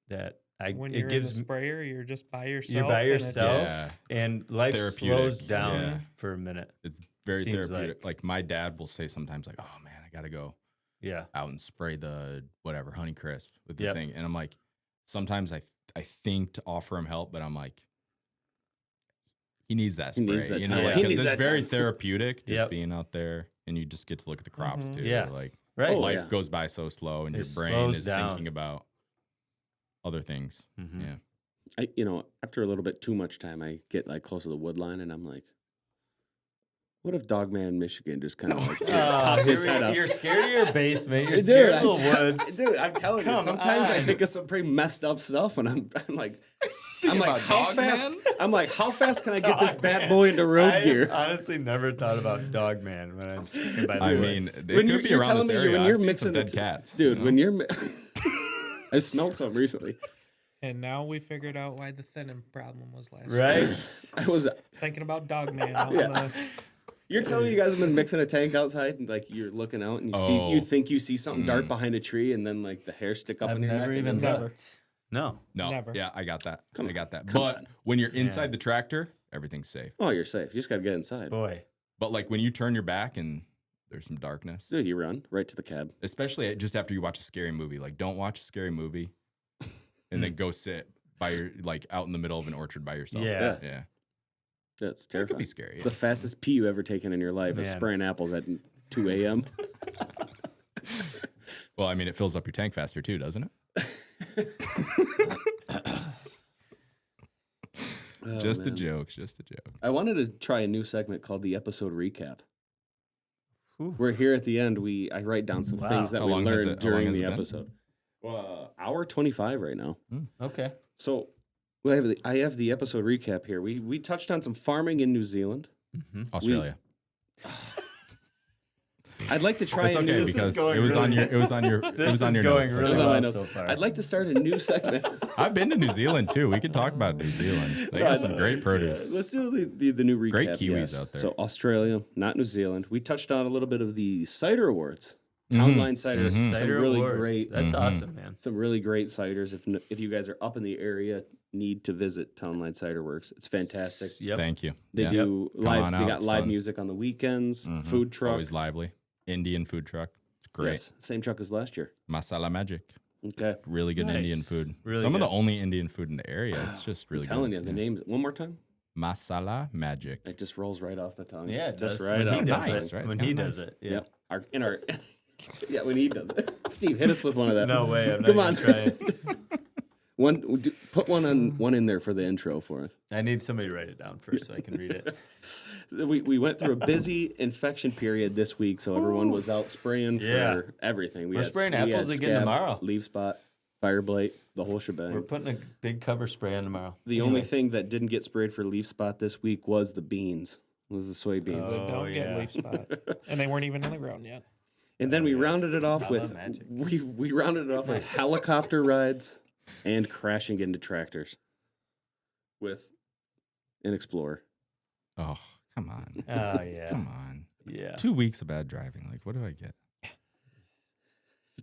Speaker 3: that
Speaker 4: When
Speaker 3: it
Speaker 4: you're
Speaker 3: gives
Speaker 4: in the sprayer, you're just by yourself.
Speaker 3: you're by
Speaker 4: and it's
Speaker 3: yourself,
Speaker 5: Yeah.
Speaker 3: and life
Speaker 5: Therapeutic,
Speaker 3: slows down
Speaker 5: yeah.
Speaker 3: for a minute.
Speaker 5: It's very
Speaker 3: Seems
Speaker 5: therapeutic. Like my dad will say sometimes, like, "Oh man, I gotta go
Speaker 3: Yeah,
Speaker 5: out and spray the whatever Honey Crisp with the
Speaker 3: Yep.
Speaker 5: thing," and I'm like, sometimes I think to offer him help, but I'm like, he needs that
Speaker 2: He
Speaker 5: spray,
Speaker 2: needs that
Speaker 5: you know,
Speaker 2: time.
Speaker 5: like,
Speaker 2: He
Speaker 5: 'cause
Speaker 2: needs
Speaker 5: it's
Speaker 2: that
Speaker 5: very
Speaker 2: time.
Speaker 5: therapeutic just
Speaker 3: Yep.
Speaker 5: being out there, and you just get to look at the crops
Speaker 4: Mhm.
Speaker 5: too.
Speaker 3: Yeah.
Speaker 5: Like
Speaker 3: right.
Speaker 2: Oh,
Speaker 5: life
Speaker 2: yeah.
Speaker 5: goes by so slow, and
Speaker 3: It
Speaker 5: your brain
Speaker 3: slows
Speaker 5: is
Speaker 3: down.
Speaker 5: thinking about other things.
Speaker 3: Mhm.
Speaker 5: Yeah.
Speaker 2: After a little bit too much time, I get like close to the wood line, and I'm like, what if Dogman Michigan just kind of like popped his head up?
Speaker 3: You're scared of your basement. You're
Speaker 2: Dude,
Speaker 3: scared of the woods.
Speaker 2: Dude, I'm telling you,
Speaker 3: Come
Speaker 2: sometimes I
Speaker 3: on.
Speaker 2: think of some pretty messed up stuff, and I'm like,
Speaker 5: about
Speaker 2: how fast?
Speaker 5: Dogman?
Speaker 2: I'm like, how fast can I get this bad boy into road
Speaker 3: I
Speaker 2: gear?
Speaker 3: honestly never thought about Dogman when I'm sitting by the
Speaker 5: I
Speaker 3: woods.
Speaker 5: mean, it
Speaker 2: When
Speaker 5: could be
Speaker 2: you're
Speaker 5: around
Speaker 2: telling
Speaker 5: this
Speaker 2: me
Speaker 5: area.
Speaker 2: when
Speaker 5: I've
Speaker 2: you're
Speaker 5: seen
Speaker 2: mixing
Speaker 5: some dead
Speaker 2: it,
Speaker 5: cats,
Speaker 2: dude.
Speaker 5: you know?
Speaker 2: When you're, I smelled some recently.
Speaker 4: And now we figured out why the thinning problem was last year.
Speaker 3: right?
Speaker 2: I was.
Speaker 4: Thinking about Dogman out
Speaker 2: Yeah.
Speaker 4: in the
Speaker 2: You're telling me you guys have been mixing a tank outside, and like you're looking out and you think you see something dark behind a tree, and then like the hair stick up
Speaker 3: I've
Speaker 2: in your
Speaker 3: never
Speaker 2: neck.
Speaker 3: even
Speaker 2: and then-
Speaker 3: looked. No.
Speaker 5: No,
Speaker 4: Never.
Speaker 5: yeah, I got that.
Speaker 2: Come
Speaker 5: I got that.
Speaker 2: come
Speaker 5: But
Speaker 2: on.
Speaker 5: when you're inside the tractor, everything's safe.
Speaker 2: Oh, you're safe. You just gotta get inside,
Speaker 3: Boy.
Speaker 5: But like when you turn your back and there's some darkness,
Speaker 2: dude. You run right to the cab.
Speaker 5: especially just after you watch a scary movie. Like, don't watch a scary movie and then go sit by your like out in the middle of an orchard by yourself.
Speaker 3: Yeah.
Speaker 5: yeah.
Speaker 2: That's
Speaker 5: It could
Speaker 2: terrifying.
Speaker 5: be scary.
Speaker 2: The fastest pee you ever taken in your life is
Speaker 3: Man.
Speaker 2: spraying apples at 2 a.m.
Speaker 5: Well, I mean, it fills up your tank faster too, doesn't it?
Speaker 2: Oh,
Speaker 5: Just a
Speaker 2: man.
Speaker 5: joke. Just a joke.
Speaker 2: I wanted to try a new segment called the episode recap.
Speaker 3: Whew.
Speaker 2: Where here at the end, I write down some
Speaker 3: Wow.
Speaker 2: things that
Speaker 5: How
Speaker 2: we
Speaker 5: long has
Speaker 2: learned
Speaker 5: it- how long
Speaker 2: during
Speaker 5: has
Speaker 2: the
Speaker 5: it been?
Speaker 2: episode. Well, hour 25 right now.
Speaker 3: Okay.
Speaker 2: So I have the episode recap here. We touched on some farming in New Zealand.
Speaker 5: Australia.
Speaker 2: I'd like to try
Speaker 5: That's
Speaker 2: a
Speaker 5: okay
Speaker 2: new.
Speaker 5: because
Speaker 3: going
Speaker 5: it was on
Speaker 3: really-
Speaker 5: your. It was on your. It
Speaker 3: This
Speaker 5: was on
Speaker 3: is
Speaker 5: your
Speaker 3: going
Speaker 5: notes.
Speaker 3: really
Speaker 2: It was on my
Speaker 3: well
Speaker 2: notes.
Speaker 3: so far.
Speaker 2: I'd like to start a new segment.
Speaker 5: I've been to New Zealand too. We could talk about New Zealand. They got some great produce.
Speaker 2: Let's do the new recap.
Speaker 5: Great kiwis
Speaker 2: yes.
Speaker 5: out there.
Speaker 2: So Australia, not New Zealand. We touched on a little bit of the cider awards. Town Line cider. Some
Speaker 3: Cider
Speaker 2: really
Speaker 3: awards.
Speaker 2: great.
Speaker 3: That's awesome, man.
Speaker 2: Some really great ciders. If you guys are up in the area, need to visit Town Line Cider Works. It's fantastic.
Speaker 3: Yep.
Speaker 5: Thank you.
Speaker 2: They
Speaker 5: Yeah.
Speaker 2: do
Speaker 5: Come
Speaker 2: live.
Speaker 5: on
Speaker 2: They
Speaker 5: out,
Speaker 2: got
Speaker 5: it's
Speaker 2: live
Speaker 5: fun.
Speaker 2: music on the weekends. Food truck.
Speaker 5: Always lively. Indian food truck. It's great.
Speaker 2: Yes, same truck as last year.
Speaker 5: Masala magic.
Speaker 2: Okay,
Speaker 5: Really good
Speaker 3: Nice.
Speaker 5: Indian food.
Speaker 3: Really
Speaker 5: Some of the
Speaker 3: good.
Speaker 5: only Indian food in the area. It's just really
Speaker 2: I'm telling
Speaker 5: good.
Speaker 2: you the names one more time.
Speaker 5: Masala magic.
Speaker 2: It just rolls right off the tongue.
Speaker 3: Yeah, it
Speaker 2: just
Speaker 3: does.
Speaker 2: right
Speaker 3: When
Speaker 2: off.
Speaker 3: he
Speaker 2: the
Speaker 3: does
Speaker 2: tongue.
Speaker 3: it.
Speaker 5: right? It's
Speaker 3: When
Speaker 5: kinda
Speaker 3: he
Speaker 5: nice.
Speaker 3: does it. Yeah.
Speaker 2: Yep. Yeah, when he does it. Steve, hit us with one of that.
Speaker 3: No way. I'm not
Speaker 2: Come
Speaker 3: gonna
Speaker 2: on.
Speaker 3: try it.
Speaker 2: Put one in there for the intro for us.
Speaker 3: I need somebody to write it down first so I can read it.
Speaker 2: We went through a busy infection period this week, so everyone was out spraying
Speaker 3: Yeah.
Speaker 2: for everything.
Speaker 3: We're spraying apples again
Speaker 2: scab,
Speaker 3: tomorrow.
Speaker 2: Leaf spot, fire blight, the whole shebang.
Speaker 3: We're putting a big cover spray on tomorrow.
Speaker 2: The only
Speaker 3: Anyways.
Speaker 2: thing that didn't get sprayed for leaf spot this week was the beans. Was the soybeans.
Speaker 3: Oh,
Speaker 4: don't
Speaker 3: yeah.
Speaker 4: get leaf spot. And they weren't even in the ground yet.
Speaker 2: And then we rounded it off
Speaker 3: Smell
Speaker 2: with
Speaker 3: that magic.
Speaker 2: we rounded it off with helicopter rides and crashing into tractors with an Explorer.
Speaker 5: Oh, come on.
Speaker 3: Oh, yeah.
Speaker 5: Come on.
Speaker 3: Yeah.
Speaker 5: 2 weeks of bad driving. Like, what do I get?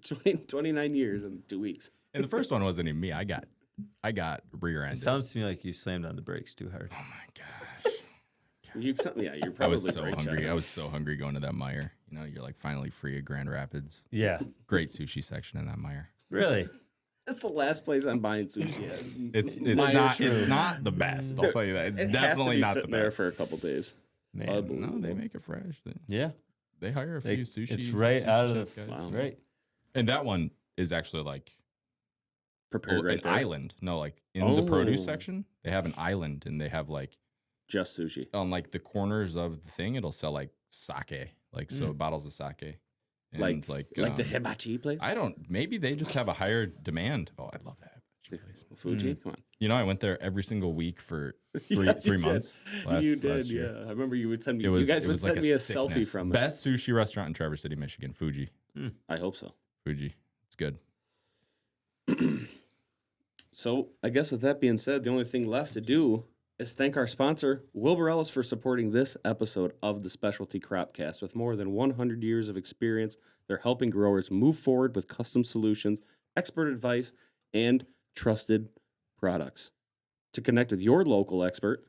Speaker 2: 29 years in 2 weeks.
Speaker 5: And the first one wasn't even me. I got rear
Speaker 3: It
Speaker 5: ended.
Speaker 3: sounds to me like you slammed on the brakes too hard.
Speaker 5: Oh my gosh.
Speaker 2: You're
Speaker 5: I
Speaker 2: probably
Speaker 5: was so
Speaker 2: great,
Speaker 5: hungry.
Speaker 2: Chad.
Speaker 5: I was so hungry going to that Meijer. You know, you're like finally free of Grand Rapids.
Speaker 3: Yeah.
Speaker 5: Great sushi section in that Meijer.
Speaker 3: Really?
Speaker 2: That's the last place I'm buying sushi at.
Speaker 5: It's
Speaker 2: Meijer
Speaker 5: not
Speaker 2: too.
Speaker 5: it's not the best. I'll tell you that. It's
Speaker 2: It has to
Speaker 5: definitely
Speaker 2: be
Speaker 5: not the
Speaker 2: sitting there
Speaker 5: best.
Speaker 2: for a couple days.
Speaker 3: Man.
Speaker 5: No,
Speaker 2: Unbelievable.
Speaker 5: they make it fresh.
Speaker 3: Yeah.
Speaker 5: They hire a
Speaker 3: They-
Speaker 5: few sushi.
Speaker 3: it's right
Speaker 5: sushi
Speaker 3: out of
Speaker 5: chef
Speaker 3: the.
Speaker 5: guys.
Speaker 2: Wow.
Speaker 3: Right.
Speaker 5: And that one is actually like
Speaker 2: prepared right
Speaker 5: an
Speaker 2: there.
Speaker 5: island. No, like in the produce section, they have an island, and they have like
Speaker 2: Just sushi.
Speaker 5: on like the corners of the thing, it'll sell like sake, like so bottles of sake, and
Speaker 2: Like the hibachi place?
Speaker 5: I don't. Maybe they just have a higher demand. Oh, I love that hibachi place.
Speaker 2: Fuji? Come on.
Speaker 5: You know, I went there every single week for three
Speaker 2: Yes, you did.
Speaker 5: months.
Speaker 2: You did,
Speaker 5: last year.
Speaker 2: yeah. I remember you would send me.
Speaker 5: It was,
Speaker 2: you guys
Speaker 5: it
Speaker 2: would
Speaker 5: was
Speaker 2: send
Speaker 5: like
Speaker 2: me a
Speaker 5: sickness.
Speaker 2: selfie from it.
Speaker 5: Best sushi restaurant in Traverse City, Michigan. Fuji.
Speaker 2: I hope so.
Speaker 5: Fuji. It's good.
Speaker 2: So I guess with that being said, the only thing left to do is thank our sponsor, Wilbur Ellis, for supporting this episode of the Specialty Cropcast. With more than 100 years of experience, they're helping growers move forward with custom solutions, expert advice, and trusted products. To connect with your local expert,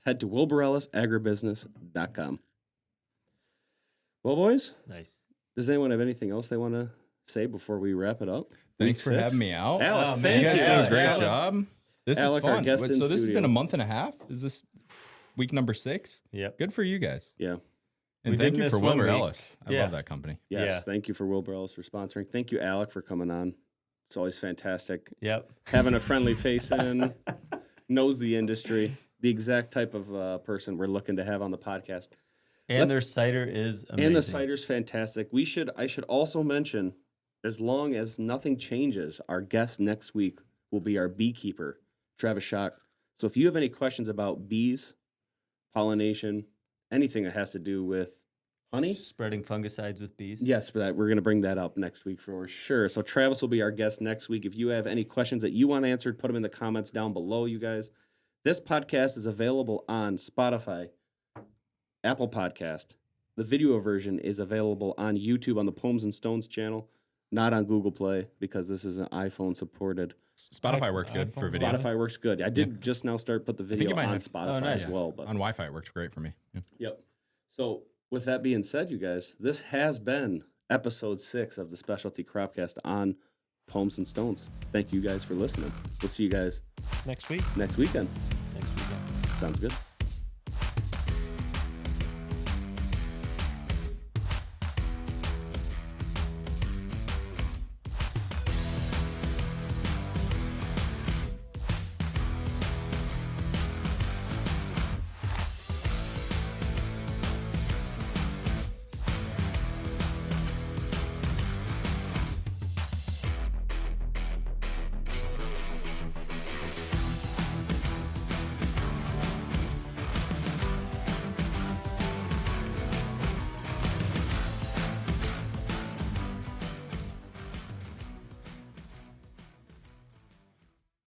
Speaker 2: head to wilburellisagribusiness.com. Well, boys,
Speaker 3: Nice.
Speaker 2: does anyone have anything else they want to say before we wrap it up?
Speaker 5: Thanks
Speaker 2: Week
Speaker 5: for
Speaker 2: 6?
Speaker 5: having me out.
Speaker 2: Alec,
Speaker 3: Oh,
Speaker 2: thank
Speaker 5: You guys
Speaker 2: you.
Speaker 5: did a great
Speaker 2: Alec.
Speaker 5: job. This
Speaker 2: Alec,
Speaker 5: is
Speaker 2: our
Speaker 5: fun.
Speaker 2: guest
Speaker 5: Wait,
Speaker 2: in
Speaker 5: so this has
Speaker 2: studio.
Speaker 5: been a month and a half? Is this week number 6?
Speaker 3: Yep.
Speaker 5: Good for you guys.
Speaker 2: Yeah.
Speaker 5: And
Speaker 3: We
Speaker 5: thank
Speaker 3: did
Speaker 5: you
Speaker 3: miss
Speaker 5: for
Speaker 3: one
Speaker 5: Wilbur
Speaker 3: week.
Speaker 5: Ellis. I
Speaker 3: Yeah.
Speaker 5: love that company.
Speaker 2: Yes.
Speaker 3: Yeah.
Speaker 2: Thank you for Wilbur Ellis for sponsoring. Thank you, Alec, for coming on. It's always fantastic.
Speaker 3: Yep.
Speaker 2: Having a friendly face in, knows the industry, the exact type of person we're looking to have on the podcast.
Speaker 3: And
Speaker 2: Let's-
Speaker 3: their cider is amazing.
Speaker 2: And the cider's fantastic. I should also mention, as long as nothing changes, our guest next week will be our beekeeper, Travis Schock. So if you have any questions about bees, pollination, anything that has to do with honey,
Speaker 3: Spreading fungicides with bees.
Speaker 2: yes, for that, we're going to bring that up next week for sure. So Travis will be our guest next week. If you have any questions that you want answered, put them in the comments down below, you guys. This podcast is available on Spotify, Apple Podcast. The video version is available on YouTube on the Poems and Stones channel, not on Google Play because this is an iPhone supported.
Speaker 5: Spotify worked good for video.
Speaker 2: Spotify works good. I did just now start put the
Speaker 5: you
Speaker 2: video
Speaker 5: might
Speaker 2: on
Speaker 5: have-
Speaker 2: Spotify
Speaker 3: nice.
Speaker 2: as well. But
Speaker 5: On Wi-Fi, it worked great for me. Yeah.
Speaker 2: yep. So with that being said, you guys, this has been episode 6 of the Specialty Cropcast on Poems and Stones. Thank you guys for listening. We'll see you guys
Speaker 4: Next week.
Speaker 2: next weekend.
Speaker 3: Next weekend.
Speaker 2: Sounds good.